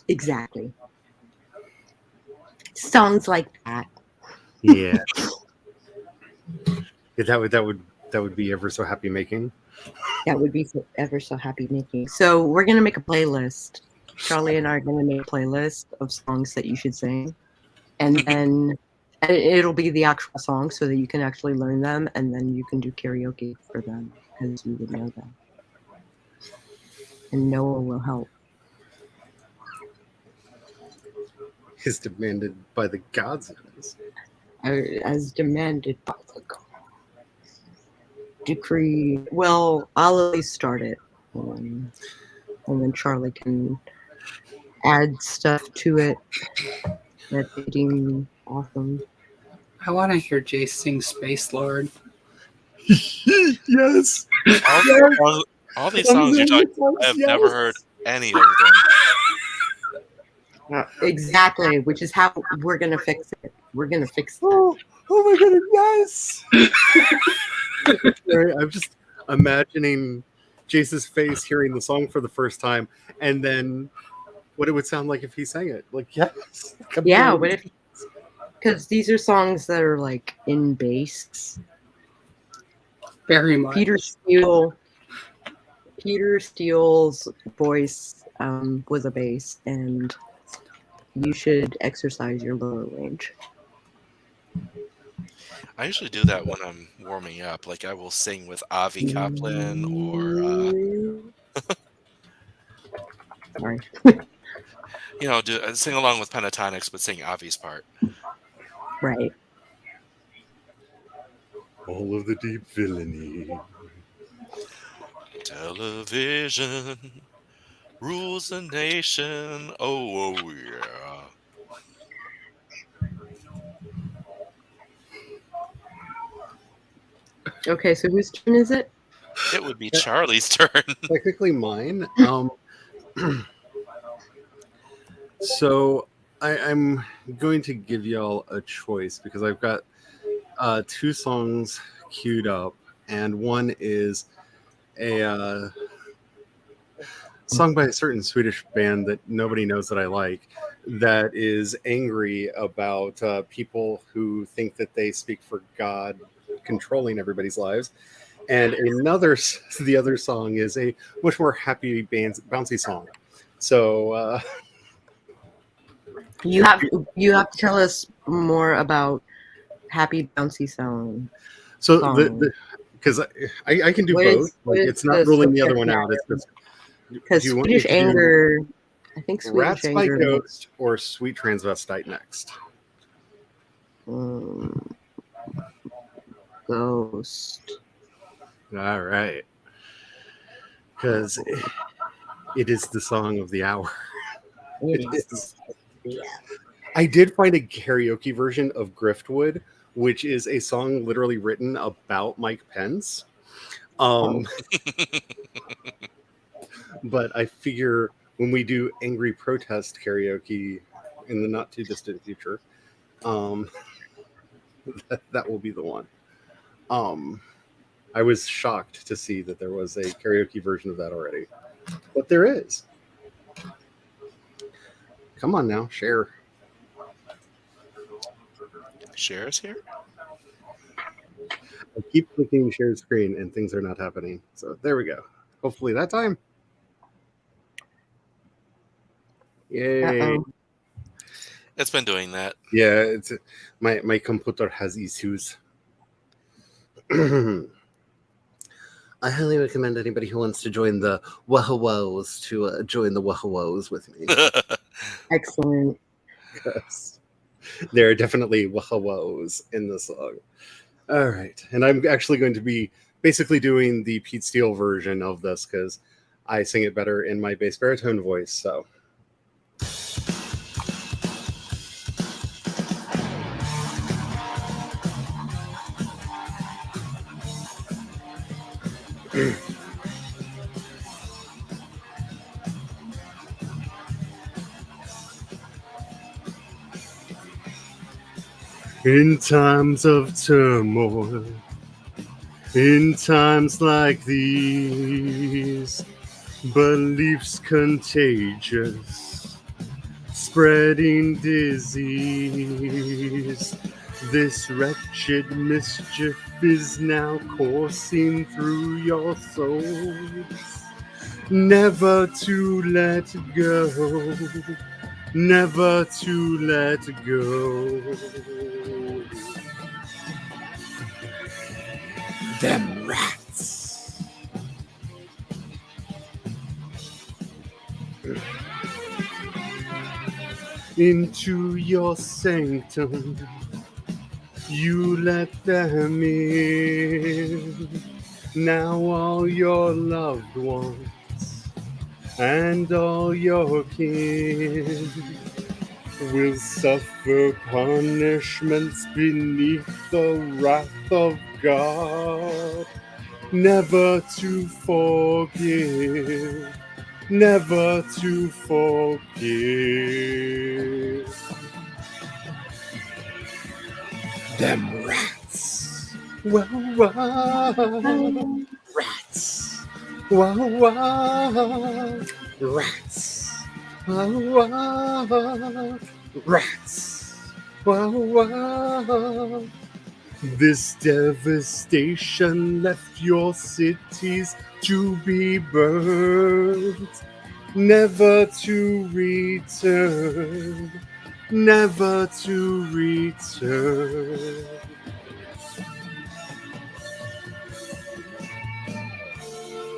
Exactly. Songs like that. Yeah. That would be ever so happy making. That would be ever so happy making. So we're gonna make a playlist. Charlie and I are gonna make a playlist of songs that you should sing, and then it'll be the actual song so that you can actually learn them, and then you can do karaoke for them because you would know them, and Noah will help. Is demanded by the gods. As demanded by the gods. Decree. Well, I'll at least start it, and then Charlie can add stuff to it that they deem awesome. I want to hear Jace sing Space Lord. Yes. All these songs you're talking about, I have never heard any of them. Exactly, which is how we're gonna fix it. We're gonna fix it. Oh my god, yes! I'm just imagining Jace's face hearing the song for the first time, and then what it would sound like if he sang it. Like, yes. Yeah, what if? Because these are songs that are like in bass. Very much. Peter Steele's voice was a bass, and you should exercise your lower range. I usually do that when I'm warming up. Like I will sing with Avi Kaplan or Sorry. sing along with Pentatonics, but sing Avi's part. Right. All of the deep villainy. Television rules the nation. Oh yeah. Okay, so whose turn is it? It would be Charlie's turn. Technically mine. So I'm going to give y'all a choice because I've got two songs queued up, and one is a song by a certain Swedish band that nobody knows that I like, that is angry about people who think that they speak for God controlling everybody's lives. And the other song is a much more happy bouncy song So You have to tell us more about Happy Bouncy Song. so Song. because I can do What both. is Like it's not the ruling the other subject one out. It's matter? just, do Because you want me Swedish to do Anger, I think Swedish Rats by Anger. Ghost or Sweet Transvestite next? Ghost. All right, because it is the song of the hour. It is. Yeah. I did find a karaoke version of Griftwood, which is a song literally written about Mike Pence. But I figure when we do angry protest karaoke in the not too distant future, that will be the one. I was shocked to see that there was a karaoke version of that already, but there is. Come on now, share. Share is here. I keep clicking share screen and things are not happening. So there we go. Hopefully that time. Yay. Uh-oh. It's been doing that. Yeah, it's my computer has issues. I highly recommend anybody who wants to join the Wahawos to join the Wahawos with me. Excellent. Because there are definitely Wahawos in the song. All right. And I'm actually going to be basically doing the Pete Steele version of this because I sing it better in my bass baritone voice. So. In times of turmoil, in times like these, beliefs contagious, spreading disease. This wretched mischief is now coursing through your souls. Never to let go, never to let go. Them rats. Into your sanctum, you let them in. Now all your loved ones and all your kin will suffer punishments beneath the wrath of God. Never to forgive, never to forgive. Them rats. Wah, wah. Rats. Wah, wah. Rats. Wah, wah. Rats. Wah, wah. This devastation left your cities to be burned, never to return, never to return.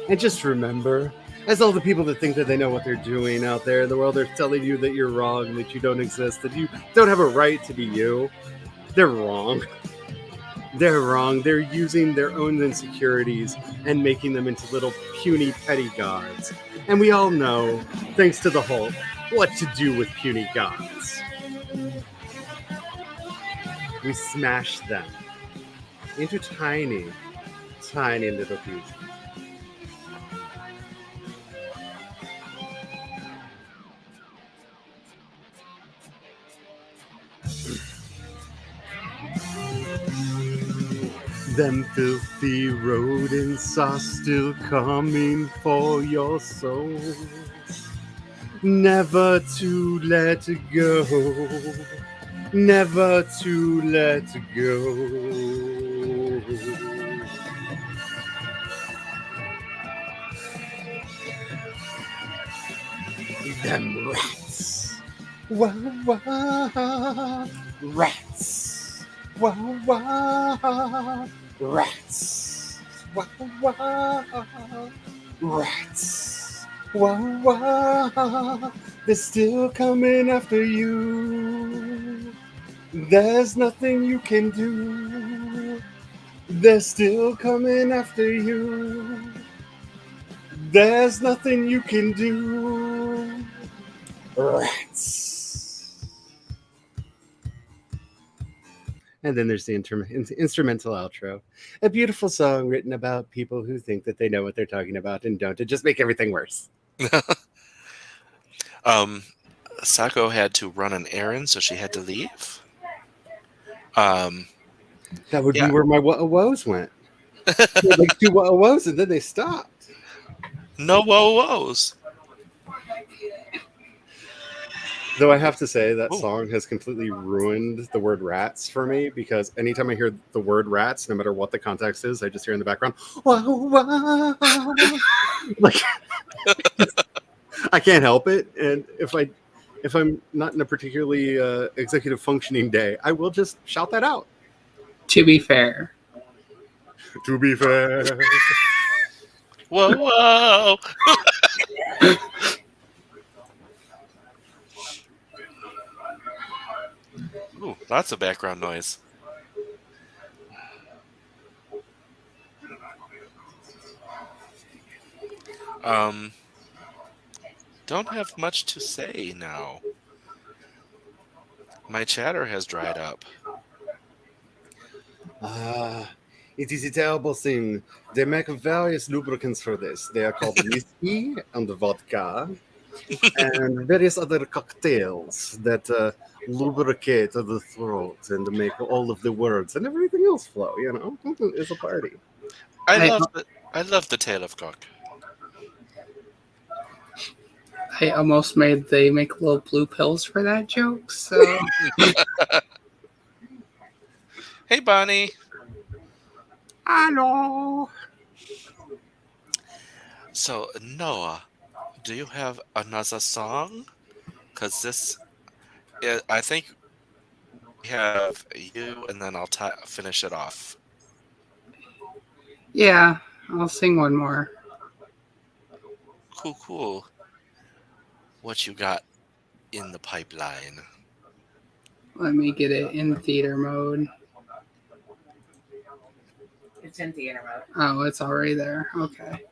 And just remember, as all the people that think that they know what they're doing out there in the world are telling you that you're wrong, that you don't exist, that you don't have a right to be you, they're wrong. They're wrong. They're using their own insecurities and making them into little puny petty gods. And we all know, thanks to the Hulk, what to do with puny gods. We smash them into tiny, tiny little pieces. Them filthy rodents are still coming for your souls. Never to let go. Never to let go. Them rats. Wah, wah. Rats. Wah, wah. Rats. Wah, wah. Rats. Wah, wah. They're still coming after you. There's nothing you can do. They're still coming after you. There's nothing you can do. Rats. And then there's the instrumental outro. A beautiful song written about people who think that they know what they're talking about and don't, to just make everything worse. um, Sako had to run an errand, so she had to leave. Um, That would be yeah. where my woes went. Like 2 woes, and then they stopped. No woes. Though I have to say that Ooh. song has completely ruined the word rats for me, because anytime I hear the word rats, no matter what the context is, I just hear in the background, wow, wow. Like, I can't help it. And if I'm not in a particularly executive functioning day, I will just shout that out. To be fair. To be fair. Whoa. Ooh, lots of background noise. Don't have much to say now. My chatter has dried up. It is a terrible thing. They make various lubricants for this. They are called whiskey and vodka, and various other cocktails that lubricate the throat and make all of the words and everything else flow. You know, it's a party. I I love the tale of cock. I almost made they make little blue pills for that joke, so Hey, Bonnie. Hello. So, Noah, do you have another song? Because I think we have you, and then I'll finish it off. yeah, I'll sing one more. Cool, cool. What you got in the pipeline? Let me get it in theater mode. It's in theater mode. Oh, it's already there. Okay.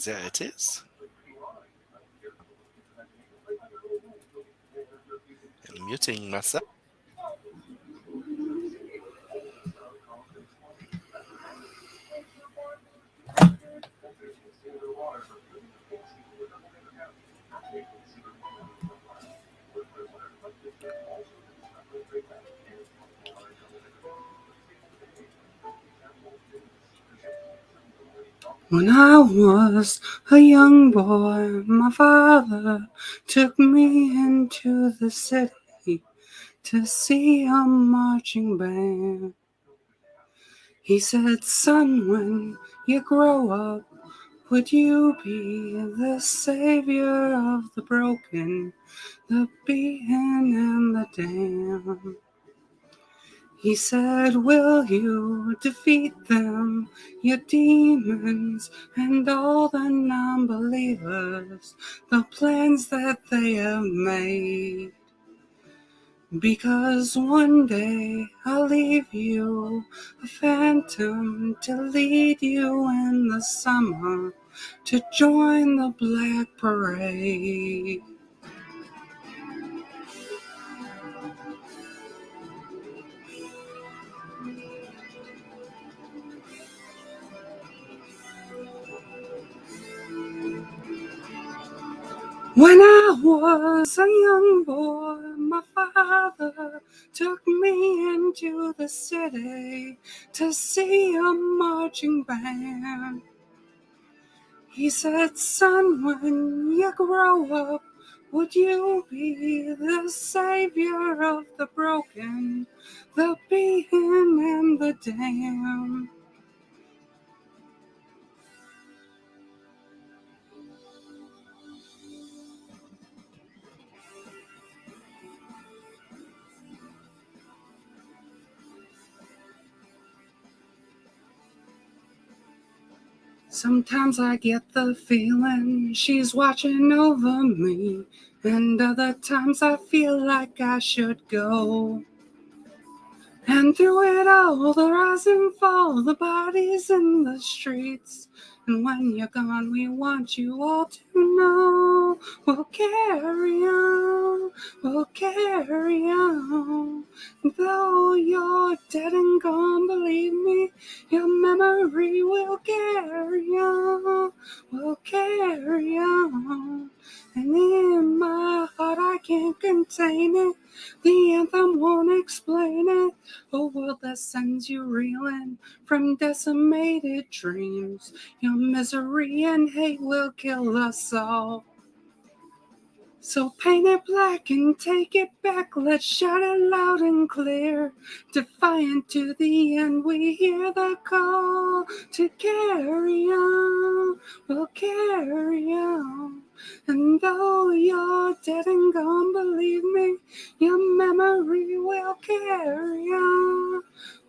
There it is. I'm muting myself. When I was a young boy, my father took me into the city to see a marching band. He said, son, when you grow up, would you be the savior of the broken, the beaten, and the damned? He said, will you defeat them, your demons, and all the non-believers, the plans that they have made? Because one day I'll leave you a phantom to lead you in the summer to join the Black Parade. When I was a young boy, my father took me into the city to see a marching band. He said, son, when you grow up, would you be the savior of the broken, the beaten, and a damn. Sometimes I get the feeling she's watching over me, and other times I feel like I should go. And through it all, the rise and fall, the bodies in the streets. And when you're gone, we want you all to know we'll carry on, we'll carry on. Though you're dead and gone, believe me, your memory will carry on, will carry on. And in my heart, I can't contain it. The anthem won't explain it. A world that sends you reeling from decimated dreams. Your misery and hate will kill us all. So paint it black and take it back. Let's shout it loud and clear. Defiant to the end, we hear the call to carry on. We'll carry on. And though you're dead and gone, believe me, your memory will carry on.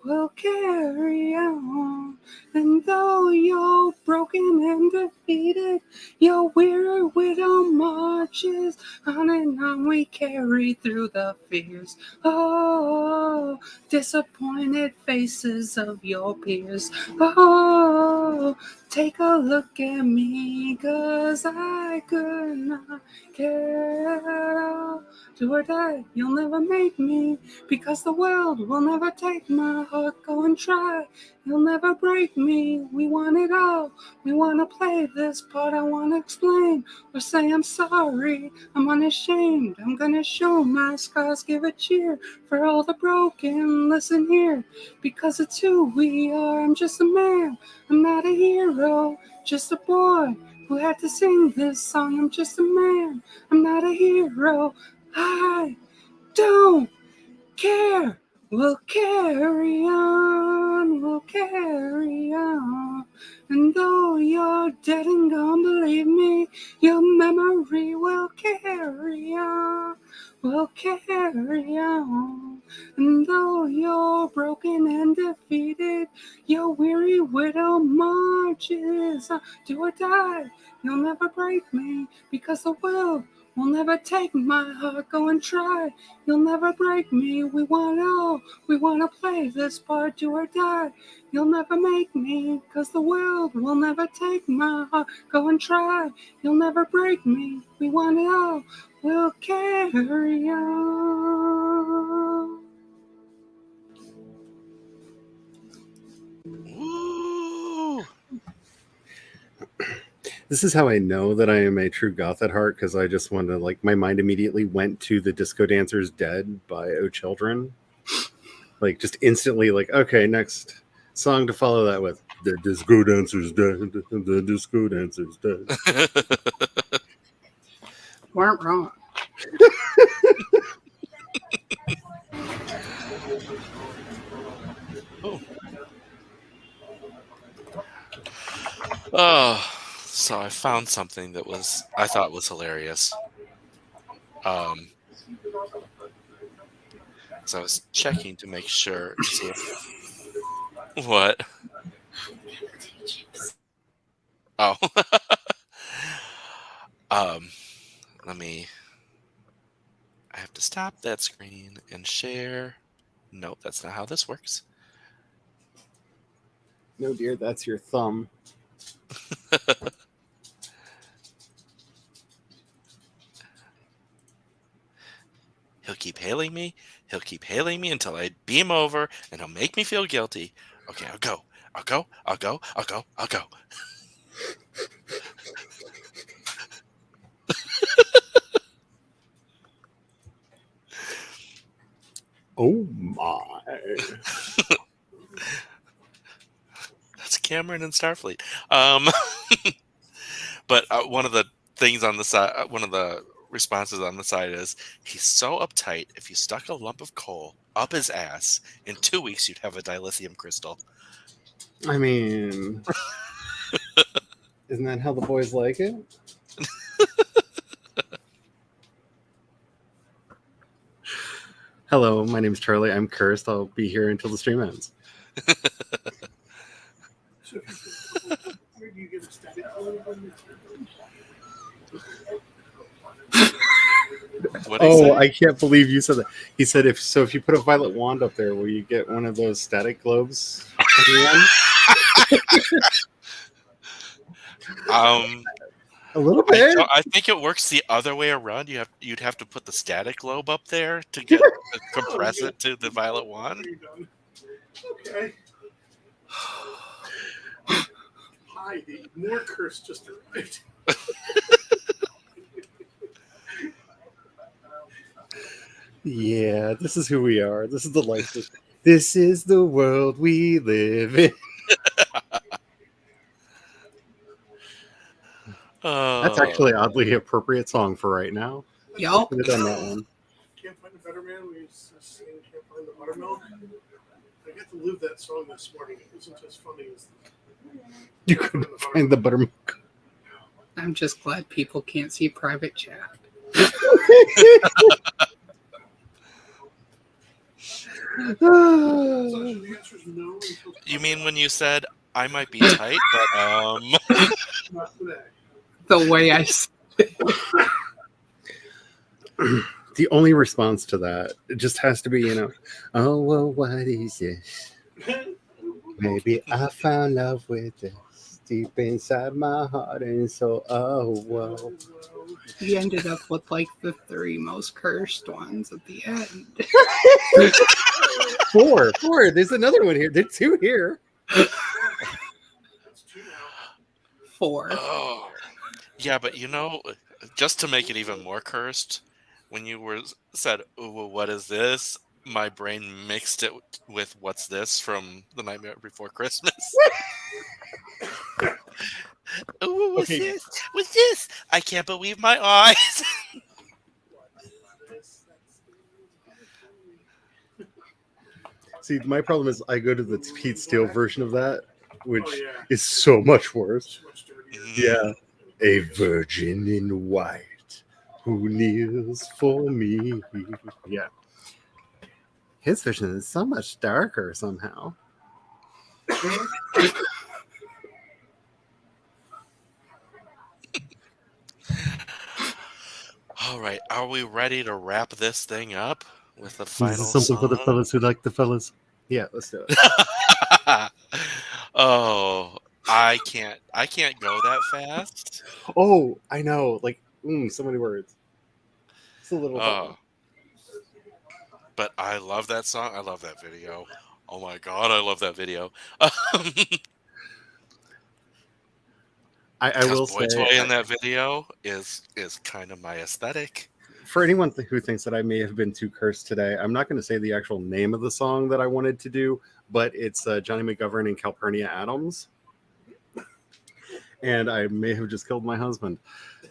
We'll carry on. And though you're broken and defeated, your weary widow marches on and on. We carry through the fears. Oh, disappointed faces of your peers. Oh, take a look at me, 'cause I could not care at all. Do or die, you'll never make me, because the world will never take my heart. Go and try, you'll never break me. We want it all. We want to play this part. I want to explain or say I'm sorry. I'm unashamed. I'm gonna show my scars. Give a cheer for all the broken. Listen here, because it's who we are. I'm just a man. I'm not a hero. Just a boy who had to sing this song. I'm just a man. I'm not a hero. I don't care. We'll carry on, we'll carry on. And though you're dead and gone, believe me, your memory will carry on, will carry on. And though you're broken and defeated, your weary widow marches on. Do or die, you'll never break me, because the world will never take my heart. Go and try, you'll never break me. We want it all. We want to play this part. Do or die, you'll never make me, 'cause the world will never take my heart. Go and try, you'll never break me. We want it all. We'll carry on. Woo! This is how I know that I am a true goth at heart, because I just want to, like, my mind immediately went to the Disco Dancer's Dead by O Children. Like, just instantly, like, okay, next song to follow that with. The Disco Dancer's Dead. The Disco Dancer's Dead. Weren't wrong. Oh, so I found something that I thought was hilarious. So I was checking to make sure to see if what. Oh, let me. I have to stop that screen and share. Nope, that's not how this works. No, dear, that's your thumb. He'll keep hailing me. He'll keep hailing me until I beam over, and he'll make me feel guilty. Okay, I'll go. I'll go. I'll go. I'll go. I'll go. Oh my. That's Cameron and Starfleet. But one of the things on the side, one of the responses on the side is, he's so uptight, if you stuck a lump of coal up his ass, in 2 weeks you'd have a dilithium crystal. I mean, isn't that how the boys like it? Hello, my name's Charlie. I'm cursed. I'll be here until the stream ends. Where do you get a static? What did he say? I can't believe you said that. He said if you put a violet wand up there, will you get one of those static globes? A little bit. I think it works the other way around. You'd have to put the static globe up there to get to compress it to the violet wand. Okay. Hi, more curse just arrived. Yeah, this is who we are. This is the life. This is the world we live in. That's actually an oddly appropriate song for right now. Yup. Could have done that one. Can't find a better man. We used to sing Can't Find the Buttermilk. I got to live that song this morning. It wasn't as funny as You couldn't find the buttermilk. I'm just glad people can't see private chat. So the answer is no. You mean when you said I might be tight, but Not today. The way I said The only response to that, it just has to be, oh, well, what is this? Maybe I found love with this deep inside my heart and soul. Oh, well. he ended up with like the 3 most cursed ones at the end. Four. There's another one here. There's 2 here. That's 2 now. 4. oh, yeah, but just to make it even more cursed, when you said, "Ooh, well, what is this?" My brain mixed it with "What's this?" from The Nightmare Before Christmas. Ooh, what's Okay. this? What's this? I can't believe my eyes. See, my problem is I go to the Pete Steele version of that, which Oh, yeah. is so much worse. It's much dirtier. Yeah. A virgin in white who kneels for me. Yeah. His version is so much darker somehow. All right, are we ready to wrap this thing up with the final This is something for the song? fellas who like the fellas. Yeah, let's do it. Oh, I can't go that fast. Oh, I know. Like, so many words. It's a little Oh, but I love that song. I love that video. Oh my god, I love that video. I will Boy say, Toy in that video is kind of my aesthetic. for anyone who thinks that I may have been too cursed today, I'm not going to say the actual name of the song that I wanted to do, but it's Johnny McGovern and Calpurnia Adams. And I may have just killed my husband.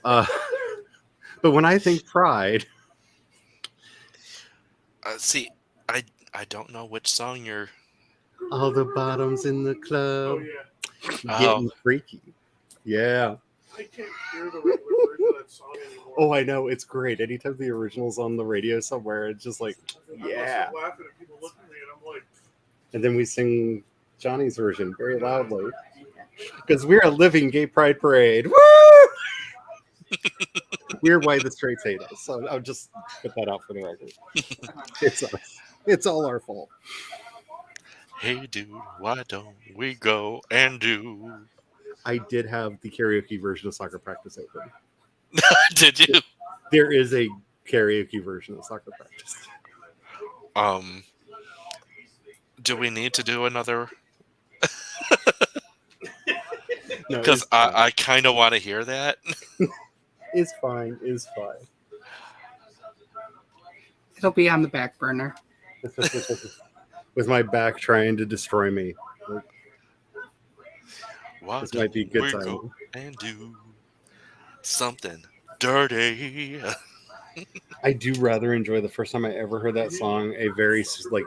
But when I think pride, See, I don't know which song you're. all the bottoms in the Oh, club yeah. getting freaky. Yeah. I can't hear the regular version of that song anymore. Oh, I know. It's great. Anytime the original's on the radio somewhere, it's just like, I yeah. must laughing at people looking at me, and I'm like, And then we sing Johnny's version very loudly. Because we're a living gay pride parade. Woo! We're why the straights hate us. So I'll just put that out for the record. It's us. It's all our fault. Hey dude, why don't we go and do? I did have the karaoke version of Soccer Practice open. Did you? There is a karaoke version of Soccer Practice. Do we need to do another? No, Because it's fine. I kind of want to hear that. It's fine. It's fine. It'll be on the back burner. With my back trying to destroy me. Why This might be a don't good we time. go and do something dirty? I do rather enjoy the first time I ever heard that song, a very like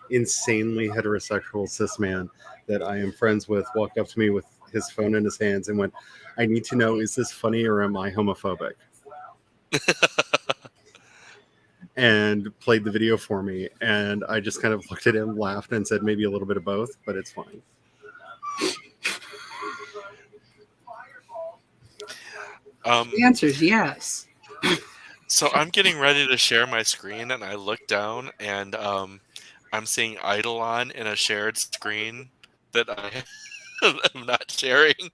insanely heterosexual cis man that I am friends with walked up to me with his phone in his hands and went, "I need to know, is this funny or am I homophobic?" And played the video for me. And I just kind of looked at him, laughed, and said, maybe a little bit of both, but it's fine. The answer is yes. So I'm getting ready to share my screen, and I look down, and I'm seeing Eidolon in a shared screen that I am not sharing.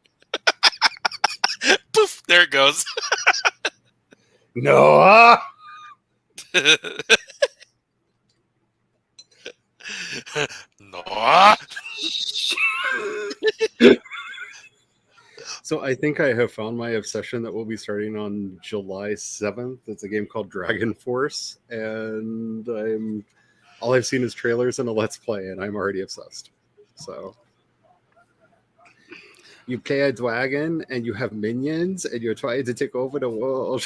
Poof! There it goes. Noah! Noah! So I think I have found my obsession that will be starting on July 7th. It's a game called Dragon Force, and all I've seen is trailers and a Let's Play, and I'm already obsessed. So you play a dragon, and you have minions, and you're trying to take over the world.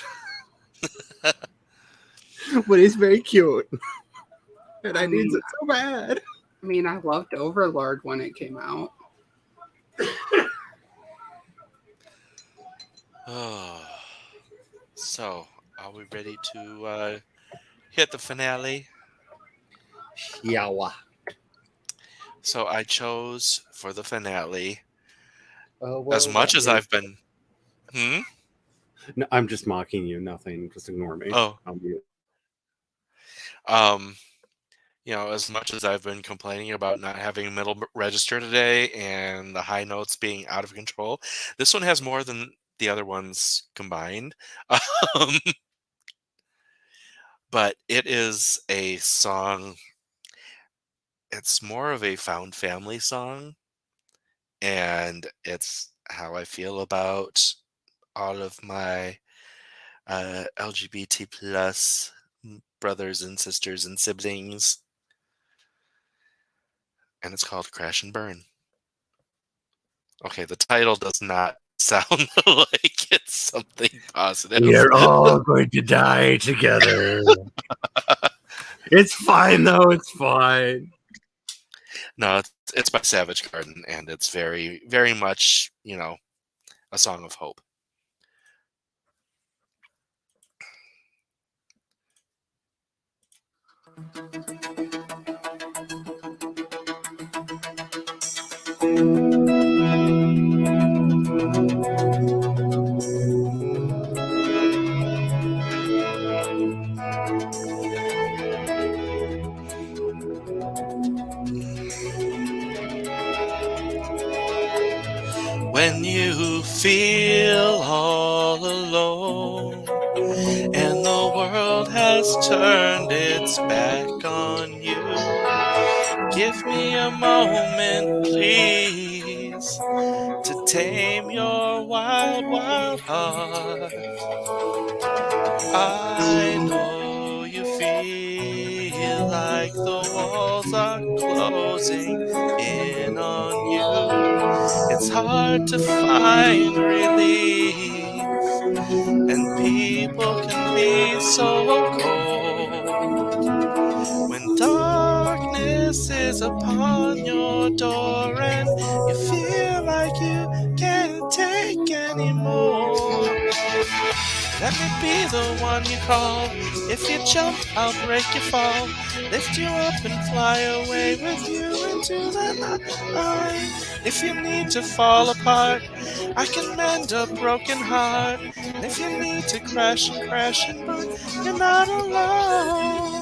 But it's very cute, and I need it so bad. I mean, I loved Overlord when it came out. So, are we ready to hit the finale? Yawa. So I chose for the finale, Well, as much as I've been... No, I'm just mocking you. Nothing. Just ignore me. Oh. I'll mute. As much as I've been complaining about not having middle register today and the high notes being out of control, this one has more than the other ones combined. But it is a song. It's more of a found family song, and it's how I feel about all of my LGBT plus brothers and sisters and siblings. And it's called Crash and Burn. Okay, the title does not sound like it's something positive. We're all going to die together. It's fine, though. It's fine. No, it's by Savage Garden, and it's very, very much, a song of hope. When you feel all alone and the world has turned its back on you, give me a moment, please, to tame your wild, wild heart. I know you feel like the walls are closing in on you. It's hard to find relief, and people can be so cold. When darkness is upon your door and you feel like you can't take anymore, let me be the one you call. If you jump, I'll break your fall, lift you up and fly away with you into the night. If you need to fall apart, I can mend a broken heart. And if you need to crash and burn, you're not alone.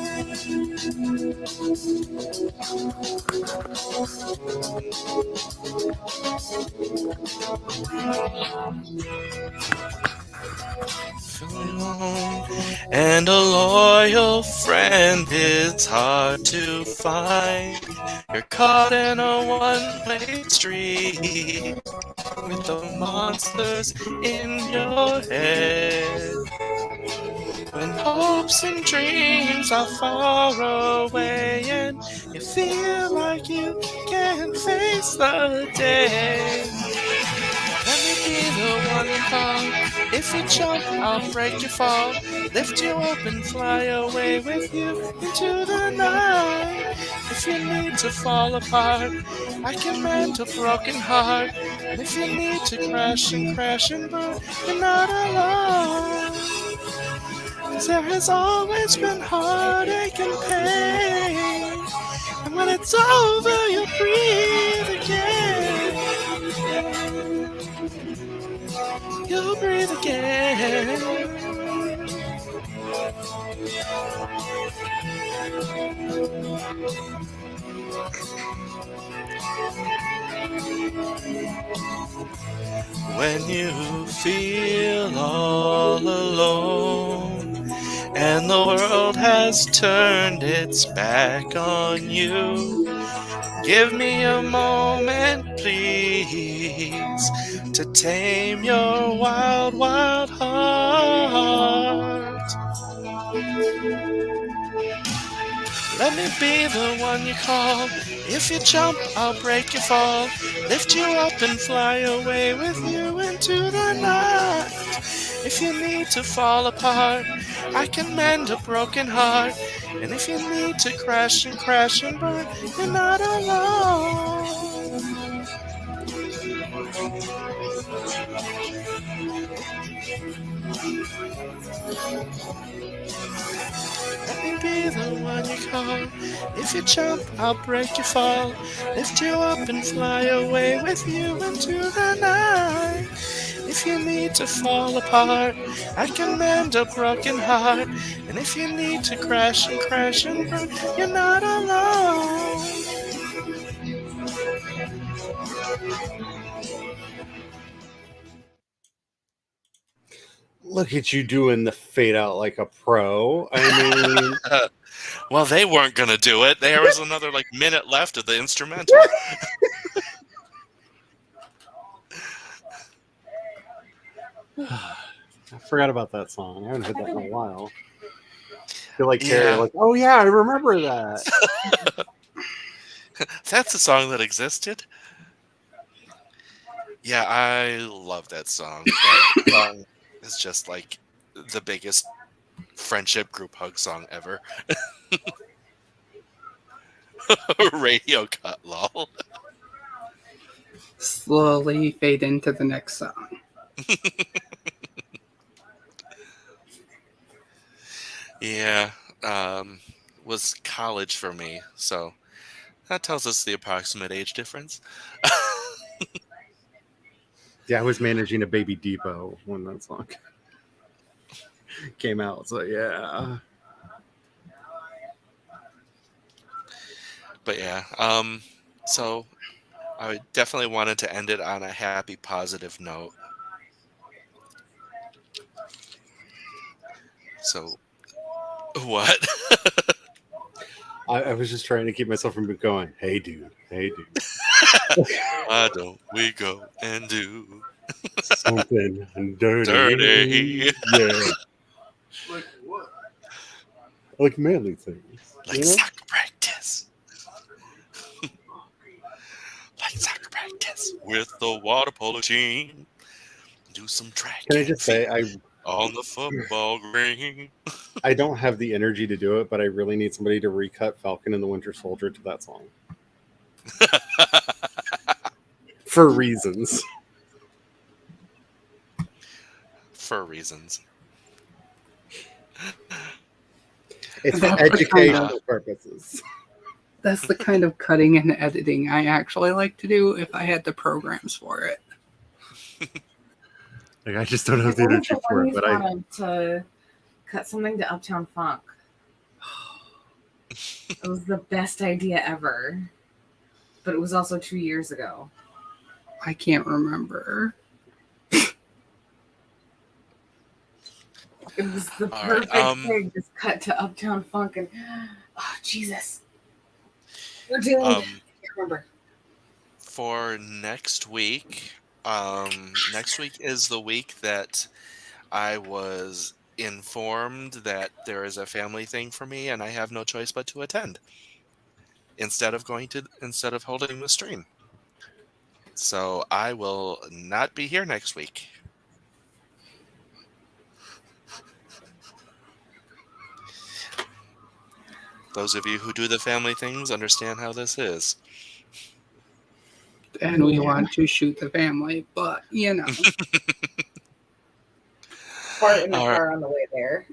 And a loyal friend is hard to find. You're caught in a one-way street with the monsters in your head. When hopes and dreams are far away and you feel like you can't face the day, let me be the one you call. If you jump, I'll break your fall. Lift you up and fly away with you into the night. If you need to fall apart, I can mend a broken heart. And if you need to crash and burn, you're not alone. 'Cause there has always been heartache and pain. And when it's over, you'll breathe again. You'll breathe again. When you feel all alone and the world has turned its back on you, give me a moment, please, to tame your wild, wild heart. Let me be the one you call. If you jump, I'll break your fall. Lift you up and fly away with you into the night. If you need to fall apart, I can mend a broken heart. And if you need to crash and burn, you're not alone. Let me be the one you call. If you jump, I'll break your fall. Lift you up and fly away with you into the night. If you need to fall apart, I can mend a broken heart. And if you need to crash and burn, you're not alone. Look at you doing the fade out like a pro. I mean, Well, they weren't going to do it. There was another minute left of the instrumental. I forgot about that song. I haven't heard that in a while. I feel like Yeah. Carrie, like, oh yeah, I remember that. That's a song that existed. Yeah, I love that song. That song is just like the biggest friendship group hug song ever. Radio cut, lol. Slowly fade into the next song. Yeah, was college for me, so that tells us the approximate age difference. Yeah, I was managing a Baby Depot when that song came out. So yeah. But yeah, so I definitely wanted to end it on a happy, positive note. So, what? I was just trying to keep myself from going, hey dude. Why don't we go and do Something dirty. dirty? Yeah. Like what? Like manly things. Like soccer practice. Like soccer practice with the water polo team. Do some track. Can I just say on the football green? I don't have the energy to do it, but I really need somebody to recut Falcon and the Winter Soldier to that song. For reasons. For reasons. It's That's for educational the purposes. That's the kind of cutting and editing I actually like to do if I had the programs for it. Like, I just don't have the energy for it, but I wanted to cut something to Uptown Funk. It was the best idea ever, but it was also 2 years ago. I can't remember. It was the perfect thing. Just cut to Uptown Funk and oh Jesus, we're doing. I can't remember. For next week, next week is the week that I was informed that there is a family thing for me, and I have no choice but to attend instead of holding the stream. So I will not be here next week. Those of you who do the family things understand how this is. And we want to shoot the family, but you know. Fart in the All right. car on the way there.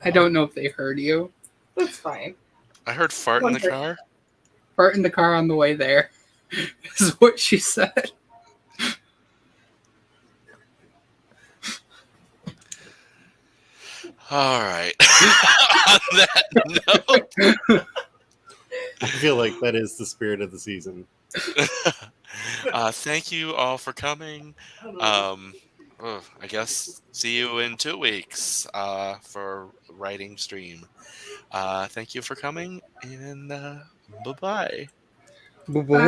I don't know if they heard you. That's fine. I heard fart in the car. Fart in the car on the way there is what she said. All right. On that note, I feel like that is the spirit of the season. thank you all for coming. I guess see you in 2 weeks for writing stream. Thank you for coming, and bye-bye. Bye-bye.